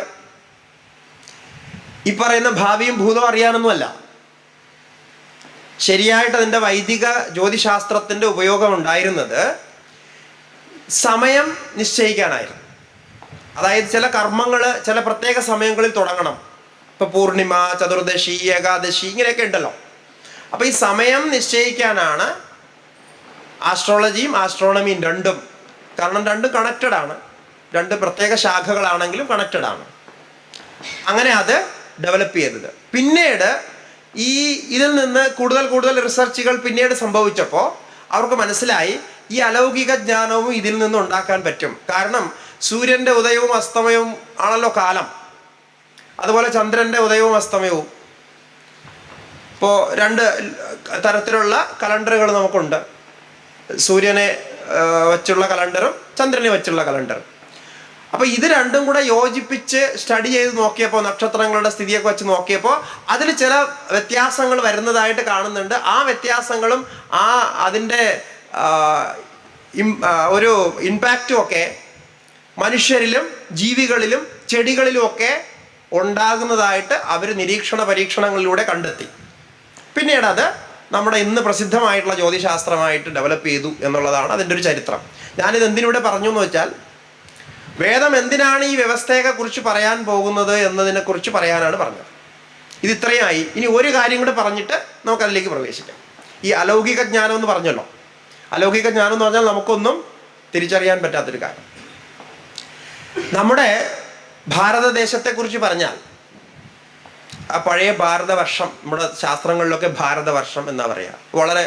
ഈ പറയുന്ന ഭാവിയും ഭൂതവും അറിയാനൊന്നുമല്ല. ശരിയായിട്ട് അതിൻ്റെ വൈദിക ജ്യോതിശാസ്ത്രത്തിൻ്റെ ഉപയോഗം ഉണ്ടായിരുന്നത് സമയം നിശ്ചയിക്കാനായിരുന്നു. അതായത് ചില കർമ്മങ്ങൾ ചില പ്രത്യേക സമയങ്ങളിൽ തുടങ്ങണം. ഇപ്പം പൂർണിമ, ചതുർദശി, ഏകാദശി ഇങ്ങനെയൊക്കെ ഉണ്ടല്ലോ. അപ്പം ഈ സമയം നിശ്ചയിക്കാനാണ് ആസ്ട്രോളജിയും ആസ്ട്രോണമിയും രണ്ടും. കാരണം രണ്ടും കണക്റ്റഡ് ആണ്, രണ്ട് പ്രത്യേക ശാഖകളാണെങ്കിലും കണക്റ്റഡ് ആണ്. അങ്ങനെ അത് ഡെവലപ്പ് ചെയ്തത്. പിന്നീട് ഇതിൽ നിന്ന് കൂടുതൽ റിസർച്ചുകൾ പിന്നീട് സംഭവിച്ചപ്പോൾ അവർക്ക് മനസ്സിലായി ഈ അലൗകിക ജ്ഞാനവും ഇതിൽ നിന്ന് ഉണ്ടാക്കാൻ പറ്റും. കാരണം സൂര്യൻ്റെ ഉദയവും അസ്തമയവും ആണല്ലോ കാലം, അതുപോലെ ചന്ദ്രൻ്റെ ഉദയവും അസ്തമയവും. ഇപ്പോൾ രണ്ട് തരത്തിലുള്ള കലണ്ടറുകൾ നമുക്കുണ്ട്. സൂര്യനെ വച്ചുള്ള കലണ്ടറും ചന്ദ്രനെ വച്ചുള്ള കലണ്ടറും. അപ്പോൾ ഇത് രണ്ടും കൂടെ യോജിപ്പിച്ച് സ്റ്റഡി ചെയ്ത് നോക്കിയപ്പോൾ, നക്ഷത്രങ്ങളുടെ സ്ഥിതിയൊക്കെ വെച്ച് നോക്കിയപ്പോൾ അതിൽ ചില വ്യത്യാസങ്ങൾ വരുന്നതായിട്ട് കാണുന്നുണ്ട്. ആ വ്യത്യാസങ്ങളും അതിൻ്റെ ഒരു ഇമ്പാക്റ്റും ഒക്കെ മനുഷ്യരിലും ജീവികളിലും ചെടികളിലും ഒക്കെ ഉണ്ടാകുന്നതായിട്ട് അവർ നിരീക്ഷണ പരീക്ഷണങ്ങളിലൂടെ കണ്ടെത്തി. പിന്നീട് അത് നമ്മുടെ ഇന്ന് പ്രസിദ്ധമായിട്ടുള്ള ജ്യോതിശാസ്ത്രമായിട്ട് ഡെവലപ്പ് ചെയ്തു എന്നുള്ളതാണ് അതിൻ്റെ ഒരു ചരിത്രം. ഞാനിത് എന്തിനൂടെ പറഞ്ഞു എന്ന് വെച്ചാൽ, വേദം എന്തിനാണ് ഈ വ്യവസ്ഥയെക്കുറിച്ച് പറയാൻ പോകുന്നത് എന്നതിനെക്കുറിച്ച് പറയാനാണ് പറഞ്ഞത്. ഇത് ഇത്രയായി. ഇനി ഒരു കാര്യം കൂടെ പറഞ്ഞിട്ട് നമുക്കതിലേക്ക് പ്രവേശിക്കാം. ഈ അലൗകിക ജ്ഞാനം എന്ന് പറഞ്ഞല്ലോ. അലൗകിക ജ്ഞാനം എന്ന് പറഞ്ഞാൽ നമുക്കൊന്നും തിരിച്ചറിയാൻ പറ്റാത്തൊരു കാര്യം. നമ്മുടെ ഭാരതദേശത്തെക്കുറിച്ച് പറഞ്ഞാൽ, ആ പഴയ ഭാരതവർഷം, നമ്മുടെ ശാസ്ത്രങ്ങളിലൊക്കെ ഭാരതവർഷം എന്നാ പറയുക, വളരെ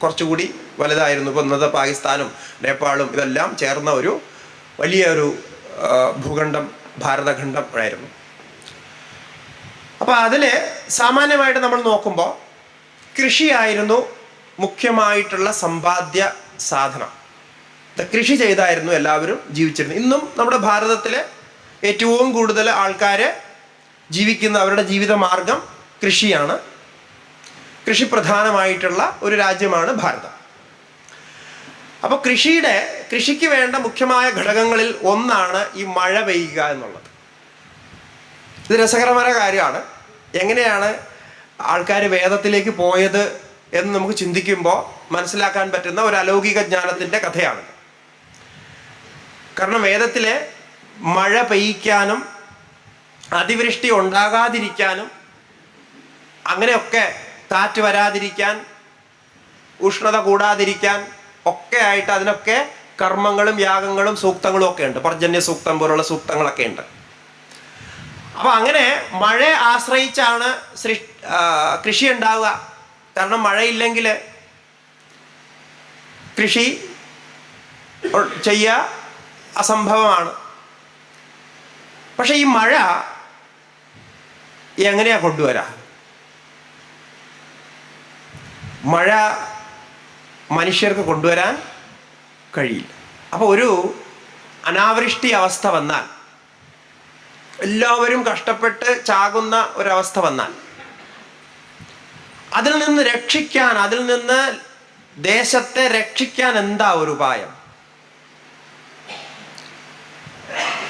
കുറച്ചുകൂടി വലുതായിരുന്നു. ഇപ്പോൾ ഇന്നത്തെ പാകിസ്ഥാനും നേപ്പാളും ഇതെല്ലാം ചേർന്ന ഒരു വലിയൊരു ഭൂഖണ്ഡം ഭാരതഖണ്ഡം ആയിരുന്നു. അപ്പോൾ അതിൽ സാമാന്യമായിട്ട് നമ്മൾ നോക്കുമ്പോൾ കൃഷിയായിരുന്നു മുഖ്യമായിട്ടുള്ള സമ്പാദ്യ സാധനം. കൃഷി ചെയ്തായിരുന്നു എല്ലാവരും ജീവിച്ചിരുന്നത്. ഇന്നും നമ്മുടെ ഭാരതത്തിൽ ഏറ്റവും കൂടുതൽ ആൾക്കാർ ജീവിക്കുന്ന, അവരുടെ ജീവിത മാർഗം കൃഷിയാണ്. കൃഷി പ്രധാനമായിട്ടുള്ള ഒരു രാജ്യമാണ് ഭാരതം. അപ്പോൾ കൃഷിക്ക് വേണ്ട മുഖ്യമായ ഘടകങ്ങളിൽ ഒന്നാണ് ഈ മഴ പെയ്യുക എന്നുള്ളത്. ഇത് രസകരമായ കാര്യമാണ്. എങ്ങനെയാണ് ആൾക്കാർ വേദത്തിലേക്ക് പോയത് എന്ന് നമുക്ക് ചിന്തിക്കുമ്പോൾ മനസ്സിലാക്കാൻ പറ്റുന്ന ഒരു അലൗകിക ജ്ഞാനത്തിൻ്റെ കഥയാണ്. കാരണം വേദത്തിലെ മഴ പെയ്യിക്കാനും അതിവൃഷ്ടി ഉണ്ടാകാതിരിക്കാനും, അങ്ങനെയൊക്കെ കാറ്റ് വരാതിരിക്കാൻ, ഉഷ്ണത കൂടാതിരിക്കാൻ ഒക്കെ ആയിട്ട് അതിനൊക്കെ കർമ്മങ്ങളും യാഗങ്ങളും സൂക്തങ്ങളും ഒക്കെ ഉണ്ട്. പർജന്യ സൂക്തം പോലുള്ള സൂക്തങ്ങളൊക്കെ ഉണ്ട്. അപ്പോൾ അങ്ങനെ മഴയെ ആശ്രയിച്ചാണ് കൃഷി ഉണ്ടാവുക. കാരണം മഴയില്ലെങ്കിൽ കൃഷി ചെയ്യുക അസംഭവമാണ്. പക്ഷെ ഈ മഴ എങ്ങനെയാ കൊണ്ടുവരാ? മഴ മനുഷ്യർക്ക് കൊണ്ടുവരാൻ കഴിയില്ല. അപ്പോൾ ഒരു അനാവൃഷ്ടി അവസ്ഥ വന്നാൽ, എല്ലാവരും കഷ്ടപ്പെട്ട് ചാകുന്ന ഒരവസ്ഥ വന്നാൽ, അതിൽ നിന്ന് രക്ഷിക്കാൻ, അതിൽ നിന്ന് ദേശത്തെ രക്ഷിക്കാൻ എന്താ ഒരു ഉപായം?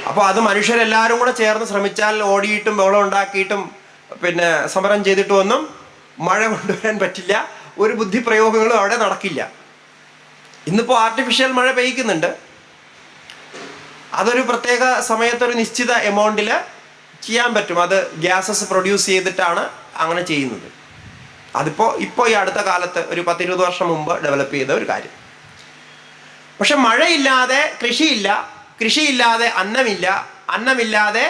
അപ്പോൾ അത് മനുഷ്യരെല്ലാവരും കൂടെ ചേർന്ന് ശ്രമിച്ചാൽ, ഓടിയിട്ടും ബഹളം ഉണ്ടാക്കിയിട്ടും പിന്നെ സമരം ചെയ്തിട്ടും ഒന്നും മഴ കൊണ്ടുവരാൻ പറ്റില്ല. ഒരു ബുദ്ധിപ്രയോഗങ്ങളും അവിടെ നടക്കില്ല. ഇന്നിപ്പോൾ ആർട്ടിഫിഷ്യൽ മഴ പെയ്യിക്കുന്നുണ്ട്. അതൊരു പ്രത്യേക സമയത്തൊരു നിശ്ചിത എമൗണ്ടിൽ ചെയ്യാൻ പറ്റും. അത് ഗ്യാസസ് പ്രൊഡ്യൂസ് ചെയ്തിട്ടാണ് അങ്ങനെ ചെയ്യുന്നത്. ഇപ്പോൾ ഈ അടുത്ത കാലത്ത് ഒരു 10-20 വർഷം മുമ്പ് ഡെവലപ്പ് ചെയ്ത ഒരു കാര്യം. പക്ഷെ മഴയില്ലാതെ കൃഷിയില്ല, കൃഷിയില്ലാതെ അന്നമില്ല, അന്നമില്ലാതെ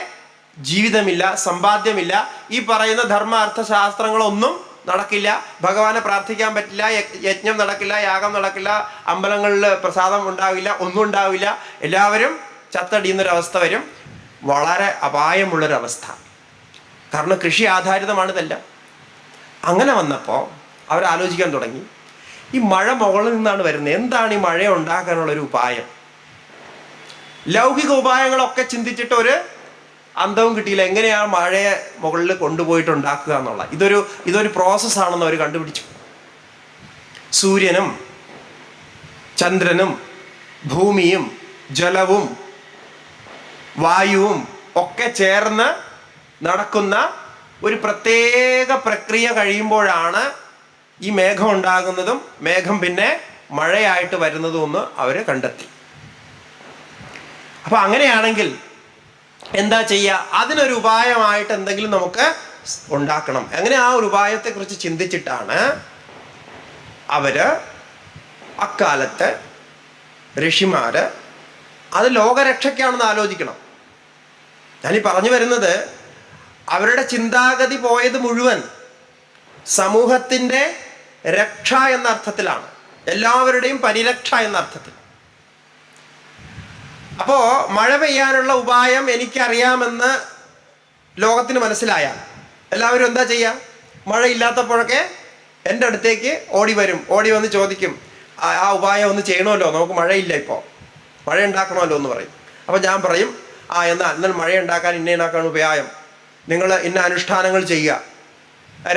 ജീവിതമില്ല, സമ്പാദ്യമില്ല, ഈ പറയുന്ന ധർമ്മ അർത്ഥശാസ്ത്രങ്ങളൊന്നും നടക്കില്ല, ഭഗവാനെ പ്രാർത്ഥിക്കാൻ പറ്റില്ല, യജ്ഞം നടക്കില്ല, യാഗം നടക്കില്ല, അമ്പലങ്ങളിൽ പ്രസാദം ഉണ്ടാവില്ല, ഒന്നും ഉണ്ടാവില്ല, എല്ലാവരും ചത്തടിയുന്നൊരവസ്ഥ വരും. വളരെ അപായമുള്ളൊരവസ്ഥ. കാരണം കൃഷി ആധാരിതമാണ് ഇതെല്ലാം. അങ്ങനെ വന്നപ്പോൾ അവരാലോചിക്കാൻ തുടങ്ങി, ഈ മഴ മുകളിൽ നിന്നാണ് വരുന്നത്, എന്താണ് ഈ മഴ ഉണ്ടാക്കാനുള്ളൊരു ഉപായം? ലൗകിക ഉപായങ്ങളൊക്കെ ചിന്തിച്ചിട്ട് ഒരു അന്തവും കിട്ടിയില്ല, എങ്ങനെയാണ് മഴയെ മുകളിൽ കൊണ്ടുപോയിട്ട് ഉണ്ടാക്കുക എന്നുള്ള. ഇതൊരു പ്രോസസ്സാണെന്ന് അവർ കണ്ടുപിടിച്ചു. സൂര്യനും ചന്ദ്രനും ഭൂമിയും ജലവും വായുവും ഒക്കെ ചേർന്ന് നടക്കുന്ന ഒരു പ്രത്യേക പ്രക്രിയ കഴിയുമ്പോഴാണ് ഈ മേഘം ഉണ്ടാകുന്നതും മേഘം പിന്നെ മഴയായിട്ട് വരുന്നതും എന്ന് അവർ കണ്ടെത്തി. അപ്പൊ അങ്ങനെയാണെങ്കിൽ എന്താ ചെയ്യുക? അതിനൊരു ഉപായമായിട്ട് എന്തെങ്കിലും നമുക്ക് ഉണ്ടാക്കണം. അങ്ങനെ ആ ഒരു ഉപായത്തെക്കുറിച്ച് ചിന്തിച്ചിട്ടാണ് അവര് അക്കാലത്ത് ഋഷിമാര് അത് ലോകരക്ഷയ്ക്കാണെന്ന് ആലോചിക്കണം. ഞാനീ പറഞ്ഞു വരുന്നത്, അവരുടെ ചിന്താഗതി പോയത് മുഴുവൻ സമൂഹത്തിൻ്റെ രക്ഷ എന്ന അർത്ഥത്തിലാണ്, എല്ലാവരുടെയും പരിരക്ഷ എന്ന അർത്ഥത്തിൽ. അപ്പോൾ മഴ പെയ്യാനുള്ള ഉപായം എനിക്കറിയാമെന്ന് ലോകത്തിന് മനസ്സിലായാൽ എല്ലാവരും എന്താ ചെയ്യുക? മഴയില്ലാത്തപ്പോഴൊക്കെ എൻ്റെ അടുത്തേക്ക് ഓടി വരും, ഓടി വന്ന് ചോദിക്കും, ആ ഉപായം ഒന്ന് ചെയ്യണമല്ലോ, നമുക്ക് മഴയില്ല, ഇപ്പോൾ മഴ ഉണ്ടാക്കണമല്ലോ എന്ന് പറയും. അപ്പോൾ ഞാൻ പറയും, എന്നാൽ മഴ ഉണ്ടാക്കാൻ ഇന്നേനാക്കാണ് ഉപായം, നിങ്ങൾ ഇന്ന അനുഷ്ഠാനങ്ങൾ ചെയ്യുക,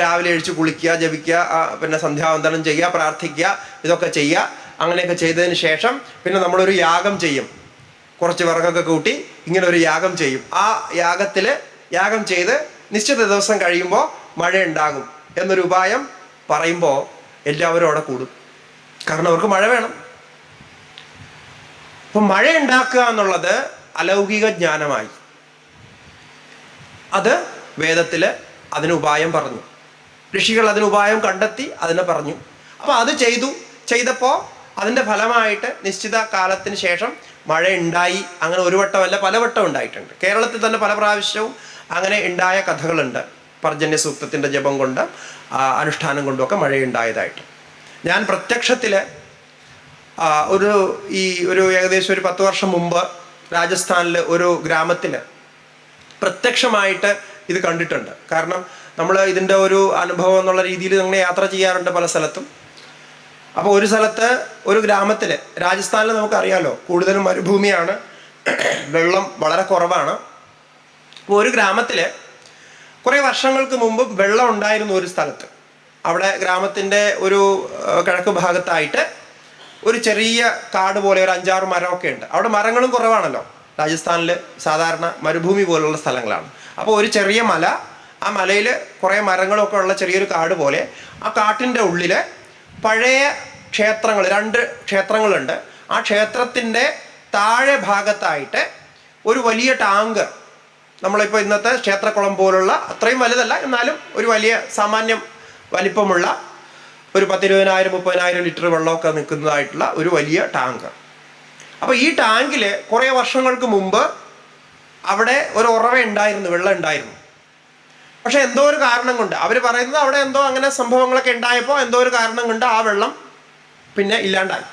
രാവിലെ എഴുച്ച് കുളിക്കുക, ജപിക്കുക, പിന്നെ സന്ധ്യാവന്തനം ചെയ്യുക, പ്രാർത്ഥിക്കുക, ഇതൊക്കെ ചെയ്യുക. അങ്ങനെയൊക്കെ ചെയ്തതിന് ശേഷം പിന്നെ നമ്മളൊരു യാഗം ചെയ്യും, കുറച്ച് വിറകൊക്കെ കൂട്ടി ഇങ്ങനെ ഒരു യാഗം ചെയ്യും. ആ യാഗം ചെയ്ത് നിശ്ചിത ദിവസം കഴിയുമ്പോൾ മഴ ഉണ്ടാകും എന്നൊരു ഉപായം പറയുമ്പോൾ എല്ലാവരും അവിടെ കൂടും. കാരണം അവർക്ക് മഴ വേണം. അപ്പം മഴ ഉണ്ടാക്കുക എന്നുള്ളത് അലൗകിക ജ്ഞാനമായി. അത് വേദത്തിൽ അതിന് ഉപായം പറഞ്ഞു, ഋഷികൾ അതിന് ഉപായം കണ്ടെത്തി അതിനെ പറഞ്ഞു. അപ്പോൾ അത് ചെയ്തപ്പോൾ അതിൻ്റെ ഫലമായിട്ട് നിശ്ചിത കാലത്തിന് ശേഷം മഴ ഉണ്ടായി. അങ്ങനെ ഒരു വട്ടമല്ല, പലവട്ടം ഉണ്ടായിട്ടുണ്ട്. കേരളത്തിൽ തന്നെ പല പ്രാവശ്യവും അങ്ങനെ ഉണ്ടായ കഥകളുണ്ട്. പർജന്യ സൂക്തത്തിൻ്റെ ജപം കൊണ്ട്, അനുഷ്ഠാനം കൊണ്ടുമൊക്കെ മഴയുണ്ടായതായിട്ട്. ഞാൻ പ്രത്യക്ഷത്തിൽ ഒരു ഏകദേശം ഒരു 10 വർഷം മുമ്പ് രാജസ്ഥാനിൽ ഒരു ഗ്രാമത്തിൽ പ്രത്യക്ഷമായിട്ട് ഇത് കണ്ടിട്ടുണ്ട്. കാരണം നമ്മൾ ഇതിൻ്റെ ഒരു അനുഭവം എന്നുള്ള രീതിയിൽ നമ്മൾ യാത്ര ചെയ്യാറുണ്ട് പല സ്ഥലത്തും. അപ്പോൾ ഒരു സ്ഥലത്ത്, ഒരു ഗ്രാമത്തിൽ, രാജസ്ഥാനിൽ നമുക്കറിയാലോ കൂടുതലും മരുഭൂമിയാണ്, വെള്ളം വളരെ കുറവാണ്. അപ്പോൾ ഒരു ഗ്രാമത്തിൽ കുറേ വർഷങ്ങൾക്ക് മുമ്പ് വെള്ളം ഉണ്ടായിരുന്നു ഒരു സ്ഥലത്ത്. അവിടെ ഗ്രാമത്തിൻ്റെ ഒരു കിഴക്ക് ഭാഗത്തായിട്ട് ഒരു ചെറിയ കാട് പോലെ ഒരു 5-6 മരമൊക്കെ ഉണ്ട്. അവിടെ മരങ്ങളും കുറവാണല്ലോ, രാജസ്ഥാനിൽ സാധാരണ മരുഭൂമി പോലുള്ള സ്ഥലങ്ങളാണ്. അപ്പോൾ ഒരു ചെറിയ മല, ആ മലയിൽ കുറേ മരങ്ങളൊക്കെ ഉള്ള ചെറിയൊരു കാട് പോലെ. ആ കാട്ടിൻ്റെ ഉള്ളിൽ പഴയ ക്ഷേത്രങ്ങൾ, 2 ക്ഷേത്രങ്ങളുണ്ട്. ആ ക്ഷേത്രത്തിൻ്റെ താഴെ ഭാഗത്തായിട്ട് ഒരു വലിയ ടാങ്ക്, നമ്മളിപ്പോൾ ഇന്നത്തെ ക്ഷേത്രക്കുളം പോലുള്ള അത്രയും വലുതല്ല, എന്നാലും ഒരു വലിയ സാമാന്യം വലിപ്പമുള്ള ഒരു 10,000-20,000 ലിറ്റർ വെള്ളമൊക്കെ നിൽക്കുന്നതായിട്ടുള്ള ഒരു വലിയ ടാങ്ക്. അപ്പോൾ ഈ ടാങ്കിൽ കുറേ വർഷങ്ങൾക്ക് മുമ്പ് അവിടെ ഒരു ഉറവ ഉണ്ടായിരുന്നു, വെള്ളം ഉണ്ടായിരുന്നു. പക്ഷെ എന്തോ ഒരു കാരണം കൊണ്ട്, അവർ പറയുന്നത് അവിടെ എന്തോ അങ്ങനെ സംഭവങ്ങളൊക്കെ ഉണ്ടായപ്പോൾ എന്തോ ഒരു കാരണം കൊണ്ട് ആ വെള്ളം പിന്നെ ഇല്ലാണ്ടായി.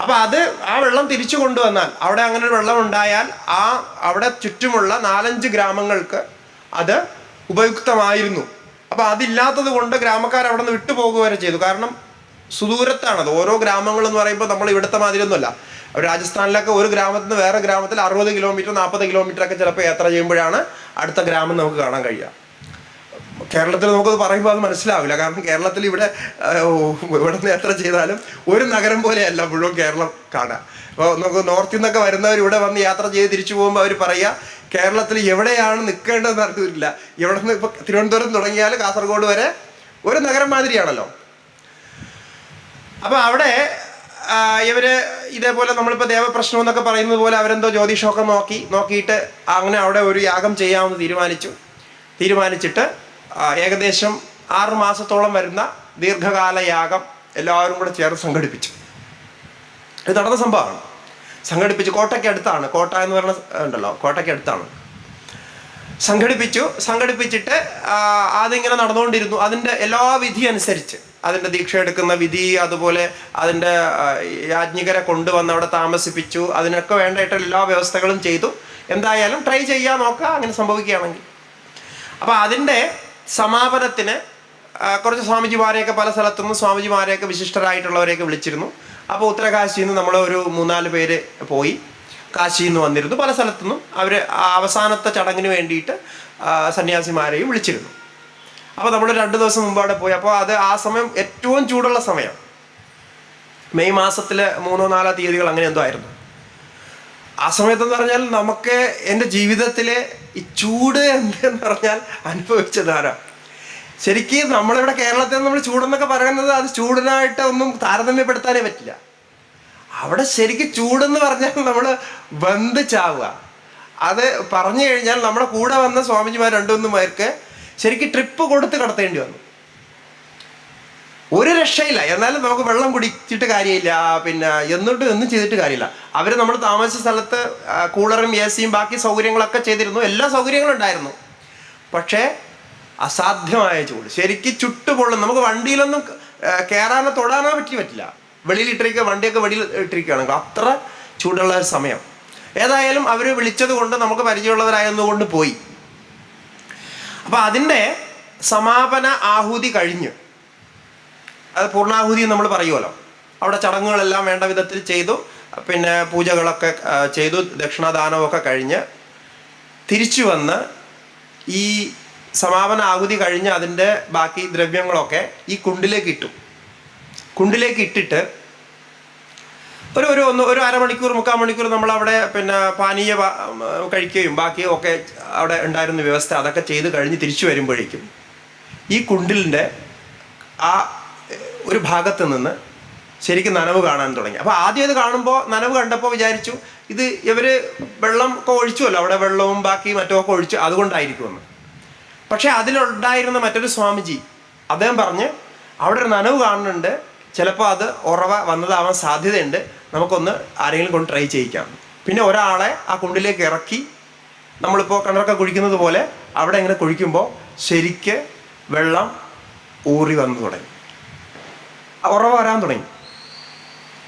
അപ്പോൾ ആ വെള്ളം തിരിച്ചു കൊണ്ടുവന്നാൽ, അവിടെ അങ്ങനെ ഒരു വെള്ളം ഉണ്ടായാൽ അവിടെ ചുറ്റുമുള്ള 4-5 ഗ്രാമങ്ങൾക്ക് അത് ഉപയുക്തമായിരുന്നു. അപ്പോൾ അതില്ലാത്തത് കൊണ്ട് ഗ്രാമക്കാർ അവിടെ നിന്ന് വിട്ടുപോകുക വരെ ചെയ്തു. കാരണം സുദൂരത്താണത്. ഓരോ ഗ്രാമങ്ങളെന്ന് പറയുമ്പോൾ നമ്മൾ ഇവിടുത്തെ മാതിരിയൊന്നുമല്ല. രാജസ്ഥാനിലൊക്കെ ഒരു ഗ്രാമത്തിൽ നിന്ന് വേറെ ഗ്രാമത്തിൽ 60 കിലോമീറ്റർ 40 കിലോമീറ്റർ ഒക്കെ ചിലപ്പോൾ യാത്ര ചെയ്യുമ്പോഴാണ് അടുത്ത ഗ്രാമം നമുക്ക് കാണാൻ കഴിയുക. കേരളത്തിൽ നമുക്കത് പറയുമ്പോൾ അത് മനസ്സിലാവില്ല. കാരണം കേരളത്തിൽ ഇവിടെ നിന്ന് യാത്ര ചെയ്താലും ഒരു നഗരം പോലെയല്ല മുഴുവൻ കേരളം കാണുക. അപ്പോൾ നമുക്ക് നോർത്തിൽ നിന്നൊക്കെ വരുന്നവർ ഇവിടെ വന്ന് യാത്ര ചെയ്ത് തിരിച്ചു പോകുമ്പോൾ അവർ പറയുക, കേരളത്തിൽ എവിടെയാണ് നിൽക്കേണ്ടതെന്ന് അറിയില്ല. ഇവിടെ നിന്ന് ഇപ്പോൾ തിരുവനന്തപുരം തുടങ്ങിയാൽ കാസർഗോഡ് വരെ ഒരു നഗരം മാതിരിയാണല്ലോ. അപ്പോൾ അവിടെ ഇവര് ഇതേപോലെ നമ്മളിപ്പോൾ ദേവപ്രശ്നം എന്നൊക്കെ പറയുന്നത് പോലെ അവരെന്തോ ജ്യോതിഷമൊക്കെ നോക്കിയിട്ട് അങ്ങനെ അവിടെ ഒരു യാഗം ചെയ്യാമെന്ന് തീരുമാനിച്ചിട്ട് ഏകദേശം 6 മാസത്തോളം വരുന്ന ദീർഘകാല യാഗം എല്ലാവരും കൂടെ ചേർന്ന് സംഘടിപ്പിച്ചു. ഇത് നടന്ന സംഭവമാണ്. സംഘടിപ്പിച്ച് കോട്ടയ്ക്ക് അടുത്താണ്, കോട്ട എന്ന് പറയുന്ന ഉണ്ടല്ലോ, കോട്ടയ്ക്ക് അടുത്താണ്. സംഘടിപ്പിച്ചിട്ട് അതിങ്ങനെ നടന്നുകൊണ്ടിരുന്നു. അതിൻ്റെ എല്ലാ വിധി അനുസരിച്ച് അതിൻ്റെ ദീക്ഷ എടുക്കുന്ന വിധി, അതുപോലെ അതിൻ്റെ യാജ്ഞികരെ കൊണ്ടുവന്ന് അവിടെ താമസിപ്പിച്ചു, അതിനൊക്കെ വേണ്ടിയിട്ട് എല്ലാ വ്യവസ്ഥകളും ചെയ്തു. എന്തായാലും ട്രൈ ചെയ്യാൻ നോക്കുക അങ്ങനെ സംഭവിക്കുകയാണെങ്കിൽ. അപ്പോൾ അതിൻ്റെ സമാപനത്തിന് കുറച്ച് സ്വാമിജിമാരെയൊക്കെ പല സ്ഥലത്തുനിന്ന് സ്വാമിജിമാരെയൊക്കെ വിശിഷ്ടരായിട്ടുള്ളവരെയൊക്കെ വിളിച്ചിരുന്നു. അപ്പോൾ ഉത്തരകാശിയിൽ നിന്ന് നമ്മൾ ഒരു 3-4 പേര് പോയി കാശിയിൽ നിന്ന് വന്നിരുന്നു. പല സ്ഥലത്തുനിന്നും അവർ അവസാനത്തെ ചടങ്ങിന് വേണ്ടിയിട്ട് സന്യാസിമാരെയും വിളിച്ചിരുന്നു. അപ്പോൾ നമ്മൾ 2 ദിവസം മുമ്പ് അവിടെ പോയി. അപ്പോൾ ആ സമയം ഏറ്റവും ചൂടുള്ള സമയം, മെയ് മാസത്തിലെ 3-4 തീയതികൾ അങ്ങനെ എന്തോ ആയിരുന്നു. ആ സമയത്തെന്ന് പറഞ്ഞാൽ നമുക്ക് എൻ്റെ ജീവിതത്തിലെ ഈ ചൂട് എന്തെന്ന് പറഞ്ഞാൽ അനുഭവിച്ചതാരാ. ശരിക്കും നമ്മളിവിടെ കേരളത്തിൽ നമ്മൾ ചൂടെന്നൊക്കെ പറയുന്നത് അത് ചൂടിനായിട്ട് ഒന്നും താരതമ്യപ്പെടുത്താനേ പറ്റില്ല. അവിടെ ശരിക്കും ചൂടെന്ന് പറഞ്ഞാൽ നമ്മൾ വെന്ത് ചാവുക. അത് പറഞ്ഞു കഴിഞ്ഞാൽ നമ്മുടെ കൂടെ വന്ന സ്വാമിജിമാർ 2-3 പേർക്ക് ശരിക്കും ട്രിപ്പ് കൊടുത്ത് കടത്തേണ്ടി വന്നു. ഒരു രക്ഷയില്ല. എന്നാലും നമുക്ക് വെള്ളം കുടിച്ചിട്ട് കാര്യമില്ല, പിന്നെ ഒന്നും ചെയ്തിട്ട് കാര്യമില്ല. അവർ നമ്മൾ താമസിച്ച സ്ഥലത്ത് കൂളറും AC-യും ബാക്കി സൗകര്യങ്ങളൊക്കെ ചെയ്തിരുന്നു, എല്ലാ സൗകര്യങ്ങളും ഉണ്ടായിരുന്നു. പക്ഷേ അസാധ്യമായ ചൂട്, ശരിക്കും ചുട്ടുപൊള്ളും. നമുക്ക് വണ്ടിയിലൊന്നും കയറാനോ തൊടാനോ പറ്റില്ല. വെളിയിൽ വണ്ടിയൊക്കെ വെളിയിൽ ഇട്ടിരിക്കുകയാണെങ്കിൽ അത്ര ചൂടുള്ള ഒരു സമയം. ഏതായാലും അവർ വിളിച്ചത് കൊണ്ട് നമുക്ക് പരിചയമുള്ളവരായതുകൊണ്ട് പോയി. അപ്പം അതിൻ്റെ സമാപന ആഹുതി കഴിഞ്ഞു. അത് പൂർണ്ണാഹുതി നമ്മൾ പറയുമല്ലോ. അവിടെ ചടങ്ങുകളെല്ലാം വേണ്ട വിധത്തിൽ ചെയ്തു, പിന്നെ പൂജകളൊക്കെ ചെയ്തു, ദക്ഷിണദാനമൊക്കെ കഴിഞ്ഞ് തിരിച്ചു വന്ന് ഈ സമാപന ആഹുതി കഴിഞ്ഞ് അതിൻ്റെ ബാക്കി ദ്രവ്യങ്ങളൊക്കെ ഈ കുണ്ടിലേക്ക് ഇട്ടു. കുണ്ടിലേക്ക് ഇട്ടിട്ട് ഒരു അരമണിക്കൂർ 3/4 മണിക്കൂർ നമ്മളവിടെ പിന്നെ പാനീയ കഴിക്കുകയും ബാക്കിയും ഒക്കെ അവിടെ ഉണ്ടായിരുന്ന വ്യവസ്ഥ അതൊക്കെ ചെയ്ത് കഴിഞ്ഞ് തിരിച്ചു വരുമ്പോഴേക്കും ഈ കുണ്ടിലിൻ്റെ ആ ഒരു ഭാഗത്ത് നിന്ന് ശരിക്കും നനവ് കാണാൻ തുടങ്ങി. അപ്പോൾ ആദ്യം ഇത് കാണുമ്പോൾ നനവ് കണ്ടപ്പോൾ വിചാരിച്ചു ഇത് ഇവർ വെള്ളം ഒക്കെ ഒഴിച്ചുവല്ലോ, അവിടെ വെള്ളവും ബാക്കി മറ്റുമൊക്കെ ഒഴിച്ചു, അതുകൊണ്ടായിരിക്കുമെന്ന്. പക്ഷേ അതിലുണ്ടായിരുന്ന മറ്റൊരു സ്വാമിജി അദ്ദേഹം പറഞ്ഞ് അവിടെ ഒരു നനവ് കാണുന്നുണ്ട്, ചിലപ്പോൾ അത് ഉറവ വന്നതാവാൻ സാധ്യതയുണ്ട്, നമുക്കൊന്ന് ആരെങ്കിലും കൊണ്ട് ട്രൈ ചെയ്യിക്കാം. പിന്നെ ഒരാളെ ആ കുണ്ടിലേക്ക് ഇറക്കി നമ്മളിപ്പോൾ കിണറൊക്കെ കുഴിക്കുന്നത് പോലെ അവിടെ ഇങ്ങനെ കുഴിക്കുമ്പോൾ ശരിക്ക് വെള്ളം ഊറി വന്നു തുടങ്ങി, ഉറവ വരാൻ തുടങ്ങി.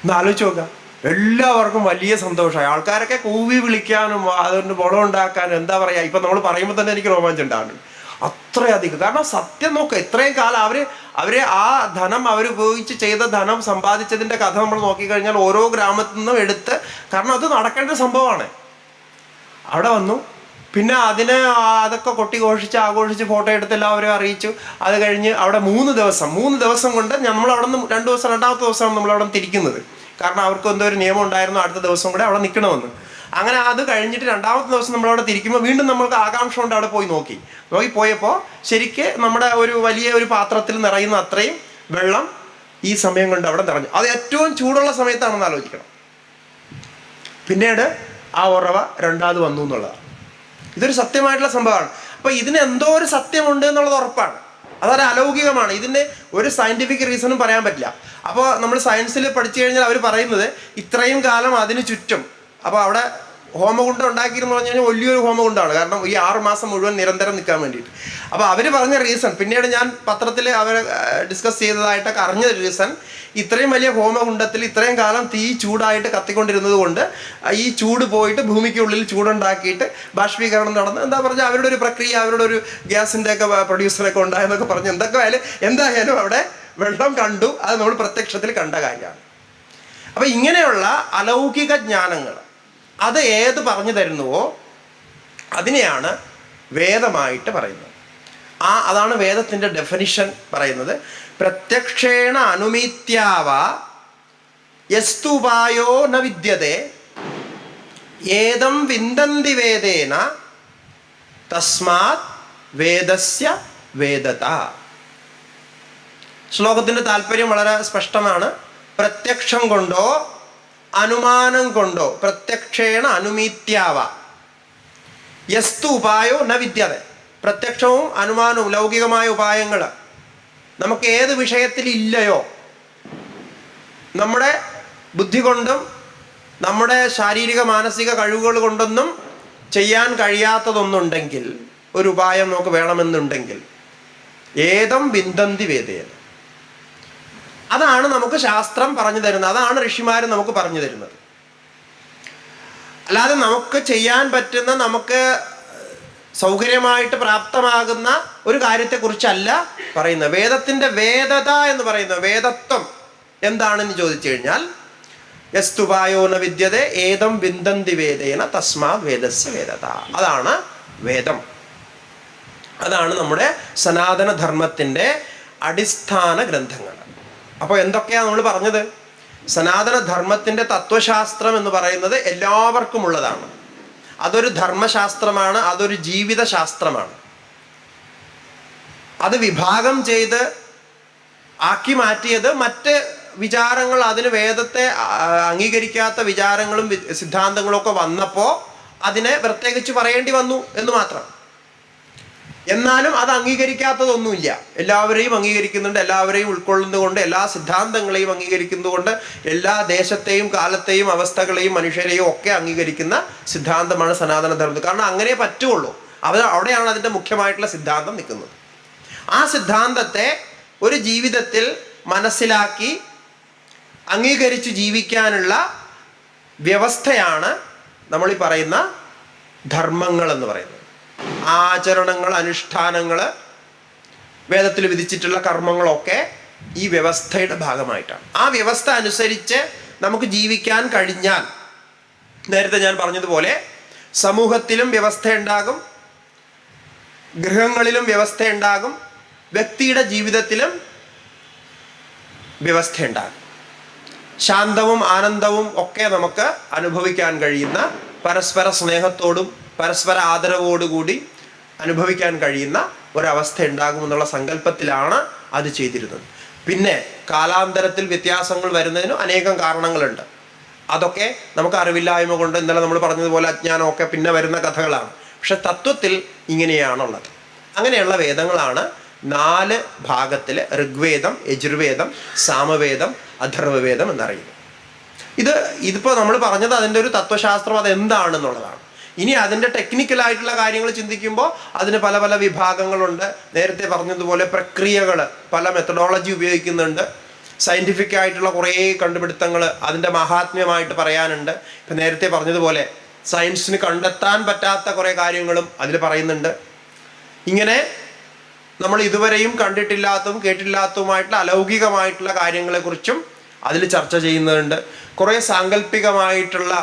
ഒന്ന് ആലോചിച്ച് നോക്കുക. എല്ലാവർക്കും വലിയ സന്തോഷമായി. ആൾക്കാരൊക്കെ കൂവി വിളിക്കാനും അതുകൊണ്ട് ബളം ഉണ്ടാക്കാനും എന്താ പറയുക, ഇപ്പം നമ്മൾ പറയുമ്പോൾ തന്നെ എനിക്ക് രോമാഞ്ചം ഉണ്ടാകുന്നുണ്ട് അത്രയധികം. കാരണം സത്യം നോക്കുക, ഇത്രയും കാലം അവരെ ആ ധനം അവരുപയോഗിച്ച് ചെയ്ത ധനം സമ്പാദിച്ചതിൻ്റെ കഥ നമ്മൾ നോക്കിക്കഴിഞ്ഞാൽ ഓരോ ഗ്രാമത്തിൽ നിന്നും എടുത്ത്, കാരണം അത് നടക്കേണ്ട സംഭവമാണ്. അവിടെ വന്നു, പിന്നെ അതൊക്കെ കൊട്ടിഘോഷിച്ച് ആഘോഷിച്ച് ഫോട്ടോ എടുത്ത് എല്ലാവരും അറിയിച്ചു. അത് കഴിഞ്ഞ് അവിടെ 3 ദിവസം കൊണ്ട് നമ്മളവിടെ നിന്ന് 2 ദിവസം, രണ്ടാമത്തെ ദിവസമാണ് നമ്മളവിടെ തിരിക്കുന്നത്. കാരണം അവർക്ക് എന്തോ ഒരു നിയമം ഉണ്ടായിരുന്നു, അടുത്ത ദിവസം കൂടെ അവിടെ നിൽക്കണമെന്ന്. അങ്ങനെ അത് കഴിഞ്ഞിട്ട് രണ്ടാമത്തെ ദിവസം നമ്മളവിടെ തിരിക്കുമ്പോൾ വീണ്ടും നമ്മൾക്ക് ആകാംക്ഷ കൊണ്ട് അവിടെ പോയപ്പോൾ ശരിക്ക് നമ്മുടെ ഒരു വലിയ ഒരു പാത്രത്തിൽ നിറയുന്ന അത്രയും വെള്ളം ഈ സമയം കൊണ്ട് അവിടെ നിറഞ്ഞു. അത് ഏറ്റവും ചൂടുള്ള സമയത്താണെന്ന് ആലോചിക്കണം. പിന്നീട് ആ ഉറവ രണ്ടാമത് വന്നു എന്നുള്ളതാണ്. ഇതൊരു സത്യമായിട്ടുള്ള സംഭവമാണ്. അപ്പോൾ ഇതിന് എന്തോ ഒരു സത്യമുണ്ട് എന്നുള്ളത് ഉറപ്പാണ്. അതൊരു അലൗകികമാണ്. ഇതിന് ഒരു സയൻറ്റിഫിക് റീസണും പറയാൻ പറ്റില്ല. അപ്പോൾ നമ്മൾ സയൻസിൽ പഠിച്ചു കഴിഞ്ഞാൽ അവർ പറയുന്നത് ഇത്രയും കാലം അതിന് ചുറ്റും, അപ്പോൾ അവിടെ ഹോമകുണ്ടം ഉണ്ടാക്കിയെന്ന് പറഞ്ഞു കഴിഞ്ഞാൽ വലിയൊരു ഹോമകുണ്ടമാണ്. കാരണം ഈ 6 മാസം മുഴുവൻ നിരന്തരം നിൽക്കാൻ വേണ്ടിയിട്ട്. അപ്പോൾ അവർ പറഞ്ഞ റീസൺ, പിന്നീട് ഞാൻ പത്രത്തിൽ അവർ ഡിസ്കസ് ചെയ്തതായിട്ടൊക്കെ അറിഞ്ഞ റീസൺ, ഇത്രയും വലിയ ഹോമകുണ്ടത്തിൽ ഇത്രയും കാലം തീ ചൂടായിട്ട് കത്തിക്കൊണ്ടിരുന്നത് കൊണ്ട് ഈ ചൂട് പോയിട്ട് ഭൂമിക്കുള്ളിൽ ചൂടുണ്ടാക്കിയിട്ട് ബാഷ്പീകരണം നടന്ന് എന്താ പറഞ്ഞാൽ അവരുടെ ഒരു പ്രക്രിയ, അവരുടെ ഒരു ഗ്യാസിൻ്റെ ഒക്കെ പ്രൊഡ്യൂസറൊക്കെ ഉണ്ടായെന്നൊക്കെ പറഞ്ഞ് എന്തായാലും അവിടെ വെള്ളം കണ്ടു. അത് നമ്മൾ പ്രത്യക്ഷത്തിൽ കണ്ട കാര്യമാണ്. അപ്പം ഇങ്ങനെയുള്ള അലൗകിക ജ്ഞാനങ്ങൾ അത് ഏത് പറഞ്ഞു തരുന്നുവോ അതിനെയാണ് വേദമായിട്ട് പറയുന്നത്. അതാണ് വേദത്തിൻ്റെ ഡെഫിനിഷൻ പറയുന്നത്. പ്രത്യക്ഷേണ അനുമീത്യാവ യസ്തുപായോ ന വിദ്യതേ ഏതം വിന്ദന്തി വേദേന തസ്മാത് വേദസ്യ വേദത. ശ്ലോകത്തിൻ്റെ താല്പര്യം വളരെ സ്പഷ്ടമാണ്. പ്രത്യക്ഷം കൊണ്ടോ അനുമാനം കൊണ്ടോ, പ്രത്യക്ഷേണ അനുമീത്യാവ യസ്തു ഉപായോ ന വിദ്യത. പ്രത്യക്ഷവും അനുമാനവും ലൗകികമായ ഉപായങ്ങൾ നമുക്ക് ഏത് വിഷയത്തിൽ ഇല്ലയോ, നമ്മുടെ ബുദ്ധി കൊണ്ടും നമ്മുടെ ശാരീരിക മാനസിക കഴിവുകൾ കൊണ്ടൊന്നും ചെയ്യാൻ കഴിയാത്തതൊന്നുണ്ടെങ്കിൽ ഒരു ഉപായം നമുക്ക് വേണമെന്നുണ്ടെങ്കിൽ ഏതം വിന്ദന്തി വേദേന, അതാണ് നമുക്ക് ശാസ്ത്രം പറഞ്ഞു തരുന്നത്, അതാണ് ഋഷിമാർ നമുക്ക് പറഞ്ഞു തരുന്നത്. അല്ലാതെ നമുക്ക് ചെയ്യാൻ പറ്റുന്ന, നമുക്ക് സൗകര്യമായിട്ട് പ്രാപ്തമാകുന്ന ഒരു കാര്യത്തെക്കുറിച്ചല്ല പറയുന്നത്. വേദത്തിൻ്റെ വേദത എന്ന് പറയുന്നത്, വേദത്വം എന്താണെന്ന് ചോദിച്ചു കഴിഞ്ഞാൽ യസ്തുപായോ ന വിദ്യതേ ഏതം വിന്ദന്തി വേദേന തസ്മാത് വേദസ്യ വേദത, അതാണ് വേദം. അതാണ് നമ്മുടെ സനാതന ധർമ്മത്തിൻ്റെ അടിസ്ഥാന ഗ്രന്ഥങ്ങൾ. അപ്പോൾ എന്തൊക്കെയാണ് നമ്മൾ പറഞ്ഞത്? സനാതന ധർമ്മത്തിൻ്റെ തത്വശാസ്ത്രം എന്ന് പറയുന്നത് എല്ലാവർക്കും ഉള്ളതാണ്. അതൊരു ധർമ്മശാസ്ത്രമാണ്, അതൊരു ജീവിത ശാസ്ത്രമാണ്. അത് വിഭാഗം ചെയ്ത് ആക്കി മാറ്റിയത് മറ്റ് വിചാരങ്ങൾ, അതിന് വേദത്തെ അംഗീകരിക്കാത്ത വിചാരങ്ങളും സിദ്ധാന്തങ്ങളും ഒക്കെ വന്നപ്പോൾ അതിനെ പ്രത്യേകിച്ച് പറയേണ്ടി വന്നു എന്ന് മാത്രം. എന്നാലും അത് അംഗീകരിക്കാത്തതൊന്നുമില്ല, എല്ലാവരെയും അംഗീകരിക്കുന്നുണ്ട്, എല്ലാവരെയും ഉൾക്കൊള്ളുന്നതുകൊണ്ട്, എല്ലാ സിദ്ധാന്തങ്ങളെയും അംഗീകരിക്കുന്നതുകൊണ്ട്, എല്ലാ ദേശത്തെയും കാലത്തെയും അവസ്ഥകളെയും മനുഷ്യരെയും ഒക്കെ അംഗീകരിക്കുന്ന സിദ്ധാന്തമാണ് സനാതന ധർമ്മം. കാരണം അങ്ങനെ പറ്റുള്ളൂ, അവിടെയാണ് അതിൻ്റെ മുഖ്യമായിട്ടുള്ള സിദ്ധാന്തം നിൽക്കുന്നത്. ആ സിദ്ധാന്തത്തെ ഒരു ജീവിതത്തിൽ മനസ്സിലാക്കി അംഗീകരിച്ച് ജീവിക്കാനുള്ള വ്യവസ്ഥയാണ് നമ്മളീ പറയുന്ന ധർമ്മങ്ങൾ എന്ന് പറയുന്നത്. ആചരണങ്ങൾ, അനുഷ്ഠാനങ്ങൾ, വേദത്തിൽ വിധിച്ചിട്ടുള്ള കർമ്മങ്ങളൊക്കെ ഈ വ്യവസ്ഥയുടെ ഭാഗമായിട്ടാണ്. ആ വ്യവസ്ഥ അനുസരിച്ച് നമുക്ക് ജീവിക്കാൻ കഴിഞ്ഞാൽ, നേരത്തെ ഞാൻ പറഞ്ഞതുപോലെ സമൂഹത്തിലും വ്യവസ്ഥയുണ്ടാകും, ഗൃഹങ്ങളിലും വ്യവസ്ഥയുണ്ടാകും, വ്യക്തിയുടെ ജീവിതത്തിലും വ്യവസ്ഥയുണ്ടാകും. ശാന്തവും ആനന്ദവും ഒക്കെ നമുക്ക് അനുഭവിക്കാൻ കഴിയുന്ന, പരസ്പര സ്നേഹത്തോടും പരസ്പര ആദരവോടുകൂടി അനുഭവിക്കാൻ കഴിയുന്ന ഒരവസ്ഥ ഉണ്ടാകുമെന്നുള്ള സങ്കല്പത്തിലാണ് അത് ചെയ്തിരുന്നത്. പിന്നെ കാലാന്തരത്തിൽ വ്യത്യാസങ്ങൾ വരുന്നതിന് അനേകം കാരണങ്ങളുണ്ട്. അതൊക്കെ നമുക്ക് അറിവില്ലായ്മ കൊണ്ട്, ഇന്നലെ നമ്മൾ പറഞ്ഞതുപോലെ അജ്ഞാനമൊക്കെ പിന്നെ വരുന്ന കഥകളാണ്. പക്ഷെ തത്വത്തിൽ ഇങ്ങനെയാണുള്ളത്. അങ്ങനെയുള്ള വേദങ്ങളാണ് 4 ഭാഗത്തിൽ ഋഗ്വേദം, യജുർവേദം, സാമവേദം, അഥർവവേദം എന്നറിയുന്നത്. ഇതിപ്പോൾ നമ്മൾ പറഞ്ഞത് അതിൻ്റെ ഒരു തത്വശാസ്ത്രം അതെന്താണെന്നുള്ളതാണ്. ഇനി അതിൻ്റെ ടെക്നിക്കലായിട്ടുള്ള കാര്യങ്ങൾ ചിന്തിക്കുമ്പോൾ അതിന് പല പല വിഭാഗങ്ങളുണ്ട്. നേരത്തെ പറഞ്ഞതുപോലെ പ്രക്രിയകൾ, പല മെത്തഡോളജി ഉപയോഗിക്കുന്നുണ്ട്. സയൻറ്റിഫിക് ആയിട്ടുള്ള കുറേ കണ്ടുപിടുത്തങ്ങൾ അതിൻ്റെ മഹാത്മ്യമായിട്ട് പറയാനുണ്ട്. ഇപ്പം നേരത്തെ പറഞ്ഞതുപോലെ സയൻസിന് കണ്ടെത്താൻ പറ്റാത്ത കുറേ കാര്യങ്ങളും അതിൽ പറയുന്നുണ്ട്. ഇങ്ങനെ നമ്മൾ ഇതുവരെയും കണ്ടിട്ടില്ലാത്തതും കേട്ടില്ലാത്തതുമായിട്ടുള്ള അലൗകികമായിട്ടുള്ള കാര്യങ്ങളെക്കുറിച്ചും അതിൽ ചർച്ച ചെയ്യുന്നുണ്ട്. കുറേ സാങ്കല്പികമായിട്ടുള്ള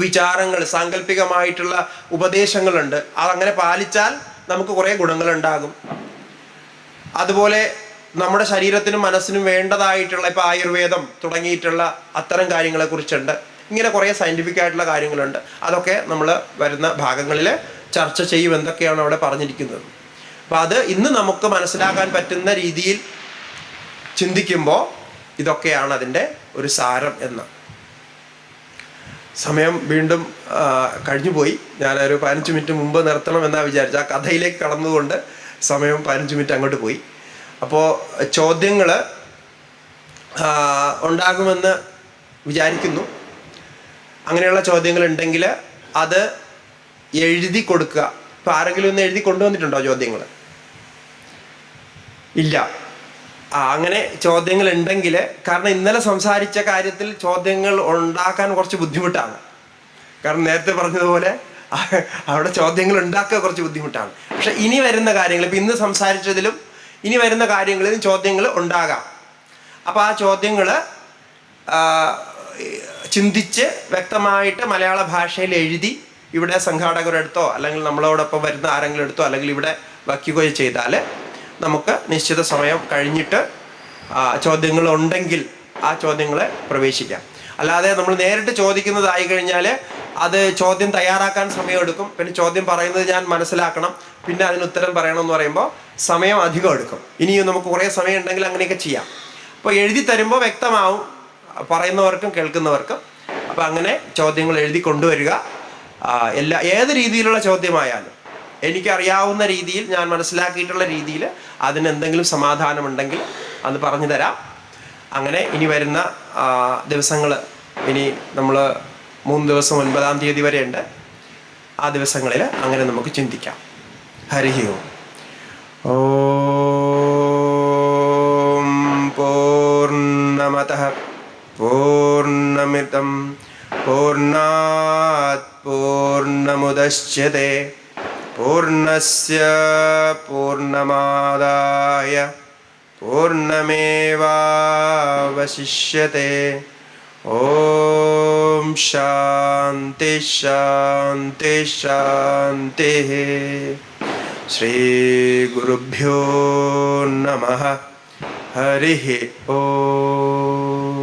വിചാരങ്ങൾ, സാങ്കല്പികമായിട്ടുള്ള ഉപദേശങ്ങളുണ്ട്. അതങ്ങനെ പാലിച്ചാൽ നമുക്ക് കുറേ ഗുണങ്ങളുണ്ടാകും. അതുപോലെ നമ്മുടെ ശരീരത്തിനും മനസ്സിനും വേണ്ടതായിട്ടുള്ള, ഇപ്പോൾ ആയുർവേദം തുടങ്ങിയിട്ടുള്ള അത്തരം കാര്യങ്ങളെക്കുറിച്ചുണ്ട്. ഇങ്ങനെ കുറേ സയൻറ്റിഫിക് ആയിട്ടുള്ള കാര്യങ്ങളുണ്ട്. അതൊക്കെ നമ്മൾ വരുന്ന ഭാഗങ്ങളിൽ ചർച്ച ചെയ്യും, എന്തൊക്കെയാണ് അവിടെ പറഞ്ഞിരിക്കുന്നത്. അപ്പോൾ അത് ഇന്ന് നമുക്ക് മനസ്സിലാക്കാൻ പറ്റുന്ന രീതിയിൽ ചിന്തിക്കുമ്പോൾ ഇതൊക്കെയാണ് അതിൻ്റെ ഒരു സാരം എന്ന്. സമയം വീണ്ടും കഴിഞ്ഞുപോയി. ഞാനൊരു 15 മിനിറ്റ് മുമ്പ് നിർത്തണമെന്നാണ് വിചാരിച്ചത്. ആ കഥയിലേക്ക് കടന്നുകൊണ്ട് സമയം 15 മിനിറ്റ് അങ്ങോട്ട് പോയി. അപ്പോൾ ചോദ്യങ്ങൾ ഉണ്ടാകുമെന്ന് വിചാരിക്കുന്നു. അങ്ങനെയുള്ള ചോദ്യങ്ങൾ ഉണ്ടെങ്കിൽ അത് എഴുതി കൊടുക്കുക. ഇപ്പോൾ ആരെങ്കിലും ഒന്ന് എഴുതി കൊണ്ടുവന്നിട്ടുണ്ടോ ചോദ്യങ്ങൾ? ഇല്ല. അങ്ങനെ ചോദ്യങ്ങൾ ഉണ്ടെങ്കിൽ, കാരണം ഇന്നലെ സംസാരിച്ച കാര്യത്തിൽ ചോദ്യങ്ങൾ ഉണ്ടാക്കാൻ കുറച്ച് ബുദ്ധിമുട്ടാണ്. കാരണം നേരത്തെ പറഞ്ഞതുപോലെ അവിടെ ചോദ്യങ്ങൾ ഉണ്ടാക്കുക കുറച്ച് ബുദ്ധിമുട്ടാണ്. പക്ഷെ ഇനി വരുന്ന കാര്യങ്ങൾ, ഇപ്പം ഇന്ന് സംസാരിച്ചതിലും ഇനി വരുന്ന കാര്യങ്ങളിലും ചോദ്യങ്ങൾ ഉണ്ടാകാം. അപ്പോൾ ആ ചോദ്യങ്ങൾ ചിന്തിച്ച് വ്യക്തമായിട്ട് മലയാള ഭാഷയിൽ എഴുതി ഇവിടെ സംഘാടകരെടുത്തോ അല്ലെങ്കിൽ നമ്മളോടൊപ്പം വരുന്ന ആരെങ്കിലും എടുത്തോ അല്ലെങ്കിൽ ഇവിടെ വയ്ക്കുകയോ ചെയ്താൽ നമുക്ക് നിശ്ചിത സമയം കഴിഞ്ഞിട്ട് ചോദ്യങ്ങൾ ഉണ്ടെങ്കിൽ ആ ചോദ്യങ്ങളെ പ്രവേശിക്കാം. അല്ലാതെ നമ്മൾ നേരിട്ട് ചോദിക്കുന്നതായി കഴിഞ്ഞാൽ അത് ചോദ്യം തയ്യാറാക്കാൻ സമയമെടുക്കും. പിന്നെ ചോദ്യം പറയുന്നത് ഞാൻ മനസ്സിലാക്കണം, പിന്നെ അതിന് ഉത്തരം പറയണമെന്ന് പറയുമ്പോൾ സമയം അധികം എടുക്കും. ഇനിയും നമുക്ക് കുറേ സമയം ഉണ്ടെങ്കിൽ അങ്ങനെയൊക്കെ ചെയ്യാം. അപ്പോൾ എഴുതി തരുമ്പോൾ വ്യക്തമാവും പറയുന്നവർക്കും കേൾക്കുന്നവർക്കും. അപ്പോൾ അങ്ങനെ ചോദ്യങ്ങൾ എഴുതി കൊണ്ടുവരിക. ഏത് രീതിയിലുള്ള ചോദ്യമായാലും എനിക്കറിയാവുന്ന രീതിയിൽ, ഞാൻ മനസ്സിലാക്കിയിട്ടുള്ള രീതിയിൽ അതിനെന്തെങ്കിലും സമാധാനമുണ്ടെങ്കിൽ അത് പറഞ്ഞു തരാം. അങ്ങനെ ഇനി വരുന്ന ദിവസങ്ങൾ, ഇനി നമ്മൾ 3 ദിവസം 9-ാം തീയതി വരെ ഉണ്ട്. ആ ദിവസങ്ങളിൽ അങ്ങനെ നമുക്ക് ചിന്തിക്കാം. ഹരിഃ ഓം. പൂർണ്ണമതഃ പൂർണ്ണമിദം പൂർണ്ണാത് പൂർണ്ണമുദച്യത്തെ പൂർണ്ണസ്യ പൂർണ്ണമാദായ പൂർണ്ണമേവാവശിഷ്യത്തെ. ഓം ശാന്തി ശാന്തി ശാന്തി. ശ്രീ ഗുരുഭ്യോ നമഃ. ഹരിഃ ഓം.